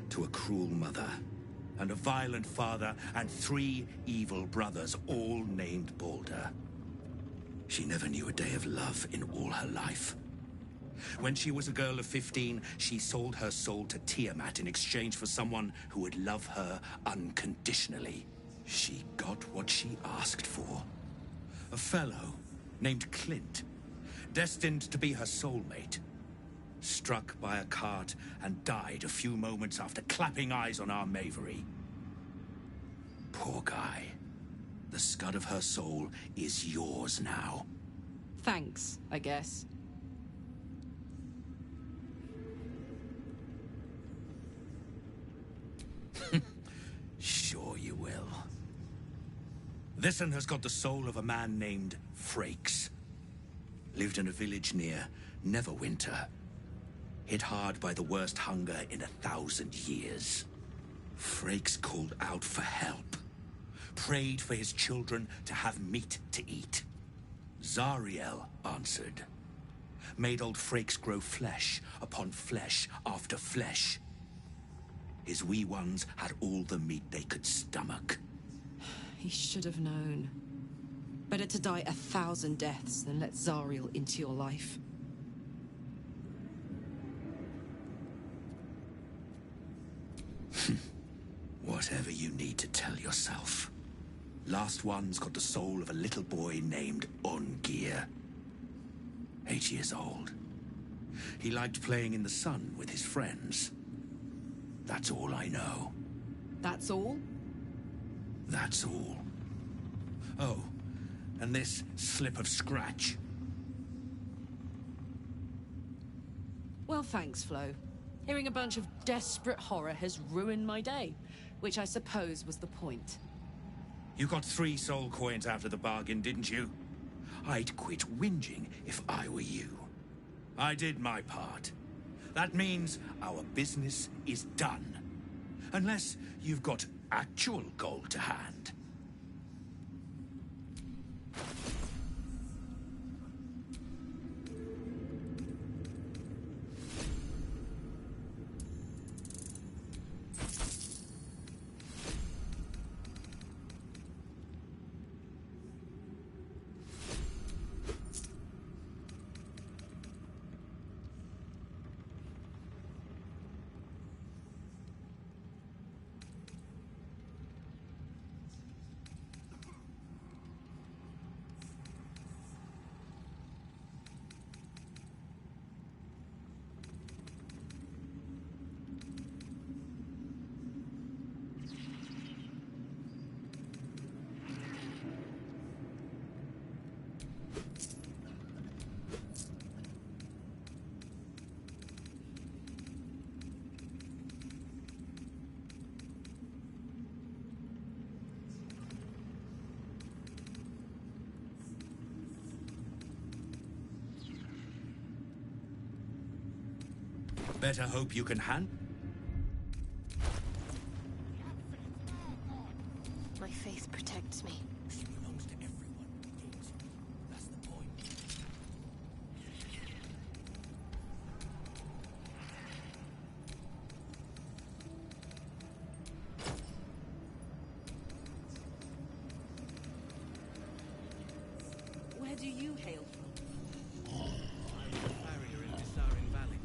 to a cruel mother, and a violent father, and 3 evil brothers, all named Balder. She never knew a day of love in all her life. When she was a girl of 15, she sold her soul to Tiamat in exchange for someone who would love her unconditionally. She got what she asked for. A fellow named Clint, destined to be her soulmate. Struck by a cart and died a few moments after clapping eyes on our Mavery. Poor guy. The scud of her soul is yours now. Thanks, I guess. Sure you will. This one has got the soul of a man named Frakes. Lived in a village near Neverwinter. Hit hard by the worst hunger in 1,000 years. Frakes called out for help. Prayed for his children to have meat to eat. Zariel answered. Made old Frakes grow flesh upon flesh after flesh. His wee ones had all the meat they could stomach. He should have known. Better to die 1,000 deaths than let Zariel into your life. Whatever you need to tell yourself. Last one's got the soul of a little boy named Ungir. 8 years old. He liked playing in the sun with his friends. That's all I know. That's all? That's all. Oh, and this slip of scratch. Well, thanks, Flo. Hearing a bunch of desperate horror has ruined my day, which I suppose was the point. You got 3 soul coins out of the bargain, didn't you? I'd quit whinging if I were you. I did my part. That means our business is done. Unless you've got actual gold to hand. Better hope you can hand... My faith protects me. She belongs to everyone who needs her. That's the point. Where do you hail from? I'm a farrier in Visarin Valley.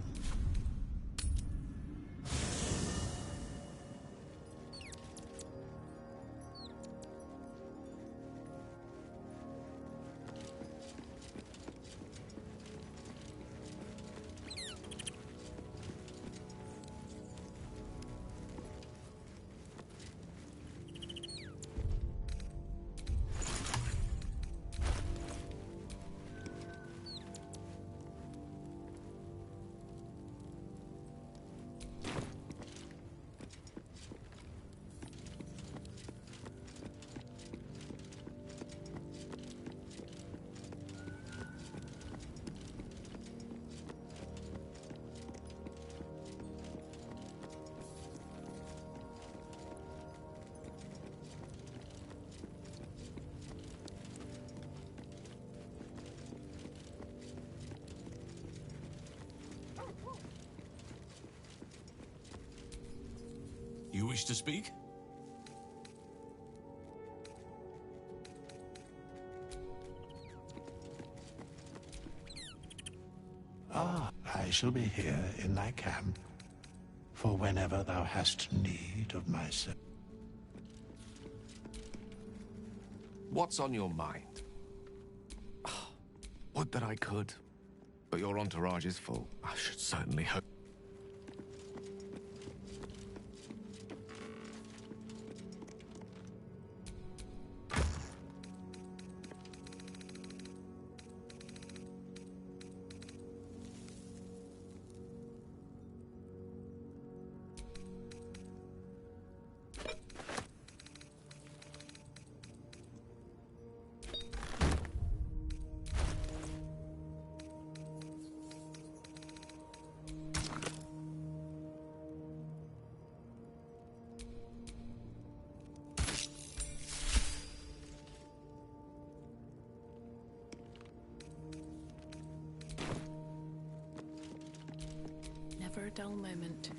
You wish to speak? I shall be here in thy camp, for whenever thou hast need of my service. What's on your mind? Would that I could, but your entourage is full. I should certainly hope. Never a dull moment.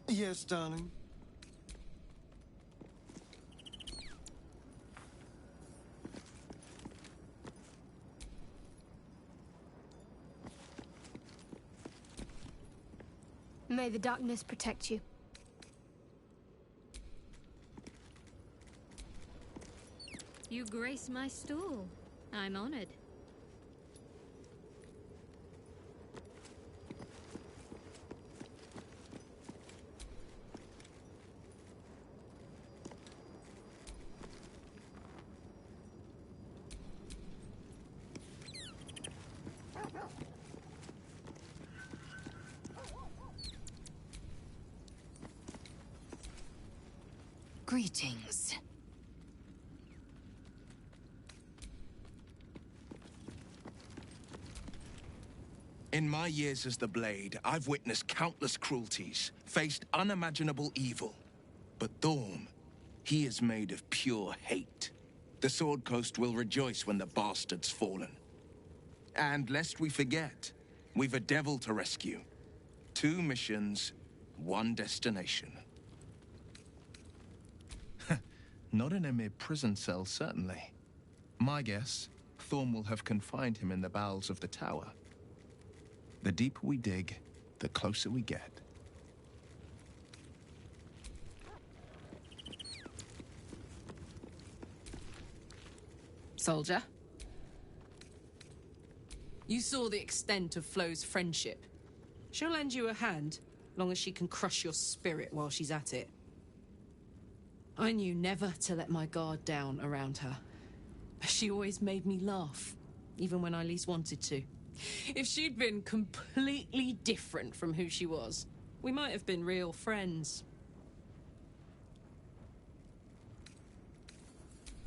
Yes, darling. May the darkness protect you. You grace my stool. I'm honored. Greetings. In my years as the Blade, I've witnessed countless cruelties, faced unimaginable evil. But Thorm, he is made of pure hate. The Sword Coast will rejoice when the bastard's fallen. And lest we forget, we've a devil to rescue. 2 missions, 1 destination. Not in a mere prison cell, certainly. My guess, Thorm will have confined him in the bowels of the tower. The deeper we dig, the closer we get. Soldier? You saw the extent of Flo's friendship. She'll lend you a hand, long as she can crush your spirit while she's at it. I knew never to let my guard down around her. She always made me laugh, even when I least wanted to. If she'd been completely different from who she was, We might have been real friends.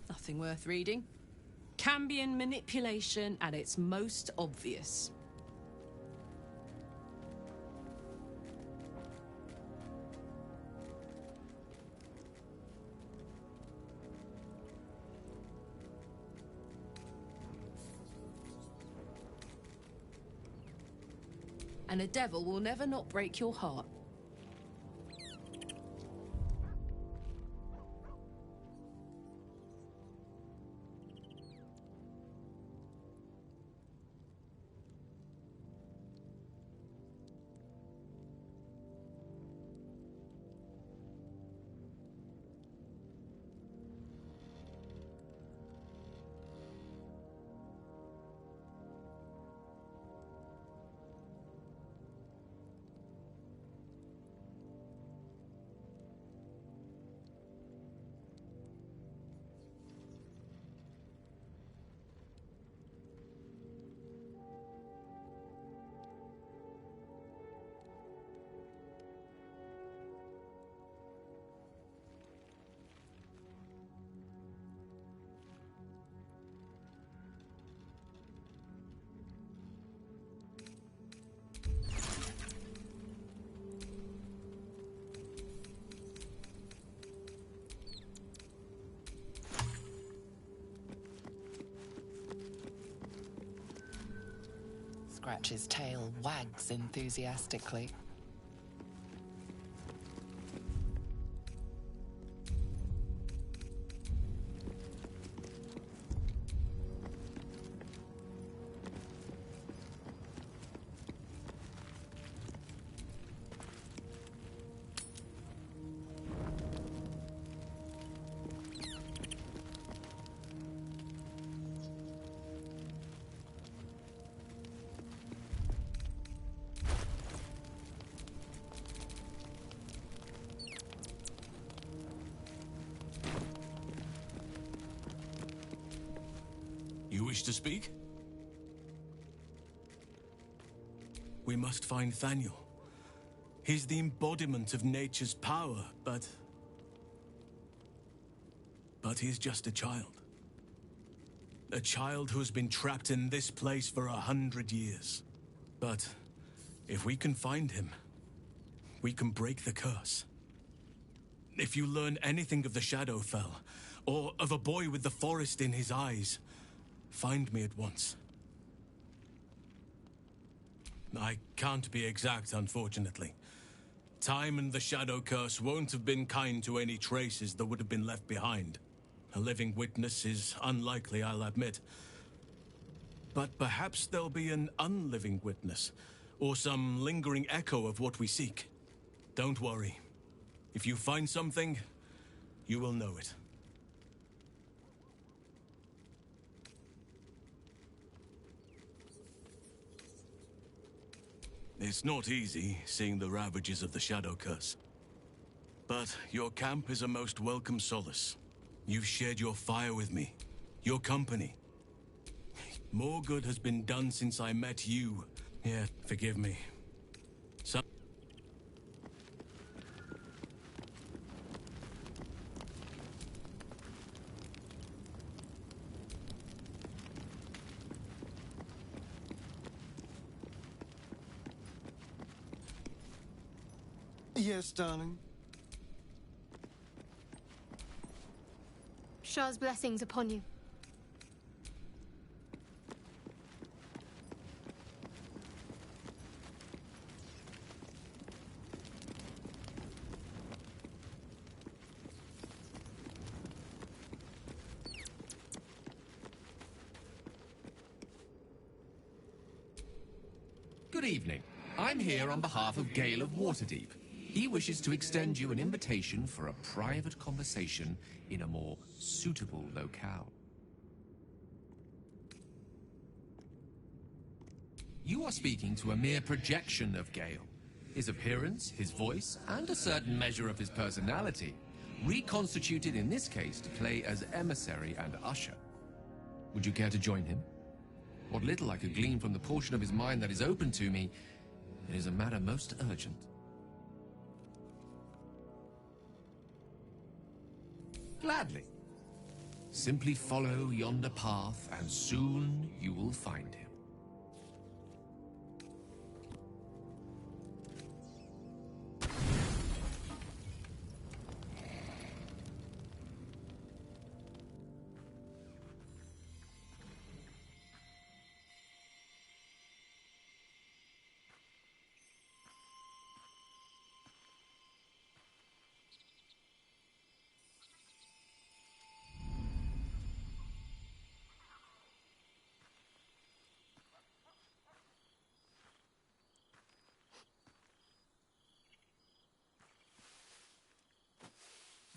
Nothing worth reading. Cambion manipulation at its most obvious. And a devil will never not break your heart. Scratch's tail wags enthusiastically. You wish to speak? We must find Thaniel. He's the embodiment of nature's power, but he's just a child. A child who's been trapped in this place for 100 years. But if we can find him, we can break the curse. If you learn anything of the Shadowfell, or of a boy with the forest in his eyes, find me at once. I can't be exact, unfortunately. Time and the Shadow Curse won't have been kind to any traces that would have been left behind. A living witness is unlikely, I'll admit. But perhaps there'll be an unliving witness, or some lingering echo of what we seek. Don't worry. If you find something, you will know it. It's not easy, seeing the ravages of the Shadow Curse. But your camp is a most welcome solace. You've shared your fire with me, your company. More good has been done since I met you. Yeah, forgive me. Yes, darling. Shah's blessings upon you. Good evening. I'm here on behalf of Gale of Waterdeep. He wishes to extend you an invitation for a private conversation in a more suitable locale. You are speaking to a mere projection of Gale. His appearance, his voice, and a certain measure of his personality, reconstituted in this case to play as emissary and usher. Would you care to join him? What little I could glean from the portion of his mind that is open to me, it is a matter most urgent. Gladly. Simply follow yonder path, and soon you will find him.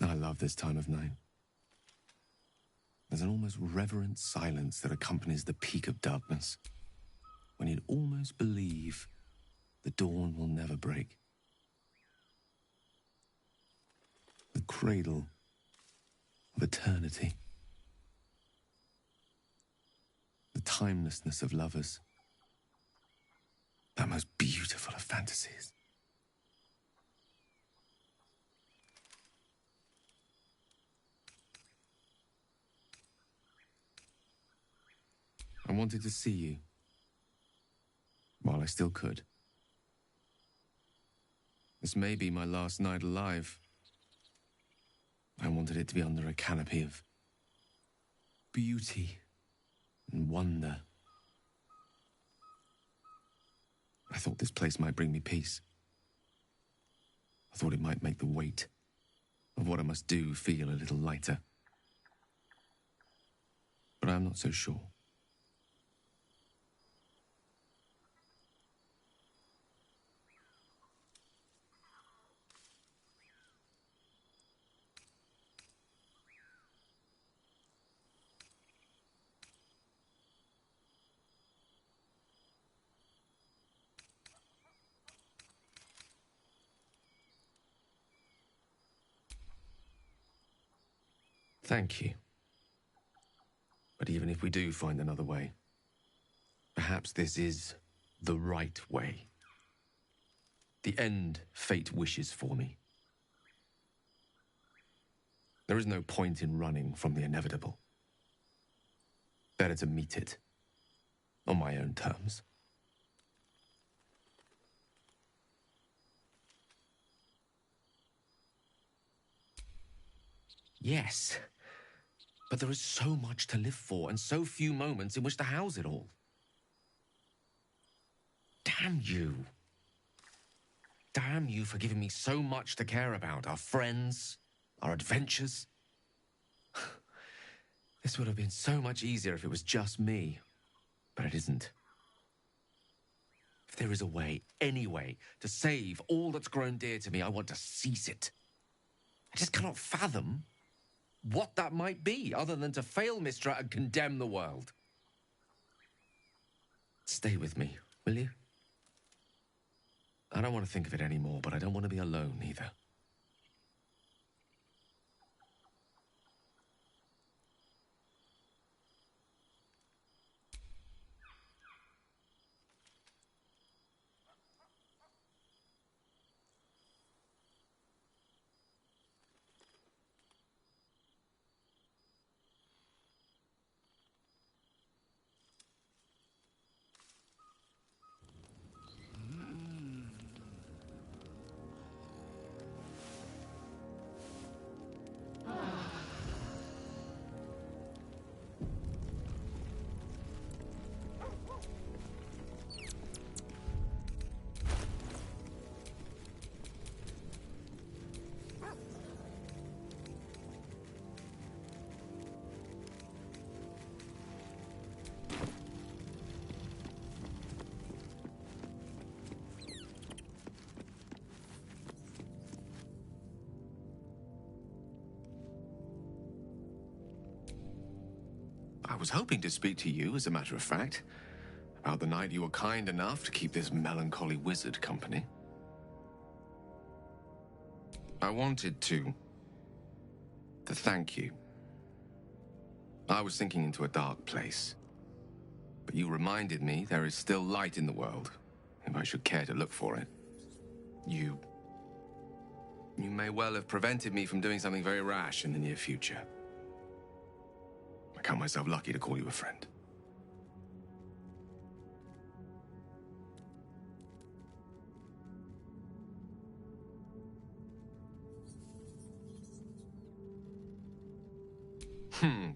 I love this time of night. There's an almost reverent silence that accompanies the peak of darkness, when you'd almost believe the dawn will never break. The cradle of eternity. The timelessness of lovers. That most beautiful of fantasies. I wanted to see you while I still could. This may be my last night alive. I wanted it to be under a canopy of beauty and wonder. I thought this place might bring me peace. I thought it might make the weight of what I must do feel a little lighter. But I'm not so sure. Thank you. But even if we do find another way, perhaps this is the right way. The end fate wishes for me. There is no point in running from the inevitable. Better to meet it on my own terms. Yes. But there is so much to live for, and so few moments in which to house it all. Damn you. Damn you for giving me so much to care about. Our friends, our adventures. This would have been so much easier if it was just me. But it isn't. If there is a way, any way, to save all that's grown dear to me, I want to seize it. I just cannot fathom what that might be, other than to fail Mystra and condemn the world. Stay with me, will you? I don't want to think of it anymore, but I don't want to be alone either. I was hoping to speak to you, as a matter of fact, about the night you were kind enough to keep this melancholy wizard company. I wanted to thank you. I was sinking into a dark place, but you reminded me there is still light in the world, if I should care to look for it. You You may well have prevented me from doing something very rash in the near future. I count myself lucky to call you a friend.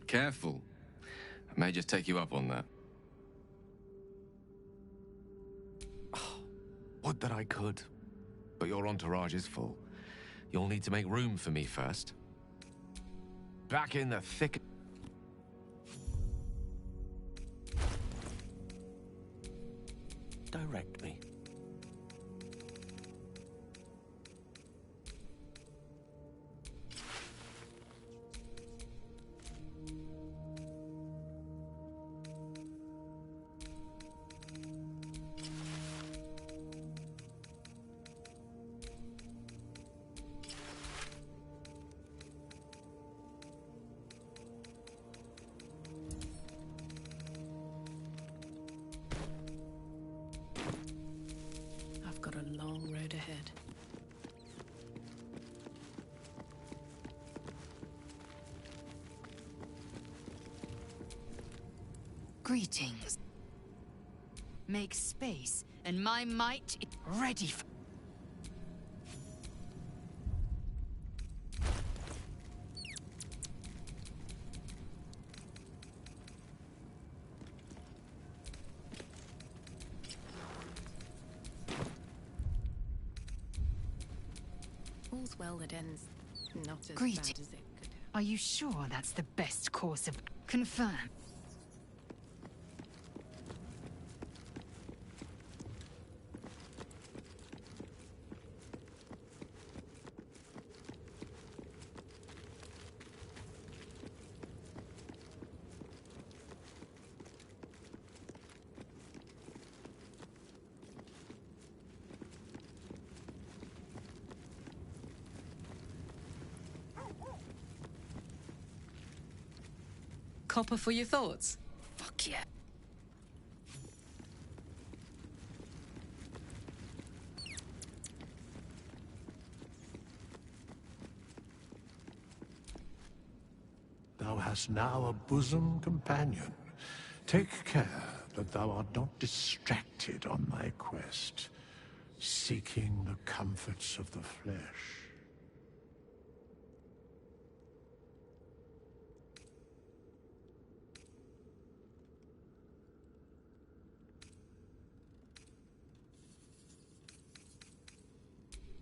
Careful. I may just take you up on that. Would that I could. But your entourage is full. You'll need to make room for me first. Back in the thick... Direct me. I've got a long road ahead. Greetings. Make space, and my might is ready for... All's well that ends not as Greeting. bad as it could. Are you sure that's the best course of... Confirm. Copper for your thoughts? Fuck yeah. Thou hast now a bosom companion. Take care that thou art not distracted on thy quest, seeking the comforts of the flesh.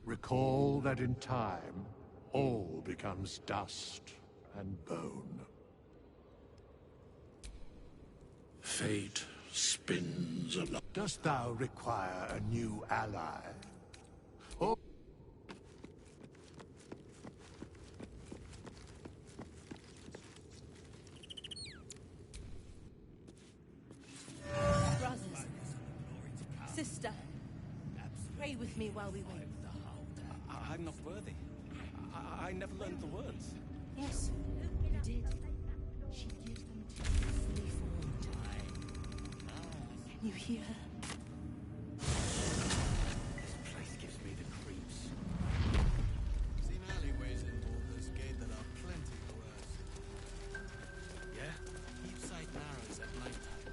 Recall that in time, all becomes dust and bone. Fate spins along. Dost thou require a new ally? Or Brothers, sister, pray with me while we wait. I'm not worthy. I never learned the words. Yes, you did. She gives them to you fully formed. Can you hear her? This place gives me the creeps. Seen alleyways in Baldur's Gate that are plenty worse. Yeah? Keep sight narrows at night time.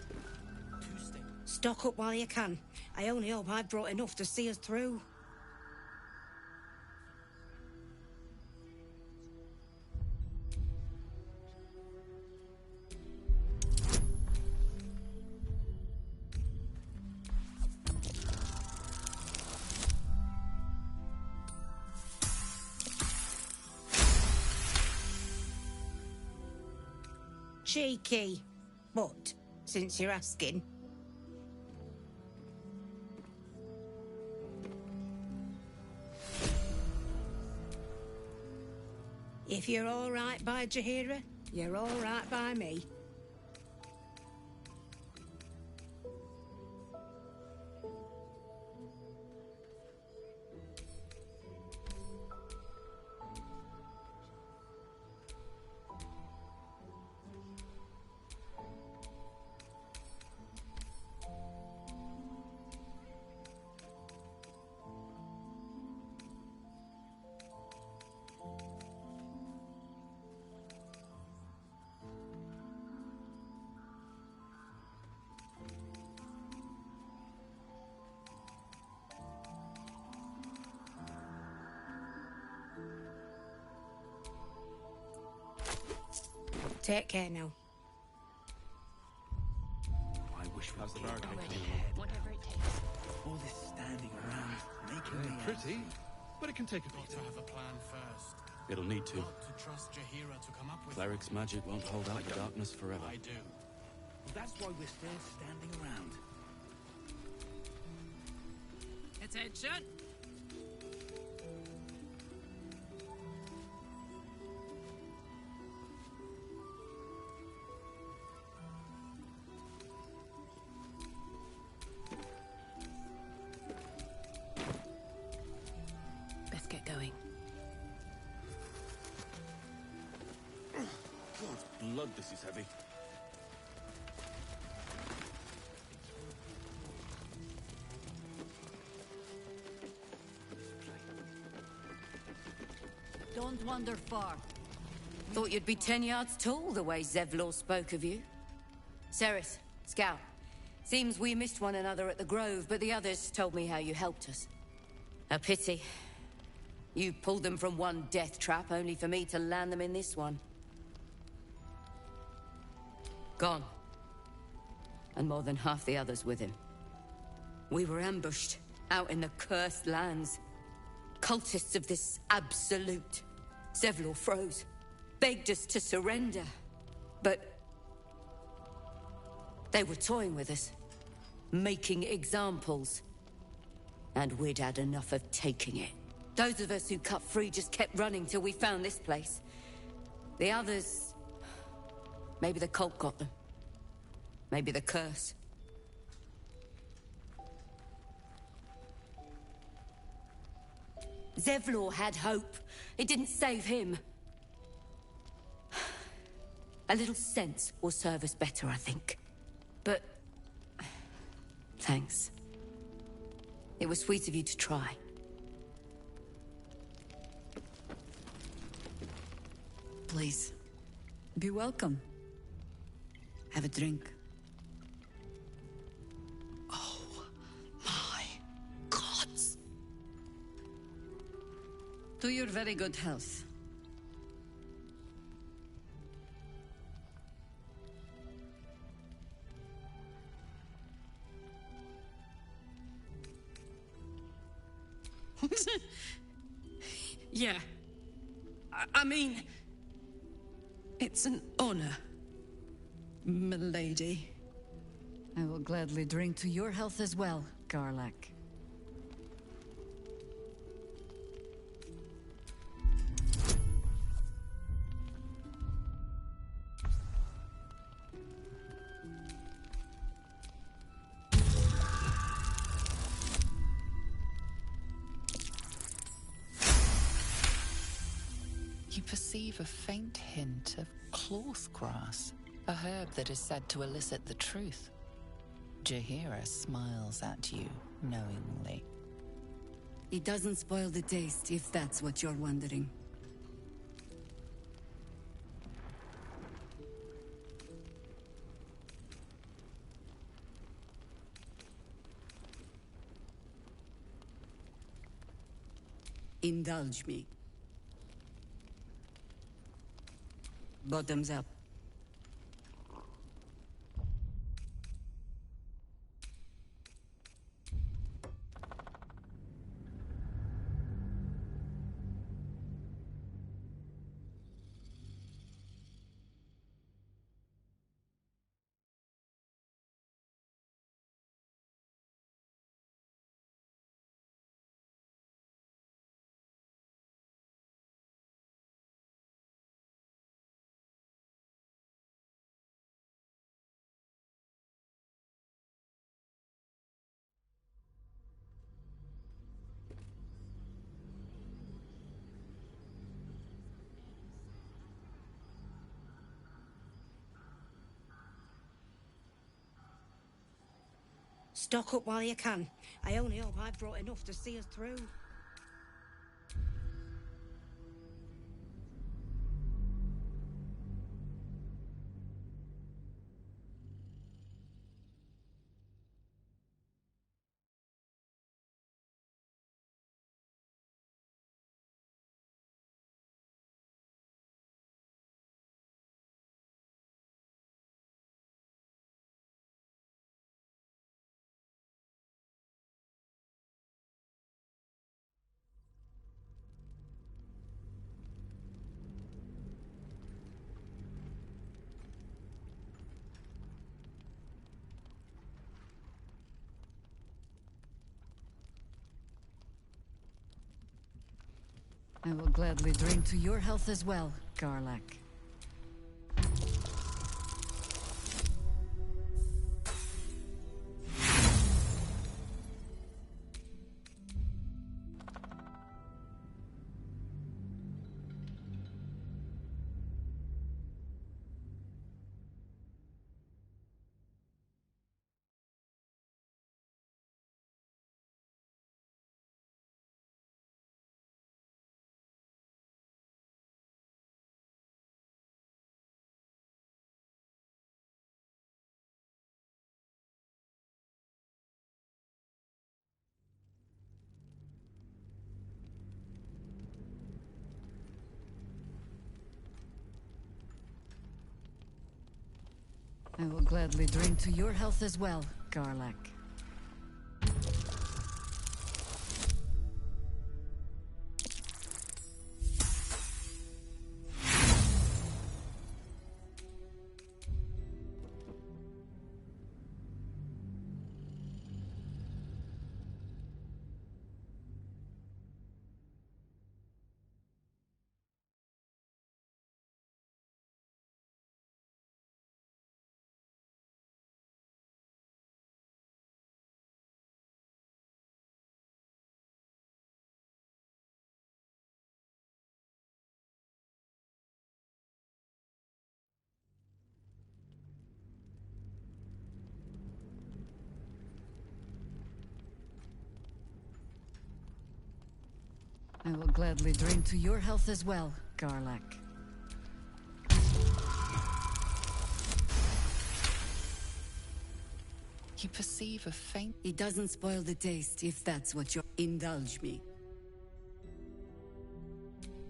2 steps. Stock up while you can. I only hope I've brought enough to see us through. Cheeky. But, since you're asking... If you're all right by Jaheira, you're all right by me. Take care now. I wish we How's the could bargain go coming ahead. Whatever it takes. All this standing around, making me Pretty, antsy. but it can take a Got bit. to have a plan first. It'll need to. Got to trust Jahira to come up with Cleric's magic won't hold out the darkness forever. I do. That's why we're still standing around. Attention! Best get going. God's blood, this is heavy. Don't wander far. Thought you'd be 10 yards tall the way Zevlor spoke of you. Ceres, Scout. Seems we missed one another at the Grove, but the others told me how you helped us. A pity. You pulled them from one death trap, only for me to land them in this one. Gone. And more than half the others with him. We were ambushed, out in the cursed lands. Cultists of this absolute. Zevlor froze, begged us to surrender. But they were toying with us, making examples. And we'd had enough of taking it. Those of us who cut free just kept running till we found this place. The others... maybe the cult got them. Maybe the curse. Zevlor had hope. It didn't save him. A little sense will serve us better, I think. But... thanks. It was sweet of you to try. Please. Be welcome. Have a drink. Oh, my gods. To your very good health. Yeah. I mean... it's an honor, milady. I will gladly drink to your health as well, Garlak. You perceive a faint hint of cloth grass, a herb that is said to elicit the truth. Jahira smiles at you knowingly. It doesn't spoil the taste, if that's what you're wondering. Indulge me. Bottoms up. Stock up while you can. I only hope I've brought enough to see us through. I will gladly drink to your health as well, Garlak. I will gladly drink to your health as well, Garlak. I will gladly drink to your health as well, Garlak. You perceive a faint... It doesn't spoil the taste, if that's what you're... Indulge me.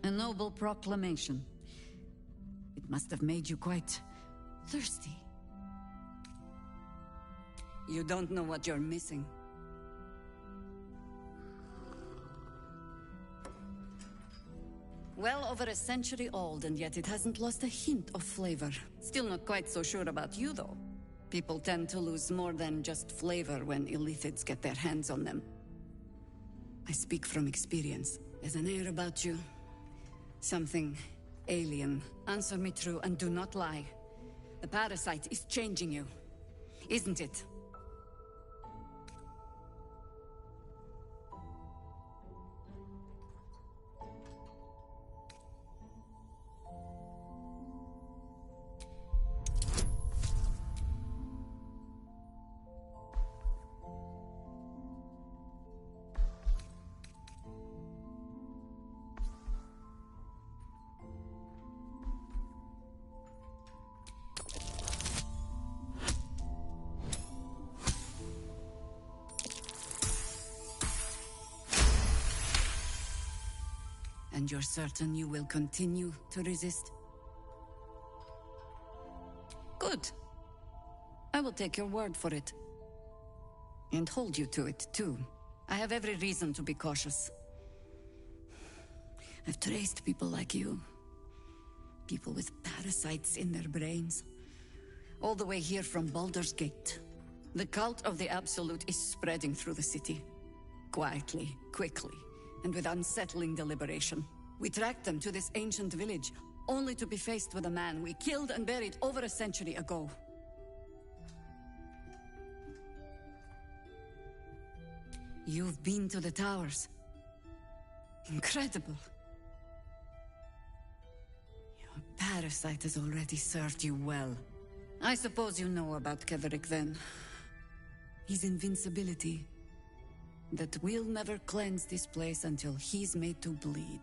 A noble proclamation. It must have made you quite... thirsty. You don't know what you're missing. Well over a century old, and yet it hasn't lost a hint of flavor. Still not quite so sure about you, though. People tend to lose more than just flavor when illithids get their hands on them. I speak from experience. There's an air about you. Something alien. Answer me true and do not lie. The parasite is changing you, isn't it? And you're certain you will continue to resist? Good. I will take your word for it. And hold you to it, too. I have every reason to be cautious. I've traced people like you. People with parasites in their brains. All the way here from Baldur's Gate. The cult of the Absolute is spreading through the city. Quietly, quickly, and with unsettling deliberation. We tracked them to this ancient village, only to be faced with a man we killed and buried over a century ago. You've been to the towers. Incredible. Your parasite has already served you well. I suppose you know about Ketherick then. His invincibility. That we'll never cleanse this place until he's made to bleed.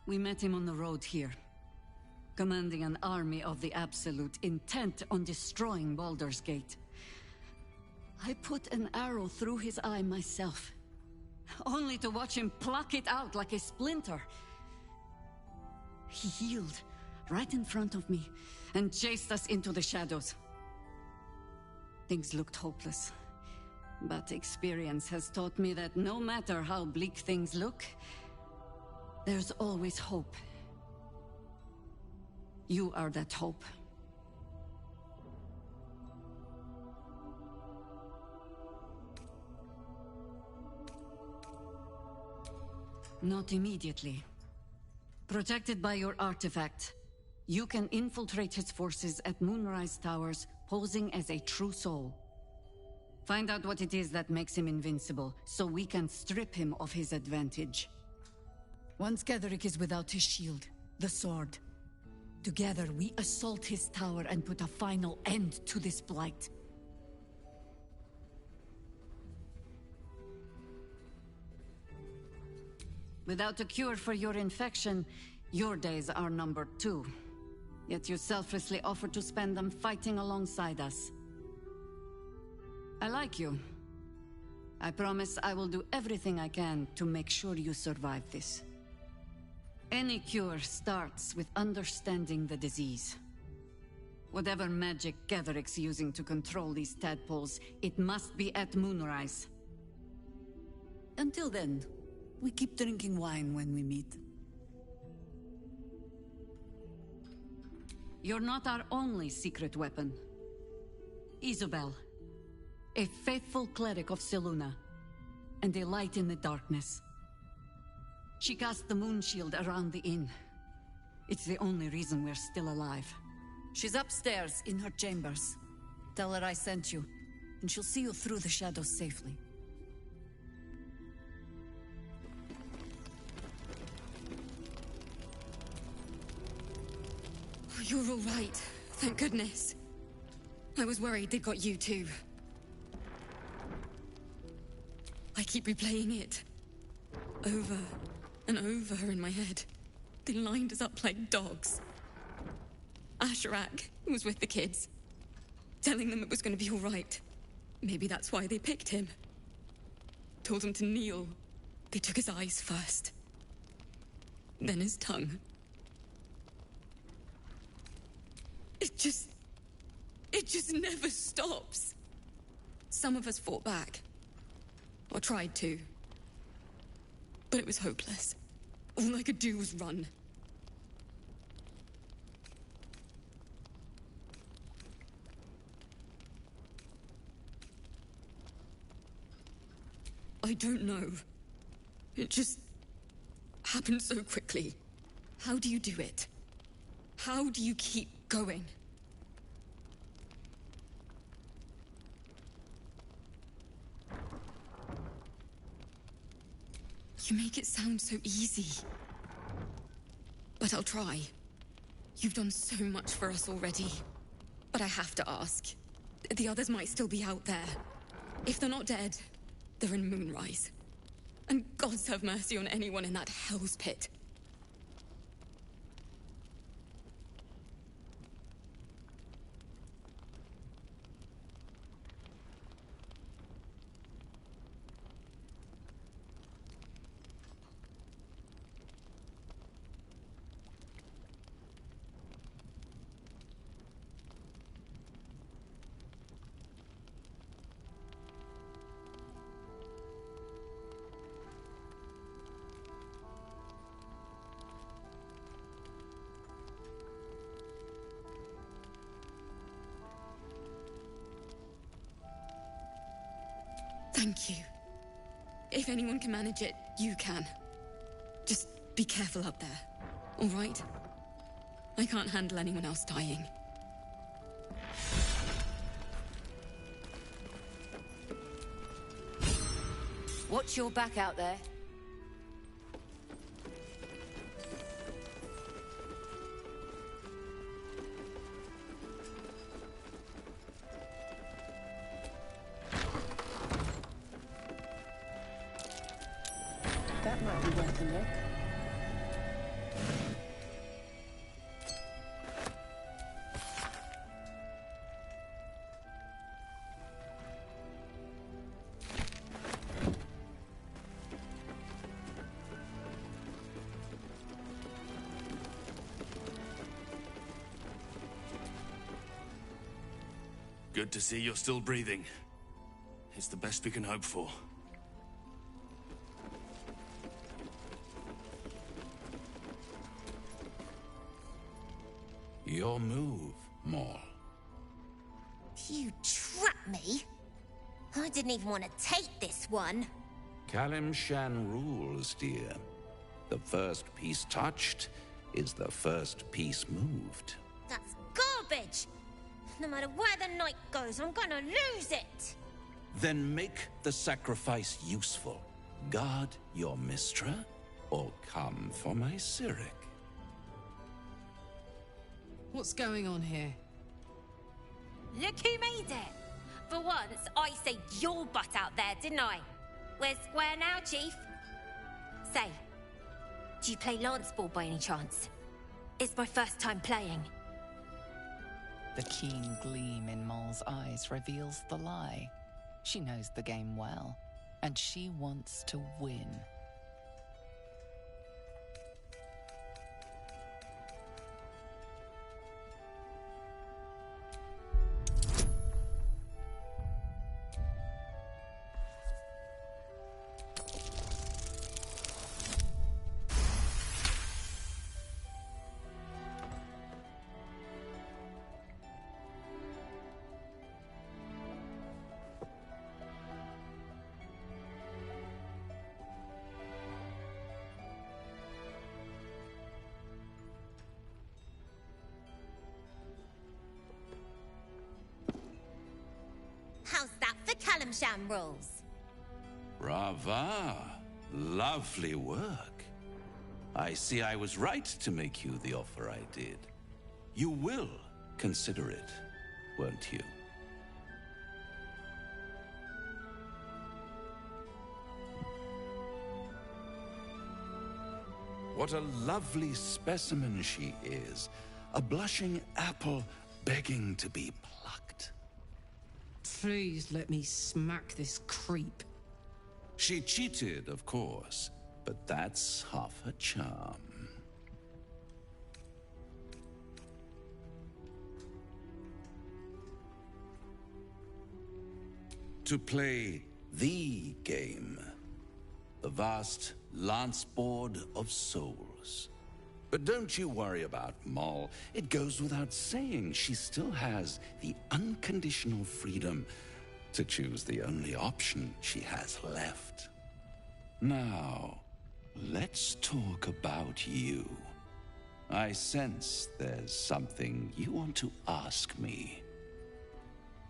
We met him on the road here, commanding an army of the Absolute, intent on destroying Baldur's Gate. I put an arrow through his eye myself, only to watch him pluck it out like a splinter. He healed right in front of me and chased us into the shadows. Things looked hopeless. But experience has taught me that no matter how bleak things look, there's always hope. You are that hope. Not immediately. Protected by your artifact, you can infiltrate his forces at Moonrise Towers, posing as a true soul. Find out what it is that makes him invincible, so we can strip him of his advantage. Once Ketheric is without his shield, the sword, together we assault his tower and put a final end to this blight. Without a cure for your infection, your days are numbered too. Yet you selflessly offer to spend them fighting alongside us. I like you. I promise I will do everything I can to make sure you survive this. Any cure starts with understanding the disease. Whatever magic Ketheric's using to control these tadpoles, it must be at Moonrise. Until then, we keep drinking wine when we meet. You're not our only secret weapon. Isobel, a faithful cleric of Selûne, and a light in the darkness. She cast the moon shield around the inn. It's the only reason we're still alive. She's upstairs in her chambers. Tell her I sent you, and she'll see you through the shadows safely. You're all right. Thank goodness. I was worried they'd got you too. I keep replaying it. Over and over in my head. They lined us up like dogs. Asherak was with the kids, telling them it was going to be all right. Maybe that's why they picked him. Told him to kneel. They took his eyes first. Then his tongue. It just never stops. Some of us fought back. Or tried to. But it was hopeless. All I could do was run. I don't know. It just happened so quickly. How do you do it? How do you keep going? You make it sound so easy. But I'll try. You've done so much for us already. But I have to ask. The others might still be out there. If they're not dead, they're in Moonrise. And gods have mercy on anyone in that hell's pit. Thank you. If anyone can manage it, you can. Just be careful up there, all right? I can't handle anyone else dying. Watch your back out there. That might be worth a look. Good to see you're still breathing. It's the best we can hope for. Your move, Maul. You trapped me? I didn't even want to take this one. Kalim Shan rules, dear. The first piece touched is the first piece moved. That's garbage! No matter where the night goes, I'm gonna lose it! Then make the sacrifice useful. Guard your Mistra, or come for my Cyric. What's going on here? Look who made it! For once, I saved your butt out there, didn't I? We're square now, Chief. Say, do you play lance ball by any chance? It's my first time playing. The keen gleam in Moll's eyes reveals the lie. She knows the game well, and she wants to win. How's that for Kalimsham rules? Brava! Lovely work. I see I was right to make you the offer I did. You will consider it, won't you? What a lovely specimen she is. A blushing apple begging to be plucked. Please let me smack this creep. She cheated, of course, but that's half her charm. To play the game, the vast lance board of souls. But don't you worry about Moll. It goes without saying she still has the unconditional freedom to choose the only option she has left. Now, let's talk about you. I sense there's something you want to ask me.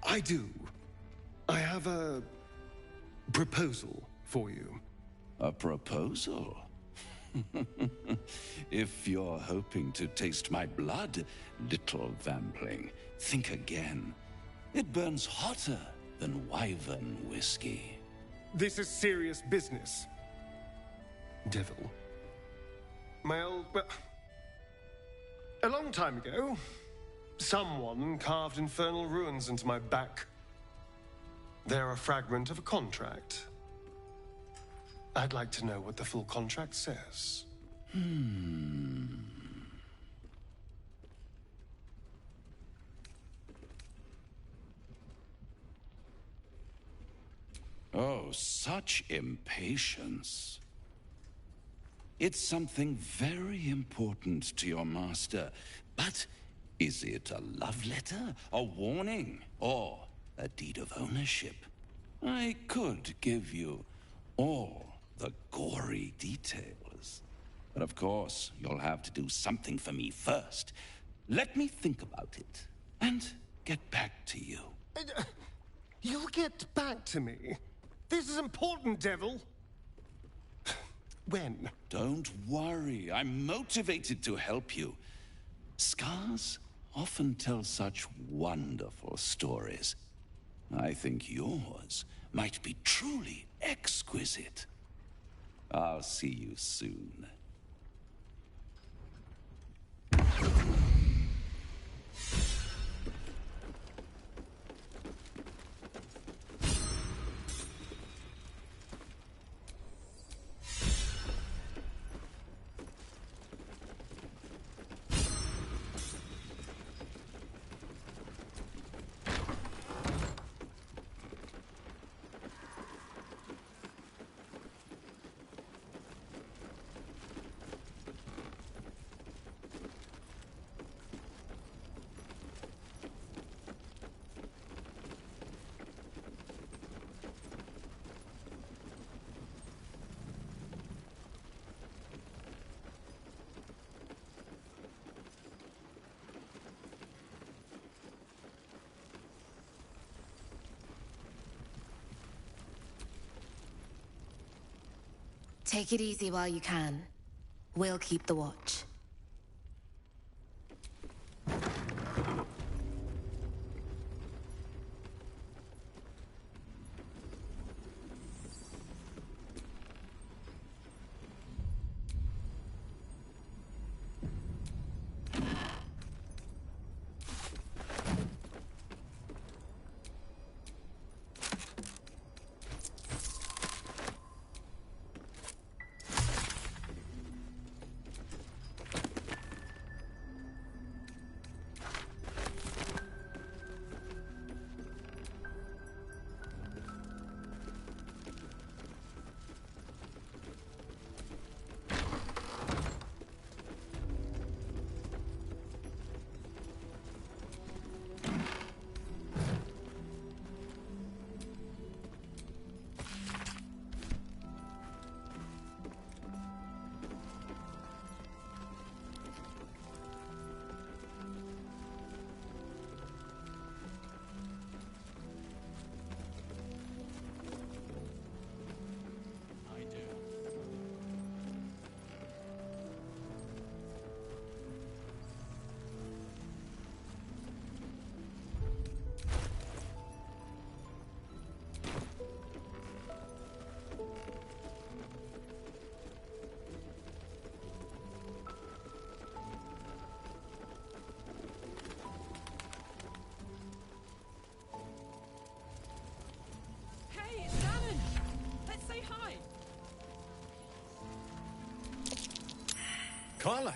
I do. I have a proposal for you. A proposal? If you're hoping to taste my blood, little vampling, think again. It burns hotter than wyvern whiskey. This is serious business. Devil. Well, a long time ago, someone carved infernal runes into my back. They're a fragment of a contract. I'd like to know what the full contract says. Oh, such impatience. It's something very important to your master. But is it a love letter, a warning, or a deed of ownership? I could give you all the gory details. But of course, you'll have to do something for me first. Let me think about it and get back to you. You'll get back to me? This is important, Devil. When? Don't worry. I'm motivated to help you. Scars often tell such wonderful stories. I think yours might be truly exquisite. I'll see you soon. Take it easy while you can. We'll keep the watch. Karlak!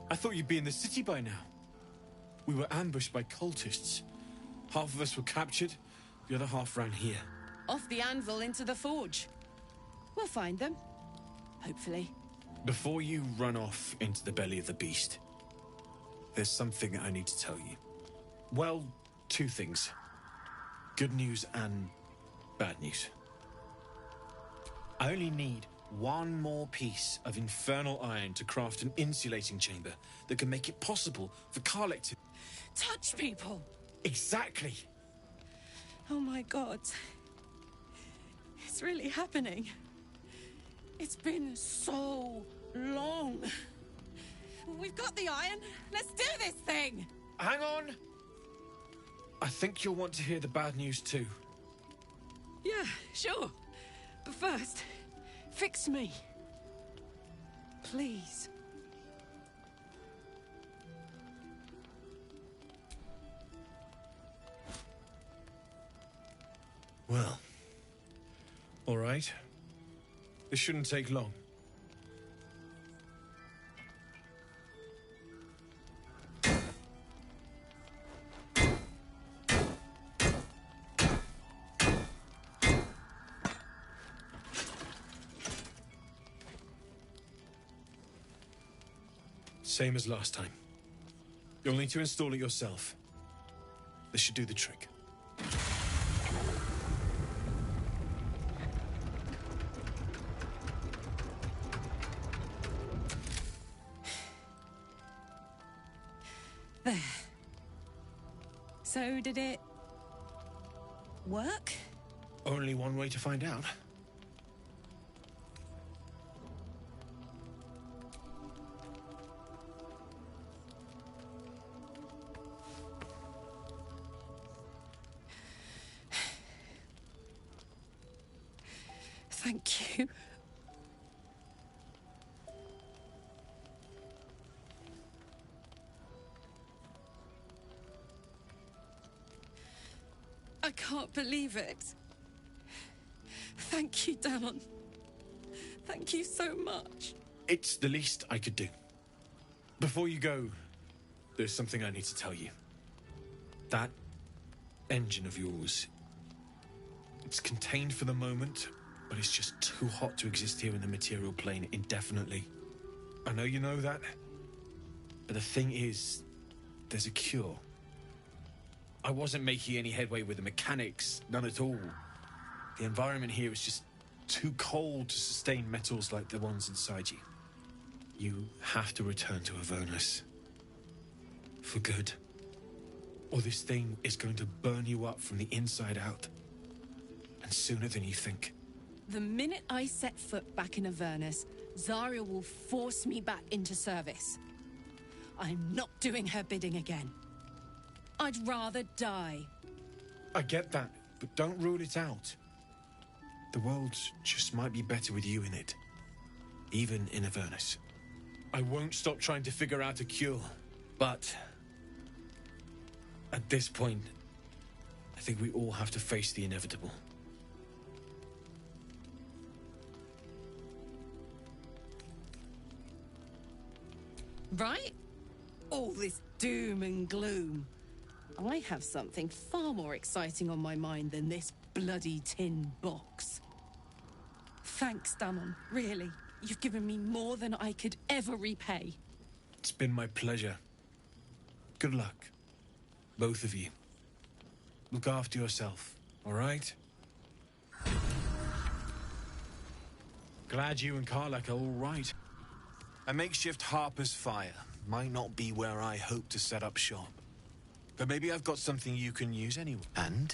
I thought you'd be in the city by now. We were ambushed by cultists. Half of us were captured, the other half ran here. Off the anvil into the forge. We'll find them. Hopefully. Before you run off into the belly of the beast, there's something I need to tell you. Well, two things. Good news and bad news. I only need one more piece of infernal iron to craft an insulating chamber that can make it possible for Karlak to... Touch people! Exactly! Oh my god. It's really happening. It's been so long. We've got the iron. Let's do this thing! Hang on! I think you'll want to hear the bad news too. Yeah, sure. But first, fix me. Please. Well, all right. This shouldn't take long. Same as last time. You'll need to install it yourself. This should do the trick. There. So, did it work? Only one way to find out. Thank you. I can't believe it. Thank you, Danon. Thank you so much. It's the least I could do. Before you go, there's something I need to tell you. That engine of yours, it's contained for the moment, but it's just too hot to exist here in the material plane indefinitely. I know you know that, but the thing is, there's a cure. I wasn't making any headway with the mechanics, none at all. The environment here is just too cold to sustain metals like the ones inside you. You have to return to Avernus. For good. Or this thing is going to burn you up from the inside out. And sooner than you think. The minute I set foot back in Avernus, Zarya will force me back into service. I'm not doing her bidding again. I'd rather die. I get that, but don't rule it out. The world just might be better with you in it. Even in Avernus. I won't stop trying to figure out a cure, but... at this point, I think we all have to face the inevitable. Right? All this doom and gloom. I have something far more exciting on my mind than this bloody tin box. Thanks, Dammon, really. You've given me more than I could ever repay. It's been my pleasure. Good luck. Both of you. Look after yourself, all right? Glad you and Karlak are all right. A makeshift Harper's Fire might not be where I hope to set up shop. But maybe I've got something you can use anyway. And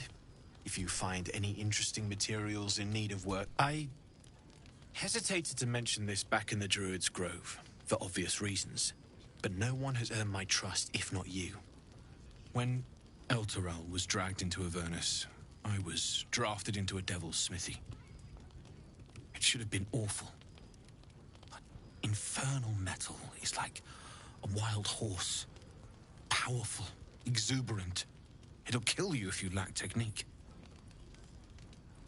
if you find any interesting materials in need of work, I hesitated to mention this back in the Druid's Grove, for obvious reasons. But no one has earned my trust, if not you. When Elturel was dragged into Avernus, I was drafted into a devil's smithy. It should have been awful. But infernal metal is like a wild horse. Powerful, exuberant. It'll kill you if you lack technique.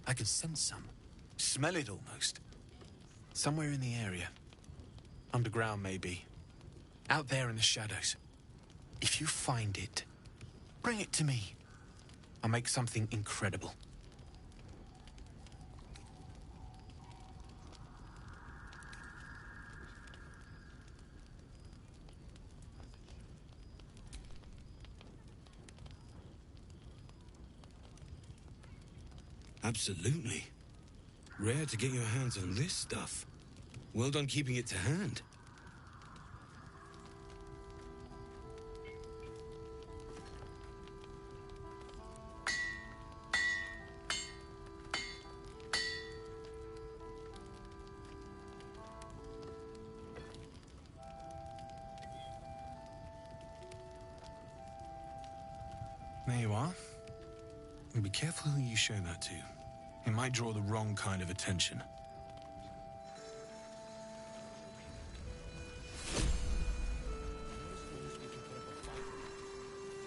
I could sense some. Smell it almost. Somewhere in the area. Underground, maybe. Out there in the shadows. If you find it, bring it to me. I'll make something incredible. Absolutely. Rare to get your hands on this stuff. Well done keeping it to hand. There you are. And be careful who you show that to. It might draw the wrong kind of attention.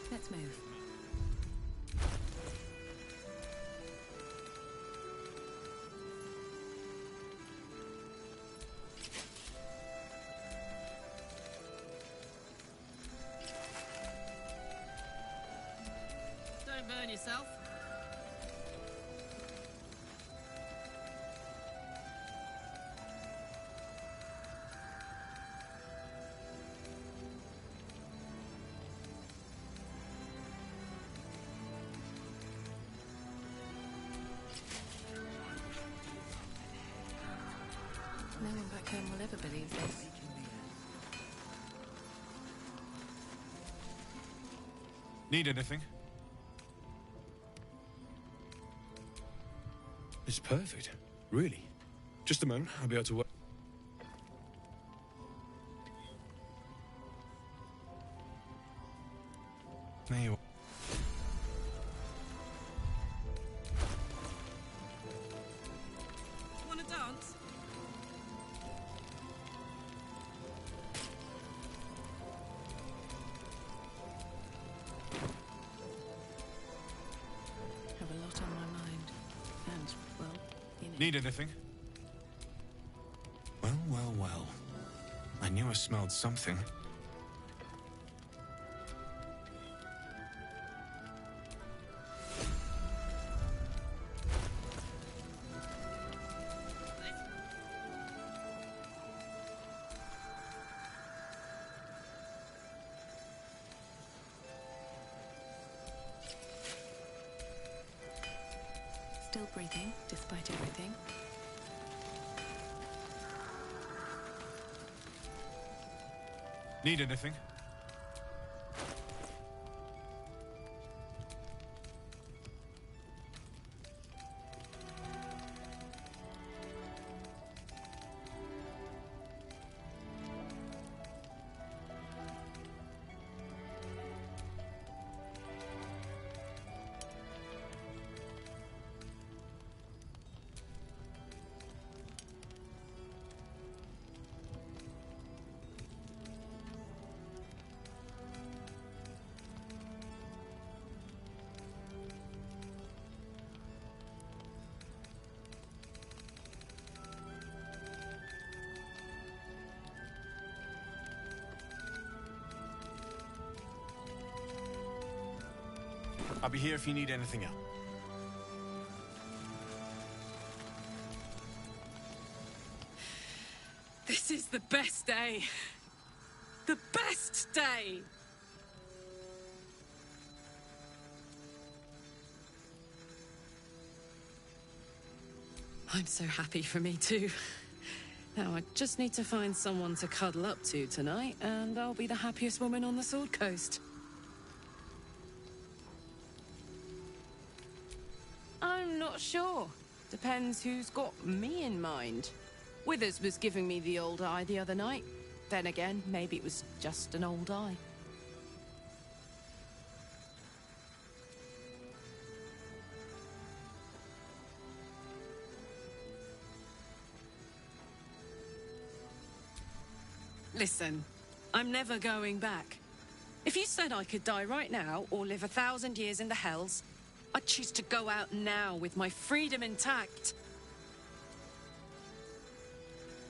Let's move. Don't burn yourself. No one back home will ever believe this. Need anything? It's perfect. Really. Just a moment, I'll be able to work. There you are. Wanna dance? Have a lot on my mind. And, well, you know. Need anything? Well, well, well. I knew I smelled something. Still breathing, despite everything. Need anything? I'll be here if you need anything else. This is the best day. The best day! I'm so happy for me too. Now I just need to find someone to cuddle up to tonight, and I'll be the happiest woman on the Sword Coast. I'm not sure. Depends who's got me in mind. Withers was giving me the old eye the other night. Then again, maybe it was just an old eye. Listen, I'm never going back. If you said I could die right now or live 1,000 years in the Hells, I'd choose to go out now with my freedom intact.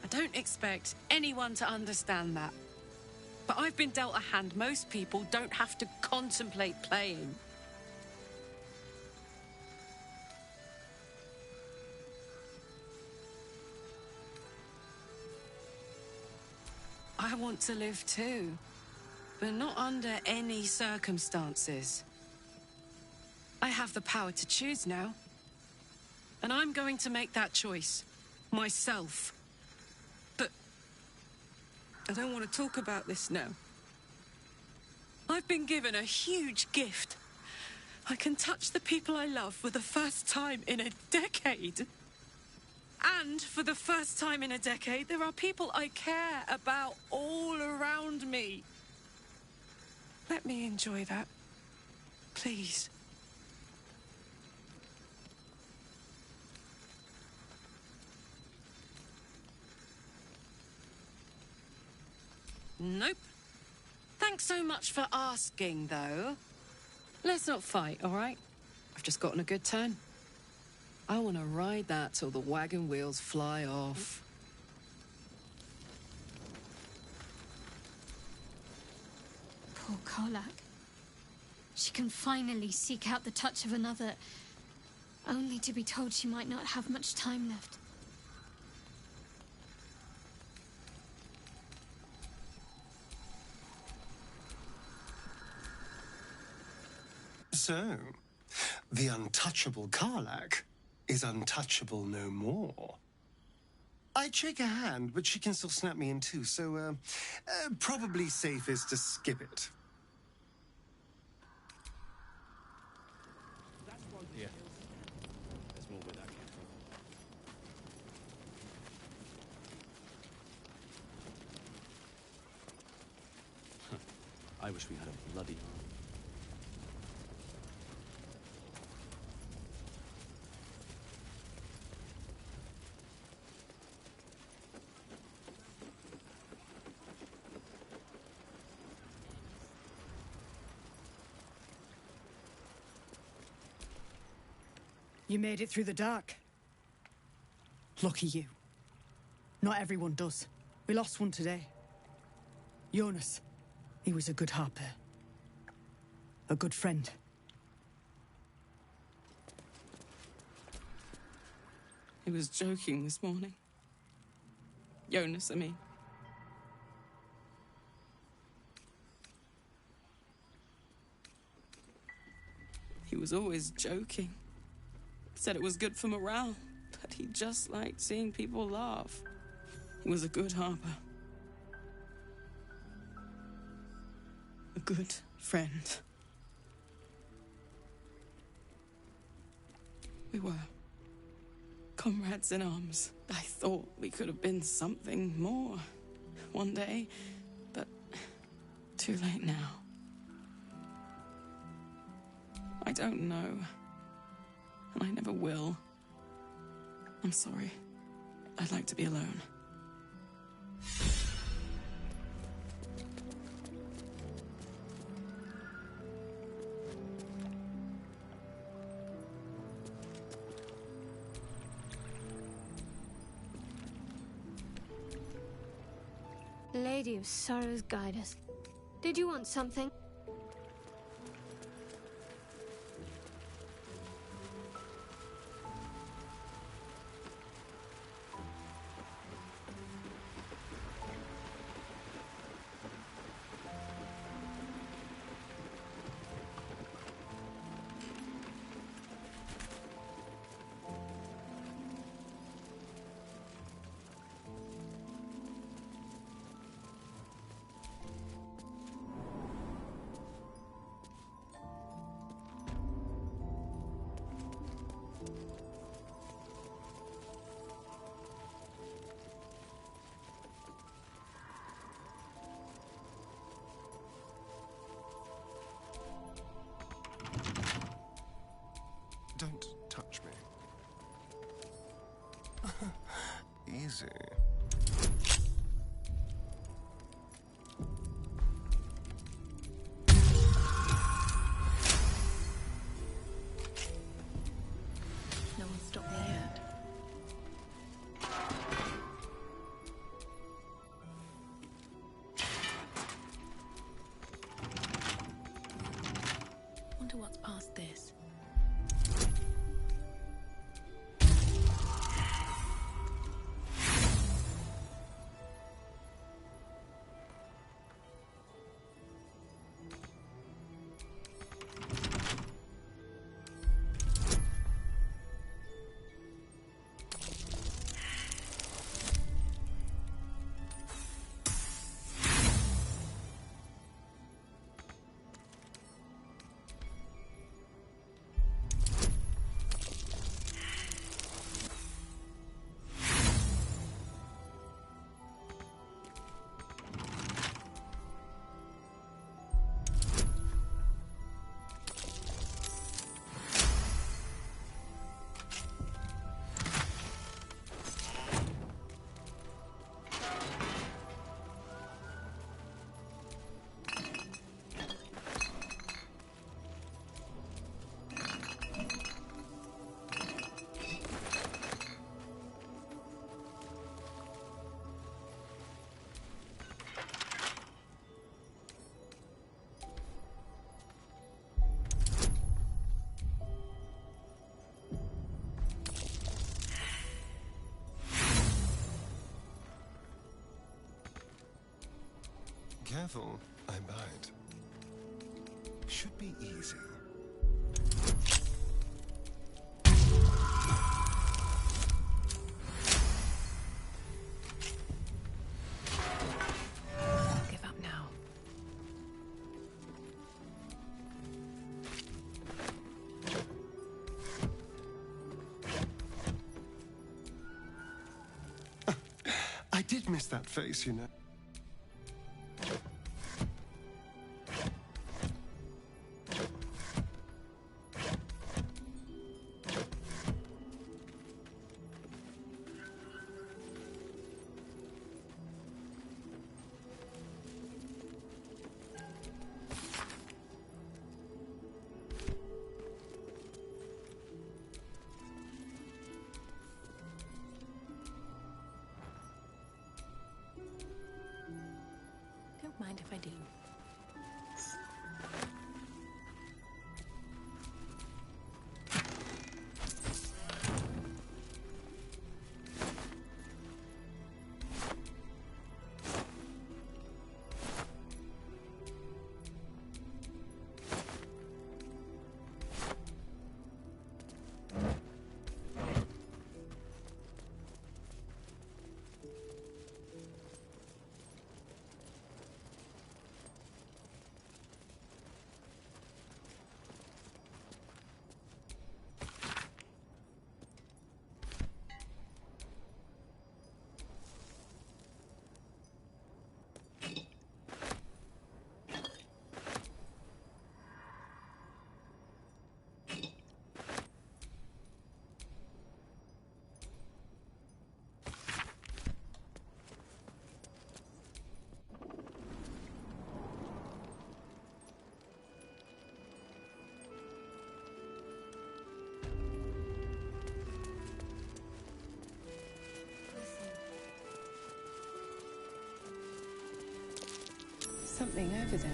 I don't expect anyone to understand that. But I've been dealt a hand most people don't have to contemplate playing. I want to live too, but not under any circumstances. I have the power to choose now. And I'm going to make that choice. Myself. But I don't want to talk about this now. I've been given a huge gift. I can touch the people I love for the first time in a decade. And for the first time in a decade, there are people I care about all around me. Let me enjoy that. Please. Nope. Thanks so much for asking, though. Let's not fight, all right? I've just gotten a good turn. I want to ride that till the wagon wheels fly off. Poor Karlak. She can finally seek out the touch of another, only to be told she might not have much time left. So, the untouchable Karlak is untouchable no more. I'd shake her hand, but she can still snap me in two, so, probably safest to skip it. Yeah. There's more where that came from. I wish we had a bloody army. You made it through the dark. Lucky you. Not everyone does. We lost one today. Jonas. He was a good harper. A good friend. He was joking this morning. Jonas, I mean. He was always joking. Said it was good for morale, but he just liked seeing people laugh. He was a good harper. A good friend. We were comrades in arms. I thought we could have been something more one day, but too late now. I don't know. And I never will. I'm sorry. I'd like to be alone. Lady of Sorrows, guide us. Did you want something? careful, I bite. Should be easy. I'll give up now. I did miss that face, you know. Don't mind if I do. Something over there.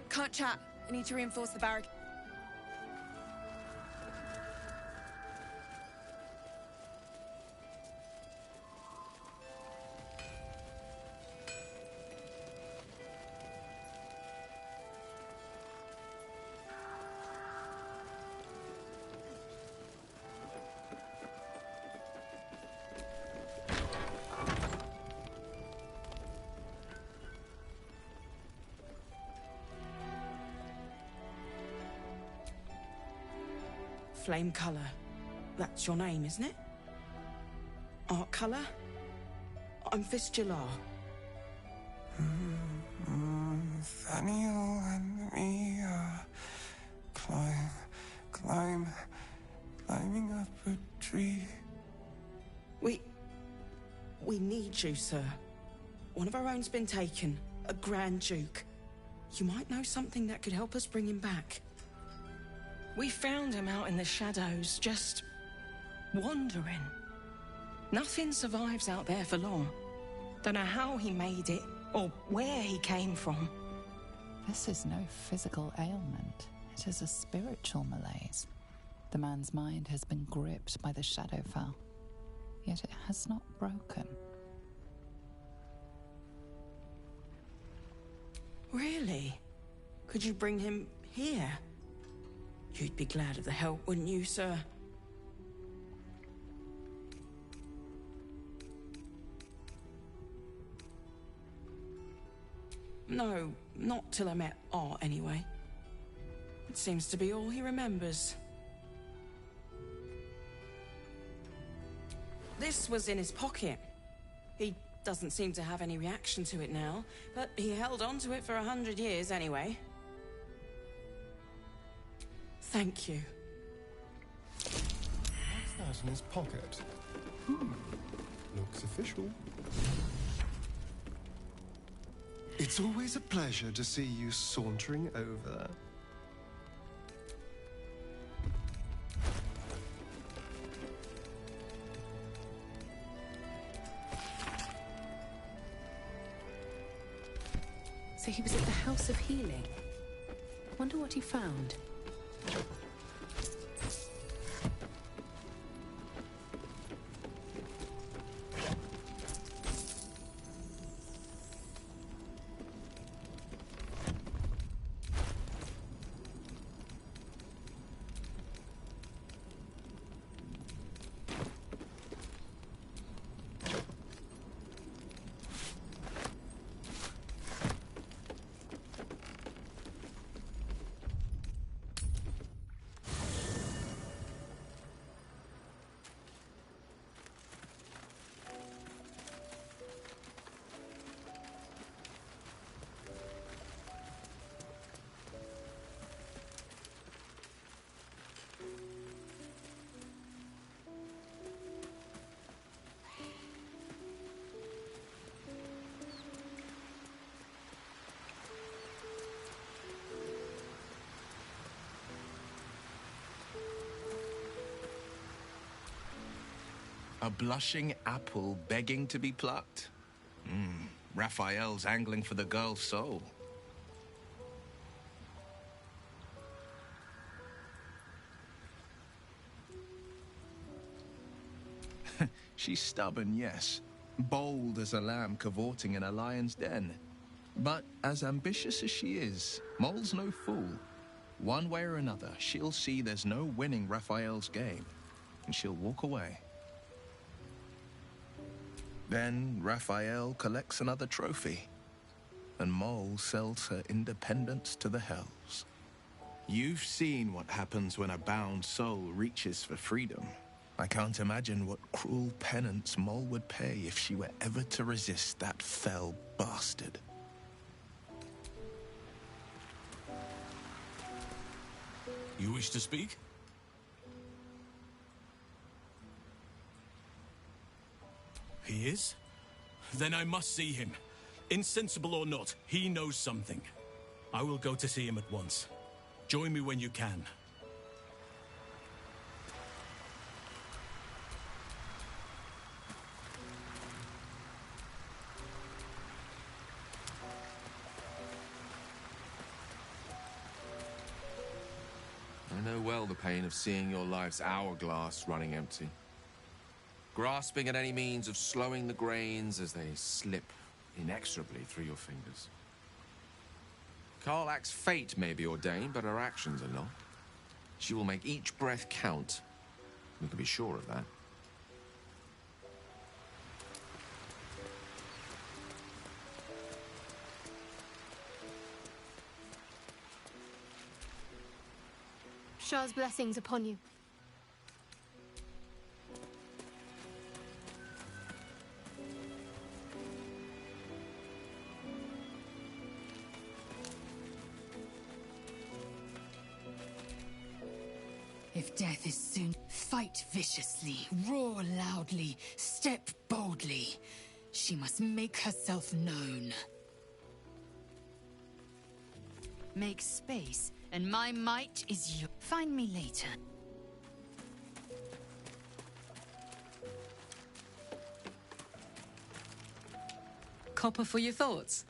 Can't chat. I need to reinforce the barricade. Flame colour. That's your name, isn't it? Art colour? I'm Fistula. Nathaniel and me are climbing up a tree. We need you, sir. One of our own's been taken, a Grand Duke. You might know something that could help us bring him back. We found him out in the shadows, just wandering. Nothing survives out there for long. Don't know how he made it, or where he came from. This is no physical ailment. It is a spiritual malaise. The man's mind has been gripped by the Shadowfell, yet it has not broken. Really? Could you bring him here? You'd be glad of the help, wouldn't you, sir? No, not till I met Art, anyway. It seems to be all he remembers. This was in his pocket. He doesn't seem to have any reaction to it now, but he held on to it for 100 years anyway. Thank you. What's that in his pocket? Looks official. It's always a pleasure to see you sauntering over. So he was at the House of Healing. Wonder what he found. A blushing apple begging to be plucked. Raphael's angling for the girl's soul. She's stubborn, yes. Bold as a lamb cavorting in a lion's den. But as ambitious as she is, Mole's no fool. One way or another, she'll see there's no winning Raphael's game, and she'll walk away. Then Raphael collects another trophy, and Mole sells her independence to the Hells. You've seen what happens when a bound soul reaches for freedom. I can't imagine what cruel penance Mole would pay if she were ever to resist that fell bastard. You wish to speak? He is? Then I must see him. Insensible or not, he knows something. I will go to see him at once. Join me when you can. I know well the pain of seeing your life's hourglass running empty. Grasping at any means of slowing the grains as they slip inexorably through your fingers. Karlach's fate may be ordained, but her actions are not. She will make each breath count. You can be sure of that. Shah's blessings upon you. If death is soon, fight viciously, roar loudly, step boldly. She must make herself known. Make space, and my might is yours. Find me later. Copper for your thoughts?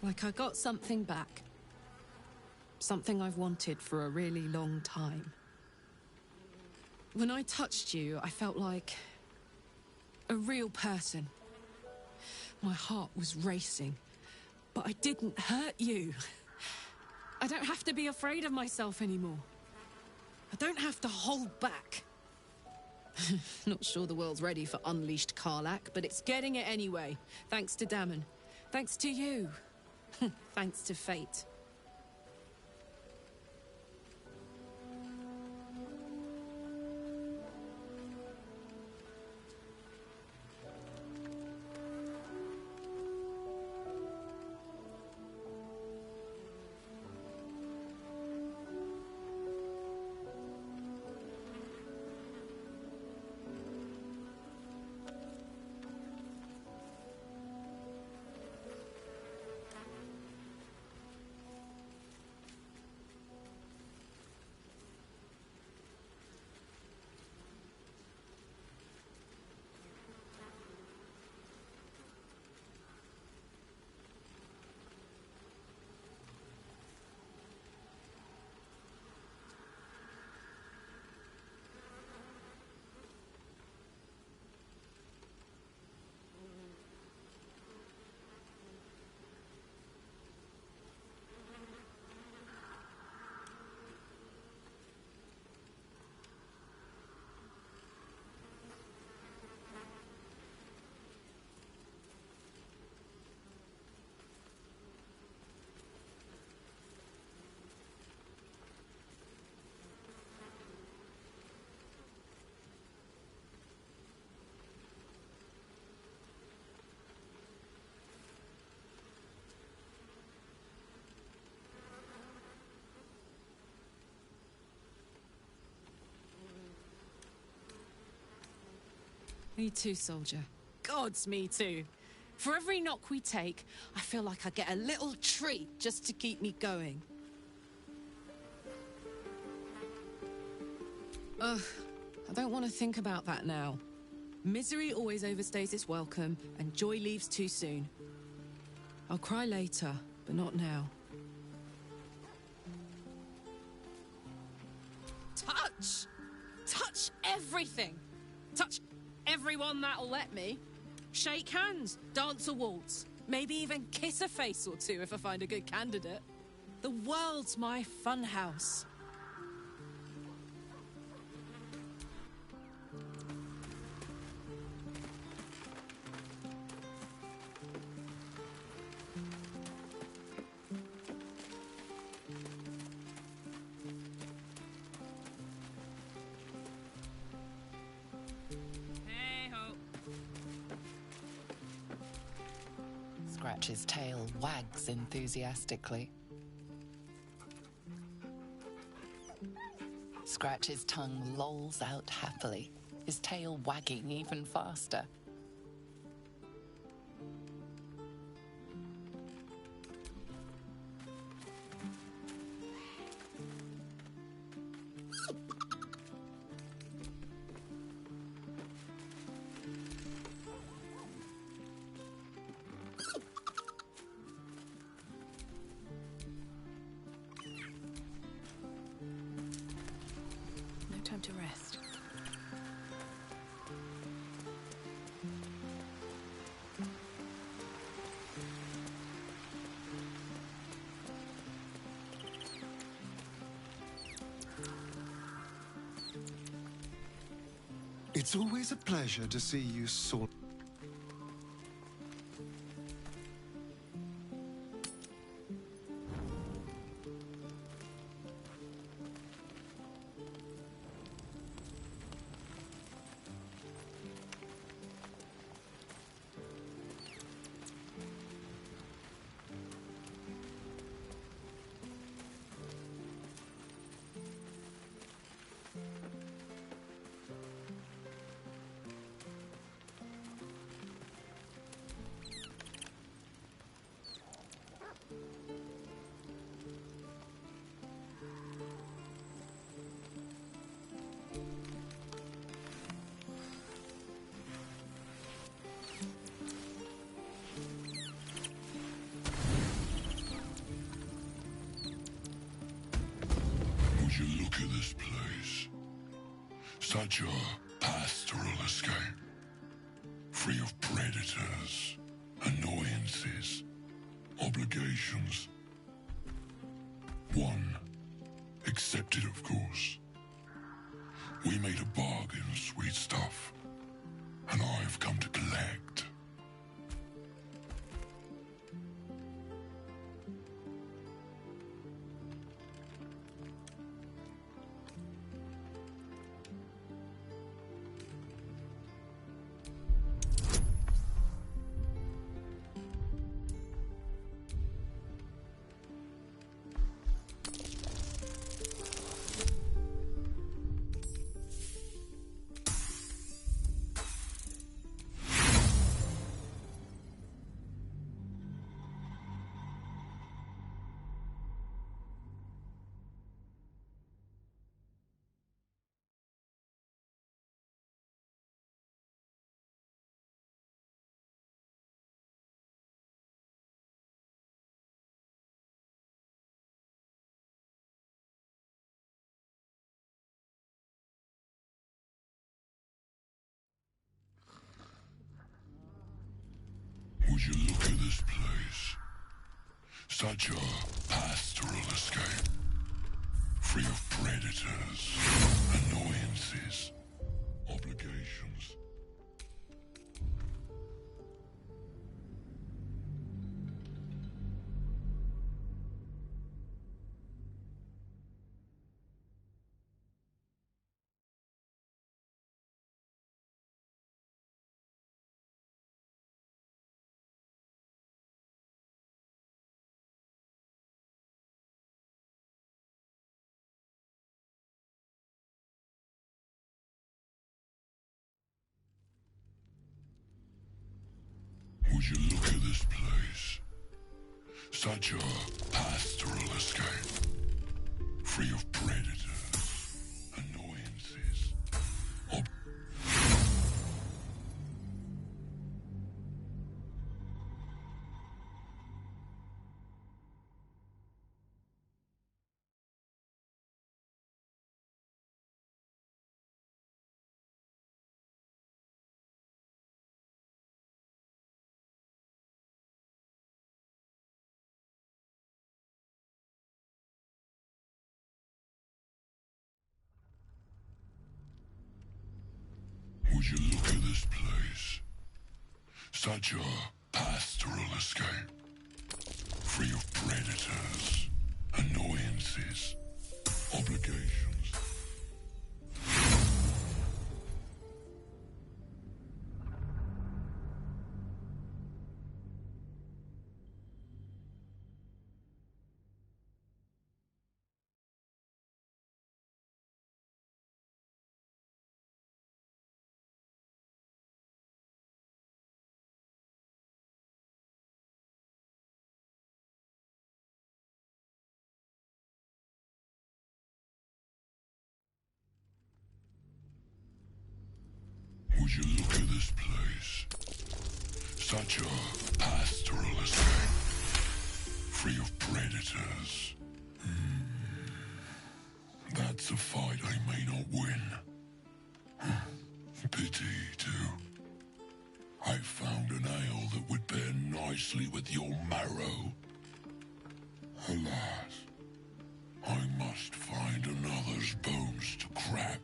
Like I got something back. Something I've wanted for a really long time. When I touched you, I felt like a real person. My heart was racing, but I didn't hurt you. I don't have to be afraid of myself anymore. I don't have to hold back. Not sure the world's ready for unleashed Karlach, but it's getting it anyway. Thanks to Dammon. Thanks to you. Thanks to fate. Me too, soldier. Gods, me too. For every knock we take, I feel like I get a little treat just to keep me going. Ugh, I don't want to think about that now. Misery always overstays its welcome, and joy leaves too soon. I'll cry later, but not now. Touch! Touch everything! Touch everyone that'll let me. Shake hands, dance a waltz, maybe even kiss a face or two if I find a good candidate. The world's my funhouse. Scratch's tail wags enthusiastically. Scratch's tongue lolls out happily, his tail wagging even faster. No time to rest. It's always a pleasure to see you sort. Such a pastoral escape, free of predators, annoyances, obligations. One, accepted of course. We made a bargain, sweet stuff, and I've come to collect. Would you look at this place? Such a pastoral escape, free of predators, annoyances, obligations. Would you look at this place? Such a pastoral escape, free of predators, annoyances. Would you look at this place? Such a pastoral escape, free of predators, annoyances, obligations. Would you look at this place? Such a pastoral escape, free of predators. That's a fight I may not win. Pity, too. I found an ale that would pair nicely with your marrow. Alas, I must find another's bones to crack.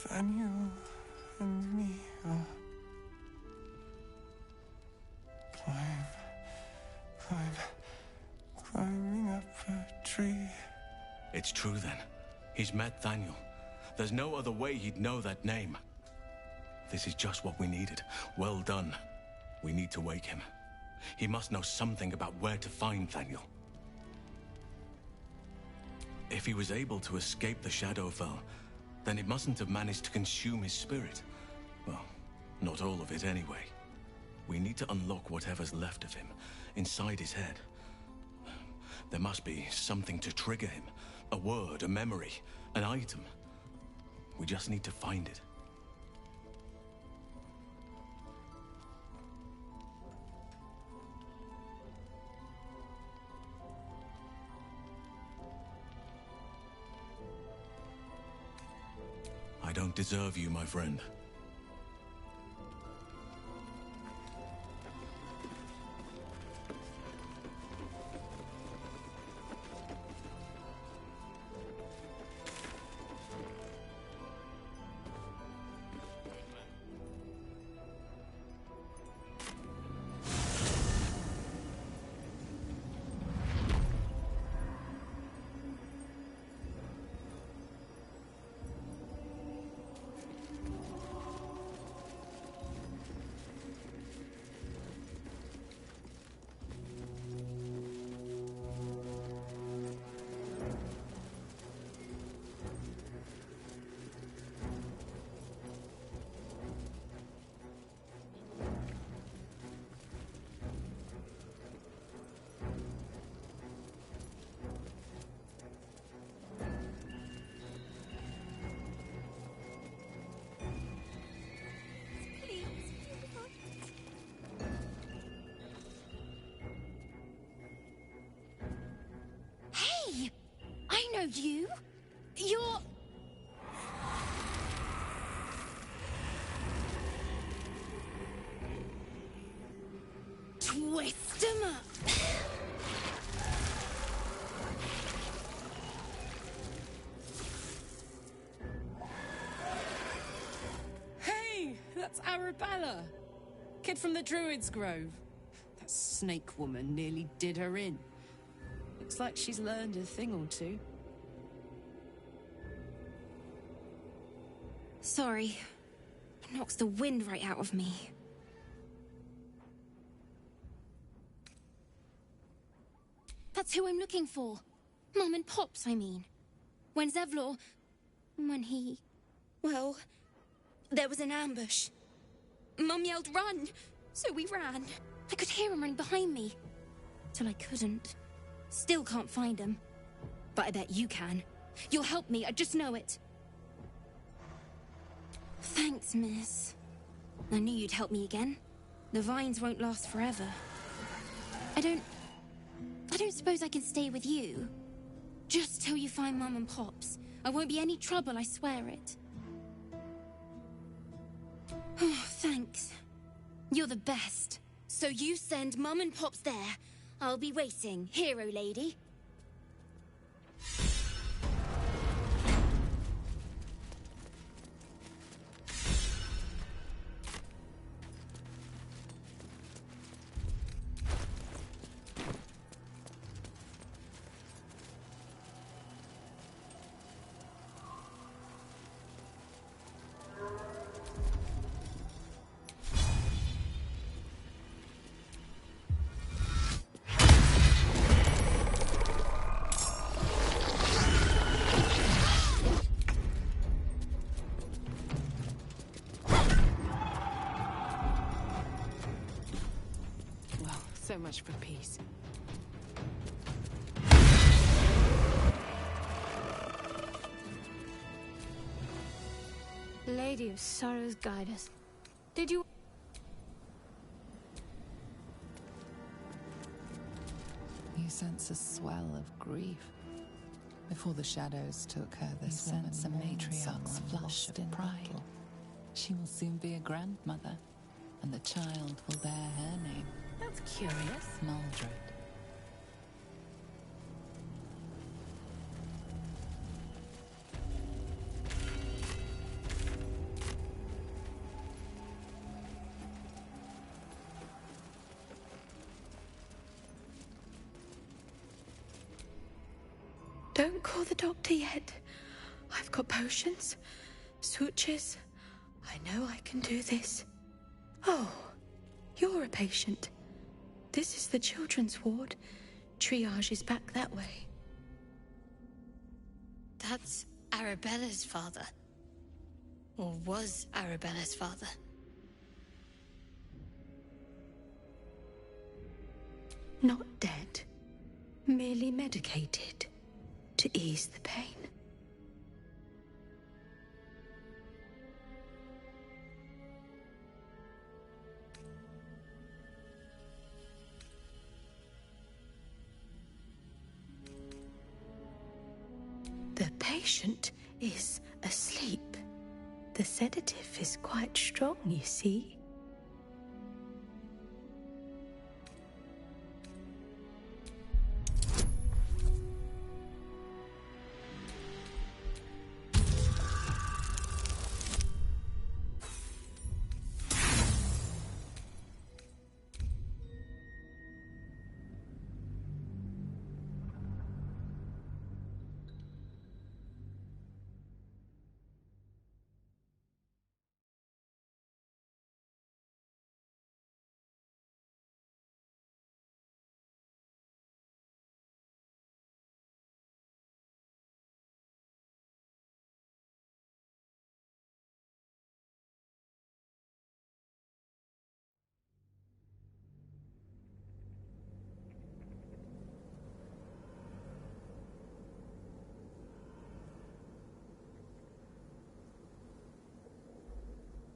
Daniel and me are climbing up a tree. It's true then. He's met Daniel. There's no other way he'd know that name. This is just what we needed. Well done. We need to wake him. He must know something about where to find Daniel. If he was able to escape the Shadowfell, then it mustn't have managed to consume his spirit. Well, not all of it anyway. We need to unlock whatever's left of him, inside his head. There must be something to trigger him. A word, a memory, an item. We just need to find it. I don't deserve you, my friend. Hey! I know you! You're... Twist 'em up! Hey! That's Arabella! Kid from the Druid's Grove. That snake woman nearly did her in. Looks like she's learned a thing or two. Sorry. It knocks the wind right out of me. That's who I'm looking for. Mum and Pops, I mean. When Zevlor... When he... Well... There was an ambush. Mum yelled, "Run!" So we ran. I could hear him running behind me. Till I couldn't. Still can't find him. But I bet you can. You'll help me, I just know it. Thanks, miss. I knew you'd help me again. The vines won't last forever. I don't suppose I can stay with you. Just till you find Mum and Pops. I won't be any trouble, I swear it. Oh, thanks. You're the best. So you send Mum and Pops there. I'll be waiting, hero lady. So much for peace. Lady of Sorrows, guide us. Did you... You sense a swell of grief. Before the shadows took her, the sense a matriarch's flush of pride. She will soon be a grandmother, and the child will bear her name. That's curious. Maldred. Don't call the doctor yet. I've got potions, sutures. I know I can do this. Oh, you're a patient. This is the children's ward. Triage is back that way. That's Arabella's father. Or was Arabella's father. Not dead. Merely medicated. To ease the pain. The patient is asleep. The sedative is quite strong, you see.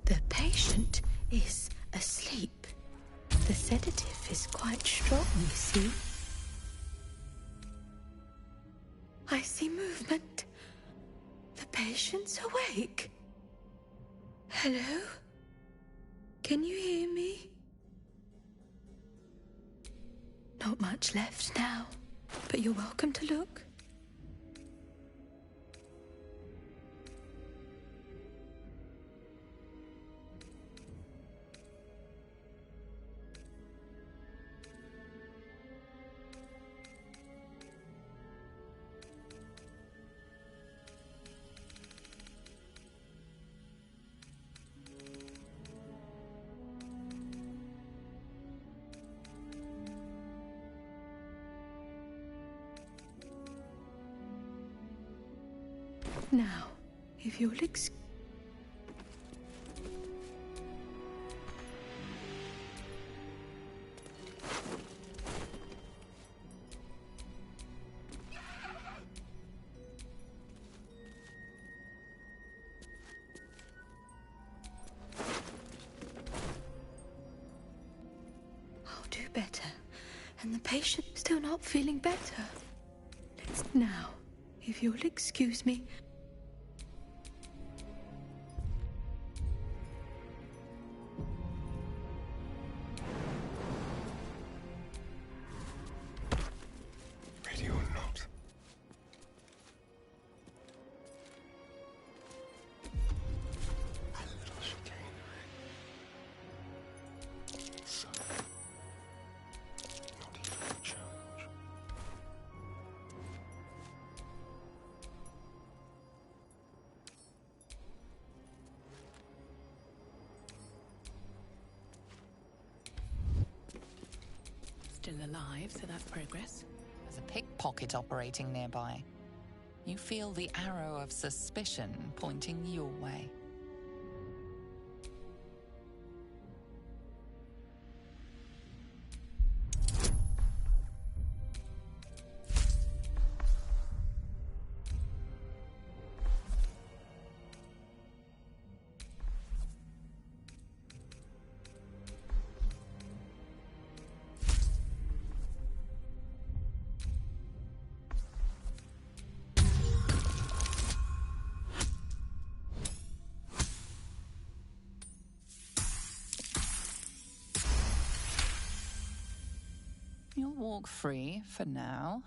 The patient is asleep. The sedative is quite strong, you see. I see movement. The patient's awake. Hello? Can you hear me? Not much left now, but you're welcome to look. Now, if you'll excuse... I'll do better. And the patient still not feeling better. Now, if you'll excuse me... Ready or not. A little chicanery. So, not even a challenge. Still alive, so that's progress. There's a pickpocket operating nearby. You feel the arrow of suspicion pointing your way. You'll walk free for now.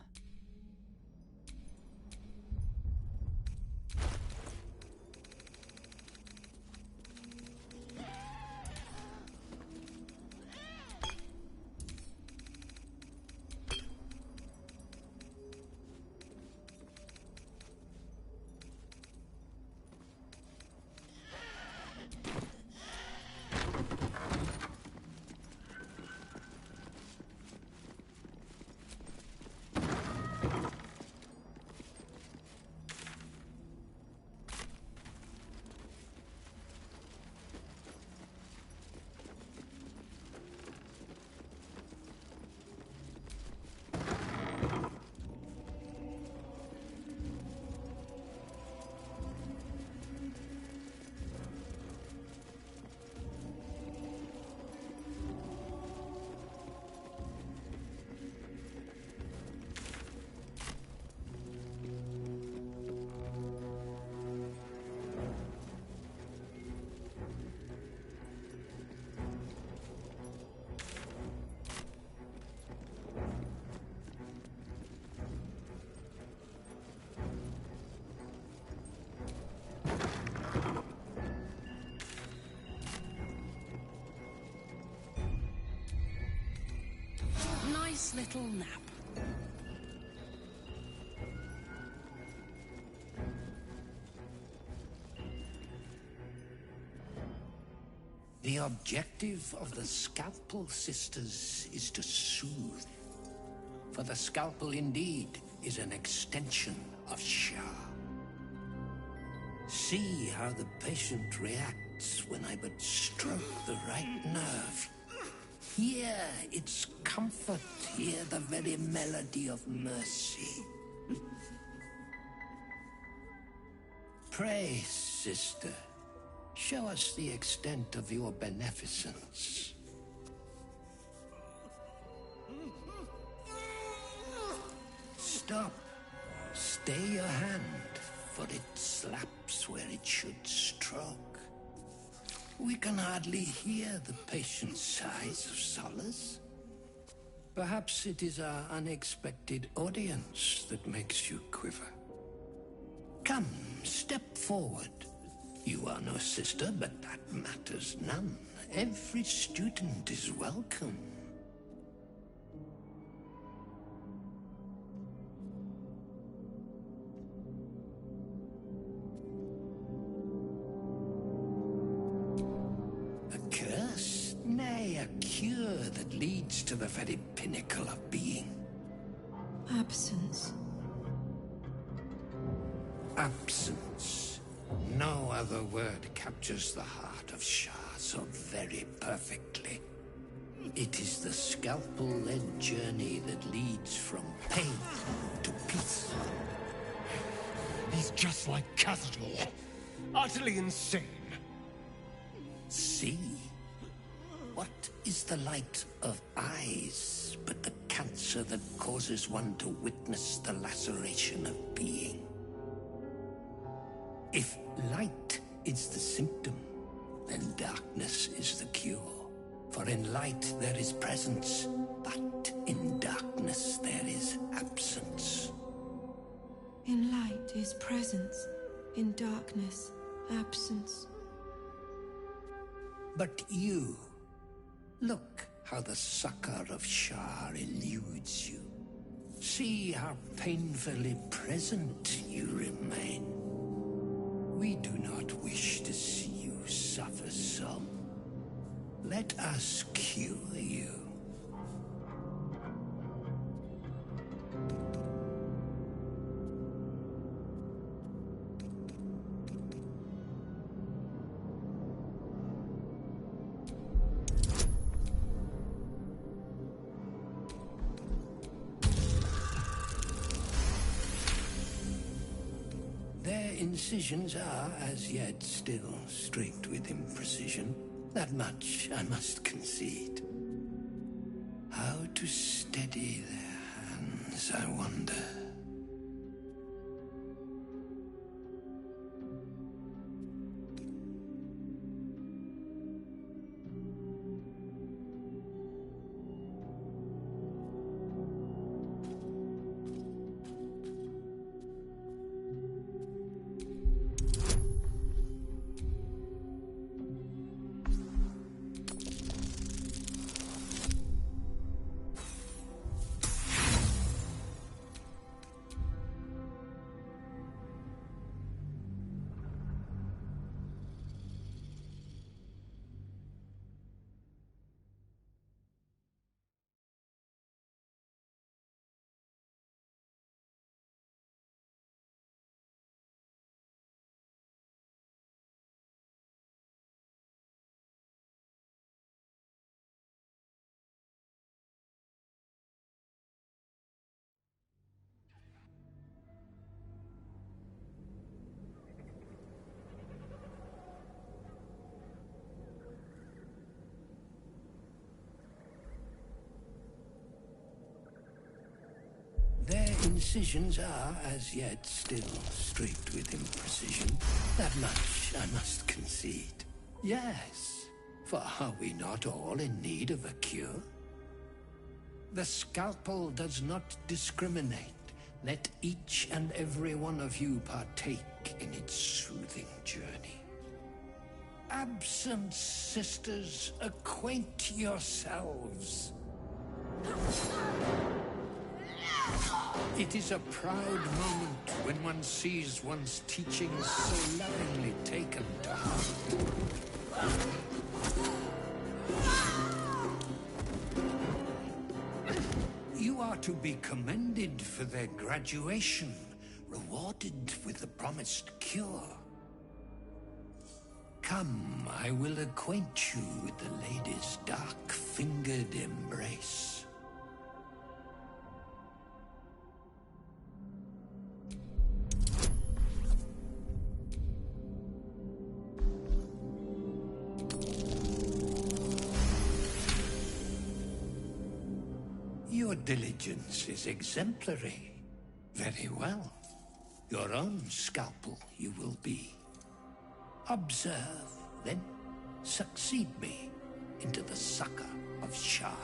nice little nap. The objective of the Scalpel Sisters is to soothe. For the Scalpel indeed is an extension of Shah. See how the patient reacts when I but stroke the right nerve. Hear its comfort, hear the very melody of mercy. Pray, sister, show us the extent of your beneficence. Stop. Stay your hand, for it slaps where it should stroke. We can hardly hear the patient's sighs of solace. Perhaps it is our unexpected audience that makes you quiver. Come, step forward. You are no sister, but that matters none. Every student is welcome. A curse? Nay, a cure that leads to the very pinnacle of being. Absence. Absence. No other word captures the heart of Shah so very perfectly. It is the Scalpel-led journey that leads from pain to peace. He's just like Cazador. Utterly insane. See? What is the light of eyes but the cancer that causes one to witness the laceration of being? If light is the symptom, then darkness is the cure. For in light there is presence, but in darkness there is absence. In light is presence, in darkness, absence. But you, look how the succor of Shah eludes you. See how painfully present you remain. We do not wish to see you suffer so. Let us cure you. Their incisions are, as yet, still streaked with imprecision. That much I must concede. How to steady their hands, I wonder. Their incisions are, as yet, still streaked with imprecision. That much I must concede. Yes, for are we not all in need of a cure? The Scalpel does not discriminate. Let each and every one of you partake in its soothing journey. Absence, sisters, acquaint yourselves. It is a proud moment when one sees one's teachings so lovingly taken to heart. You are to be commended for their graduation, rewarded with the promised cure. Come, I will acquaint you with the lady's dark-fingered embrace. Your diligence is exemplary. Very well. Your own scalpel you will be. Observe, then succeed me into the succor of Shah.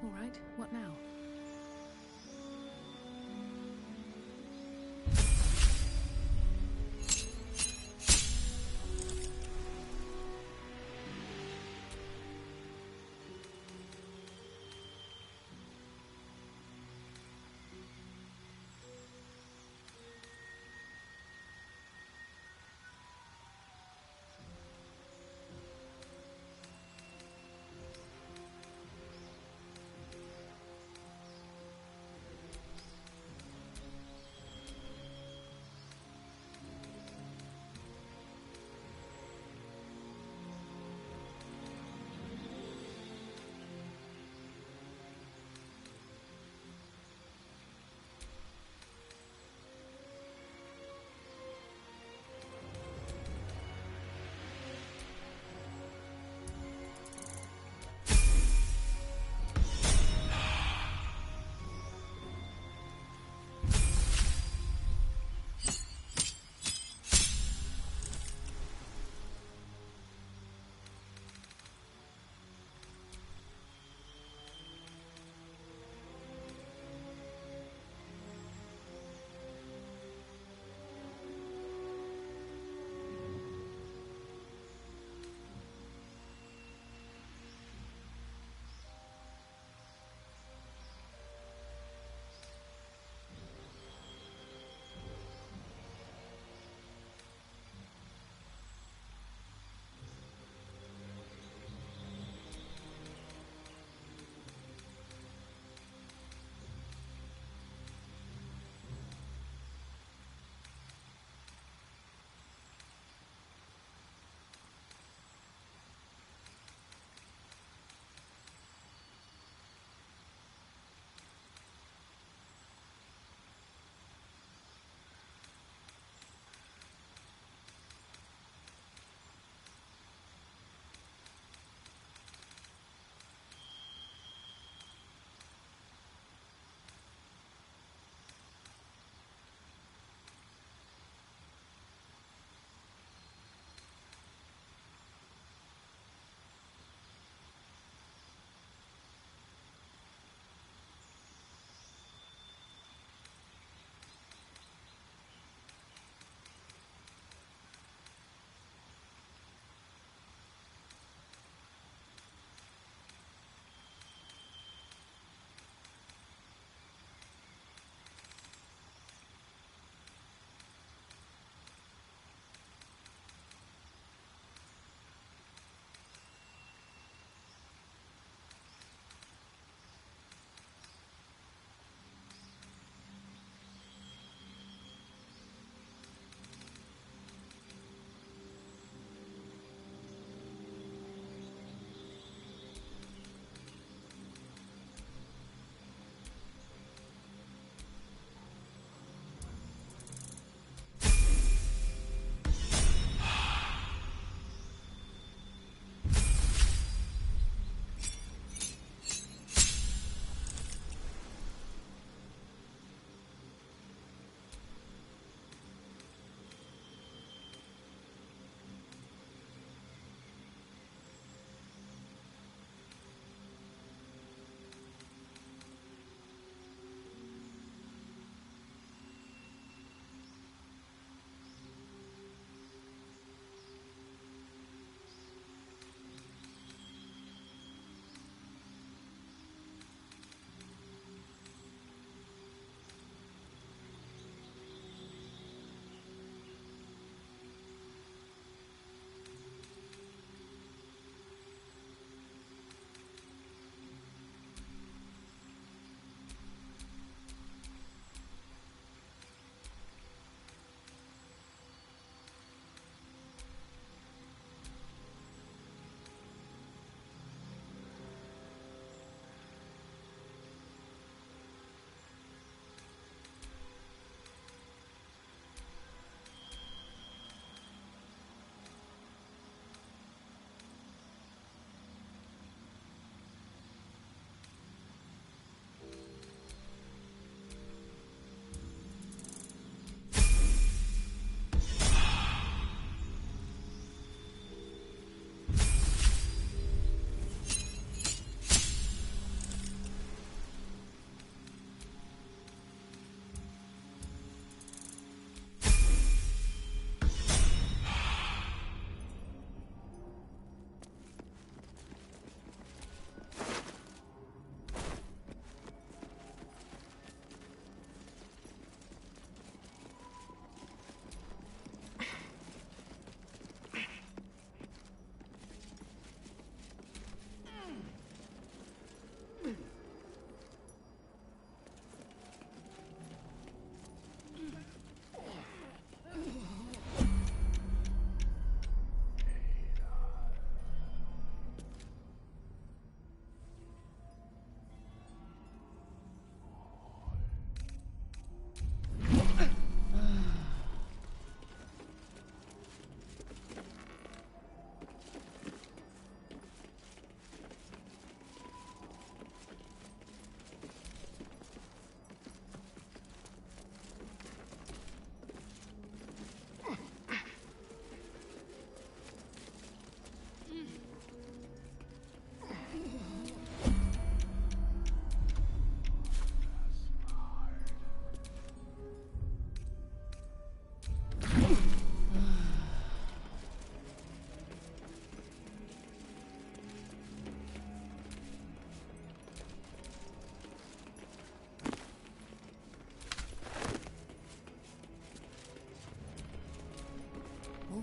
All right, what now?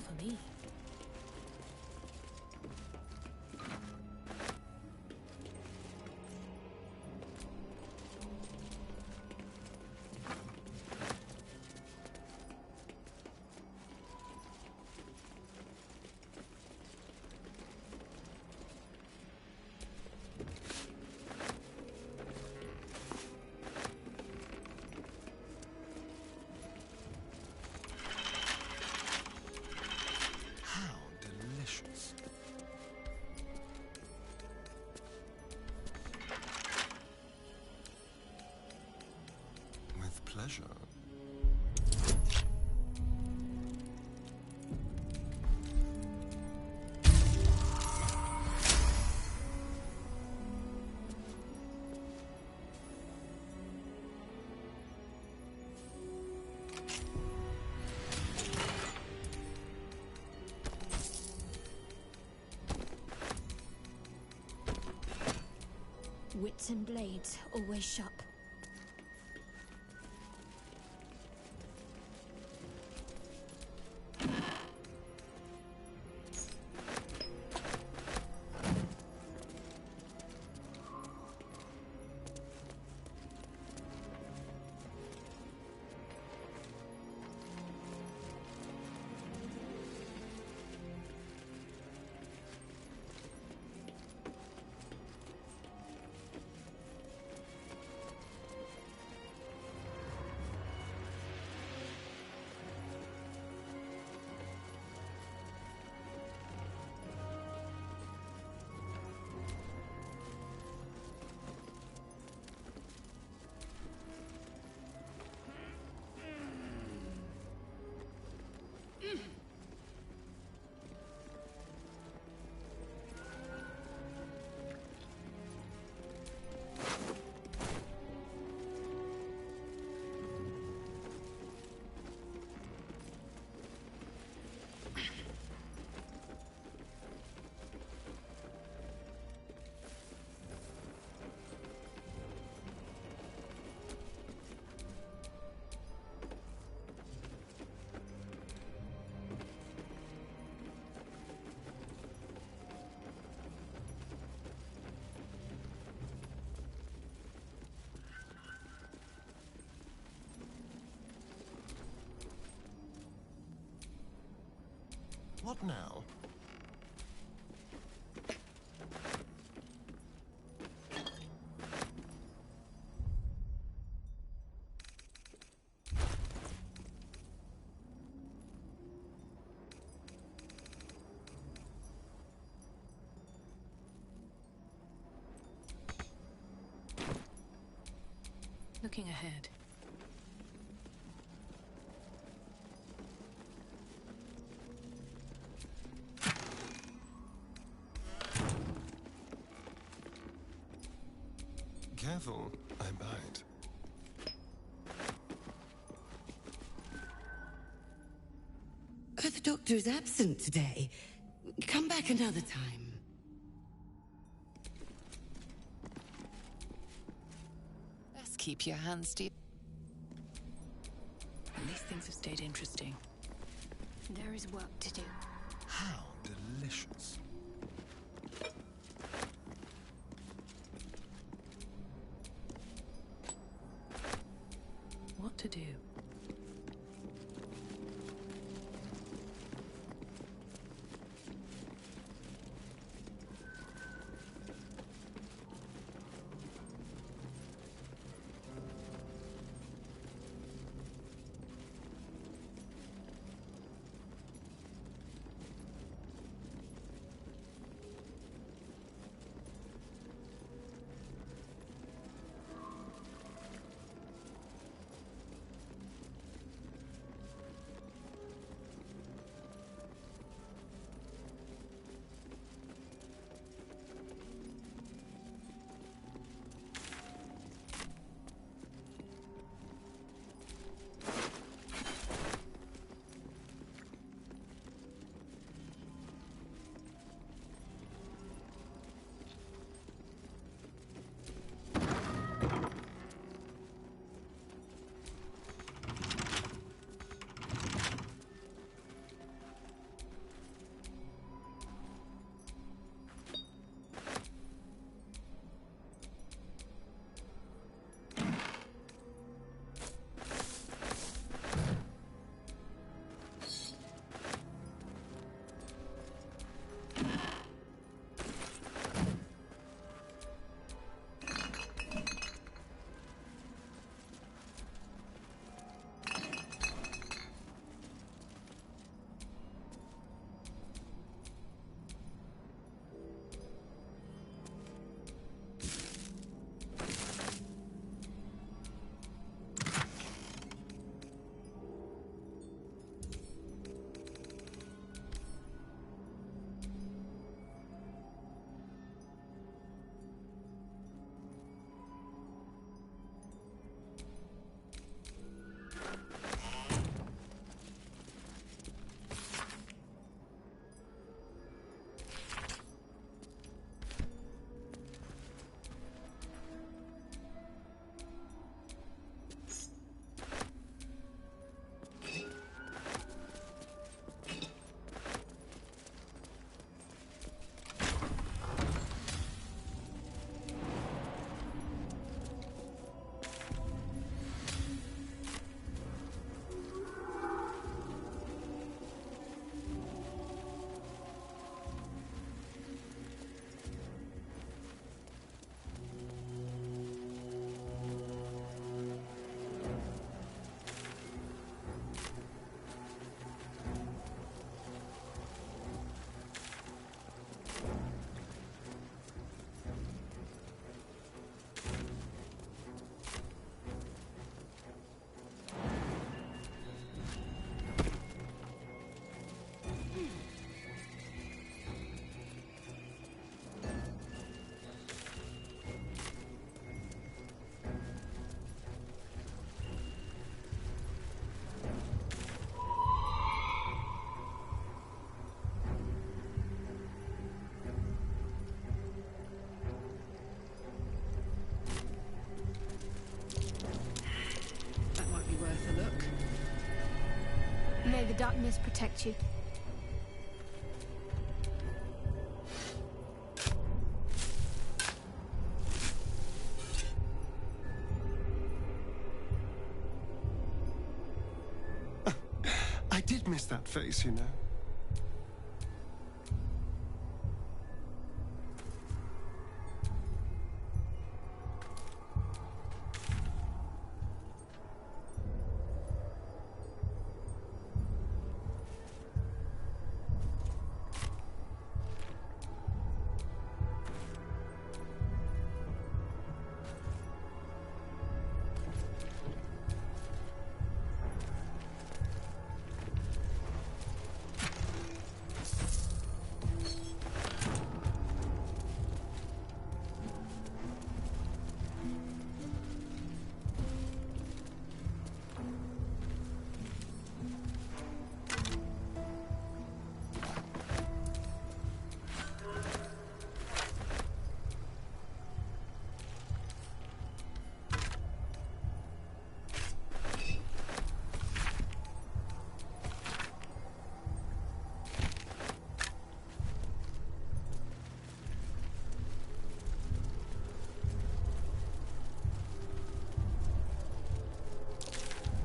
all for me. With pleasure. Wits and blades, always sharp. What now? Looking ahead. Careful, I bite. The doctor is absent today. Come back another time. Best keep your hands to. At least things have stayed interesting. There is work to do. How delicious. What to do? May the darkness protect you. I did miss that face, you know.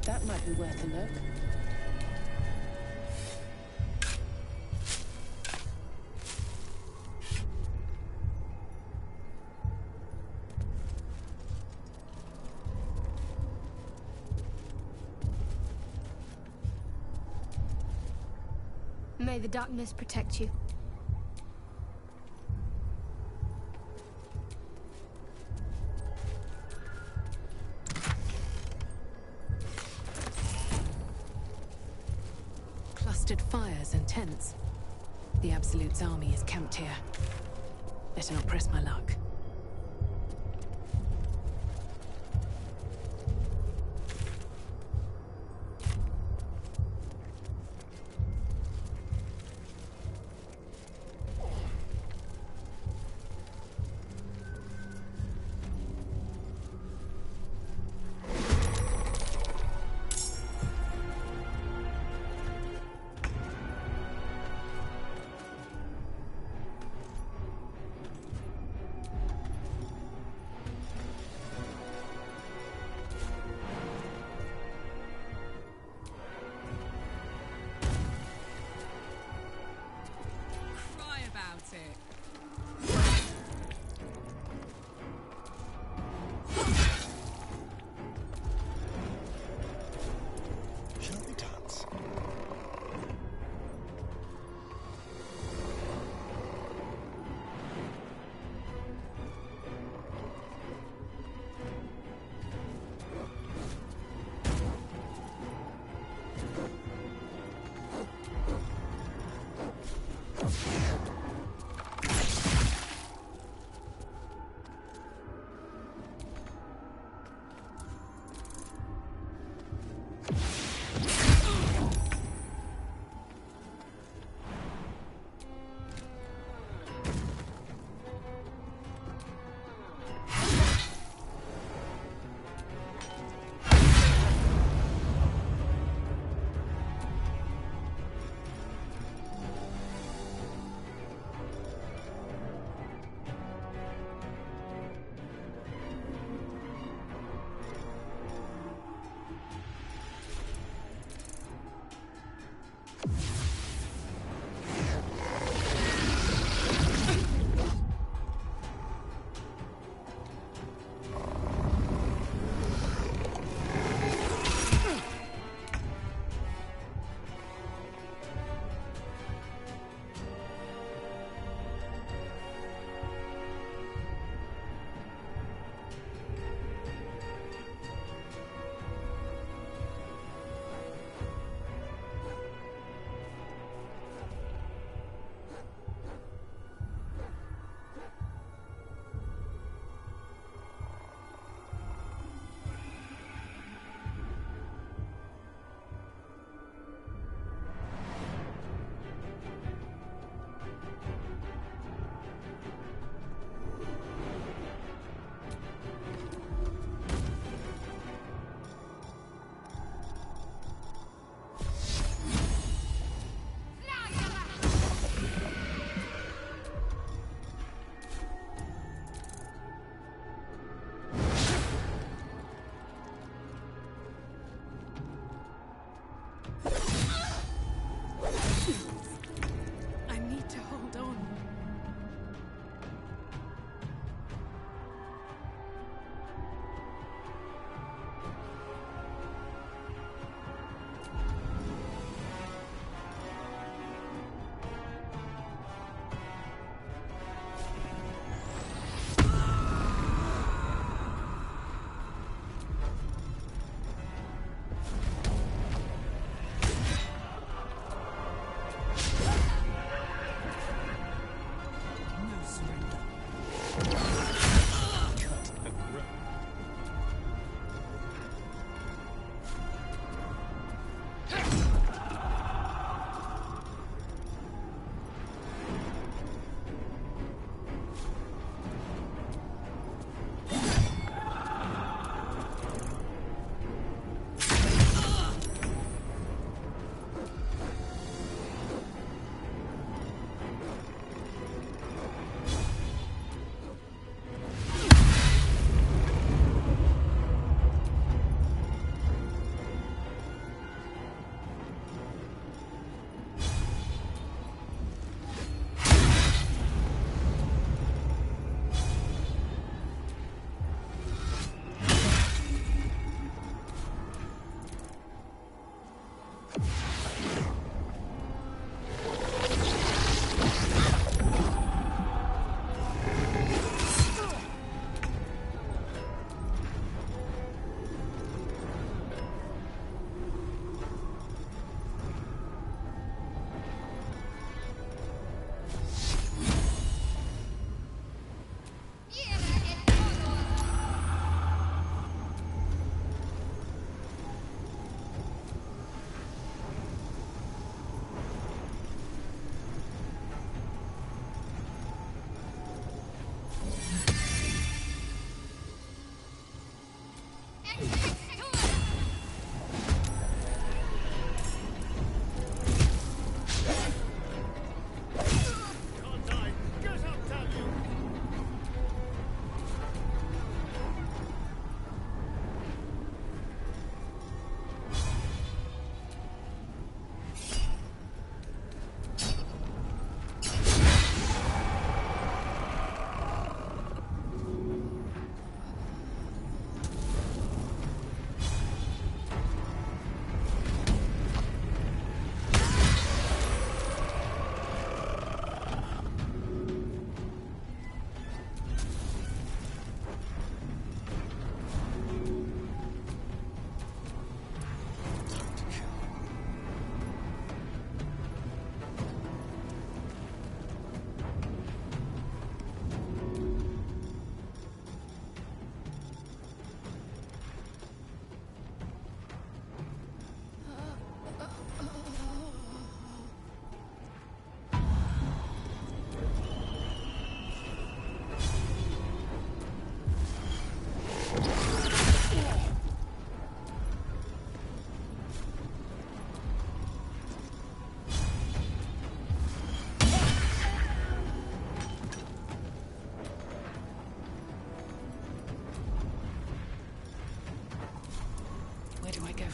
That might be worth a look. May the darkness protect you. Clustered fires and tents. The Absolute's army is camped here. Better not press my luck.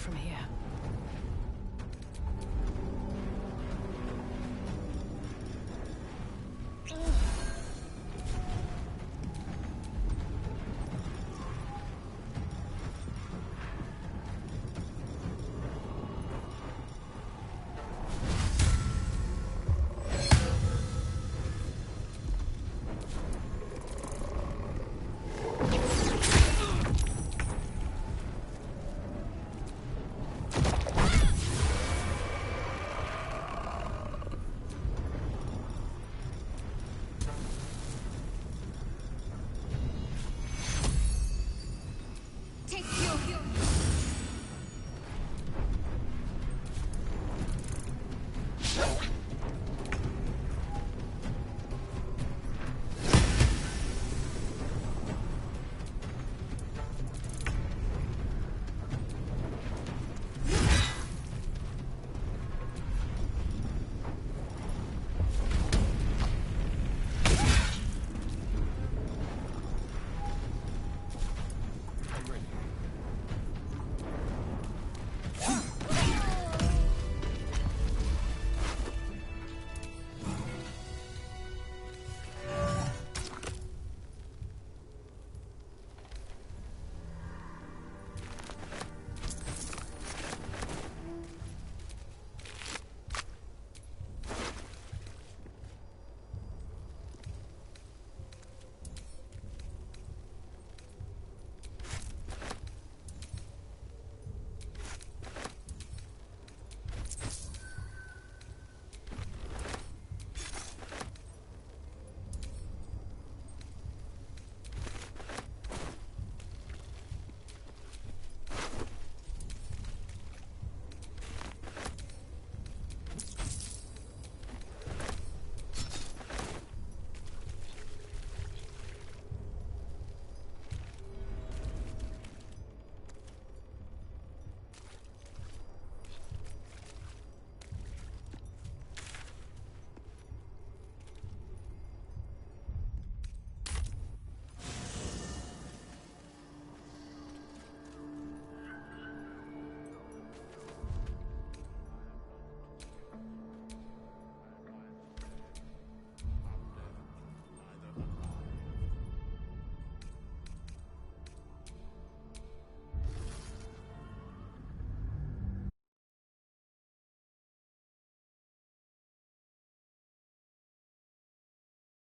from here. Take your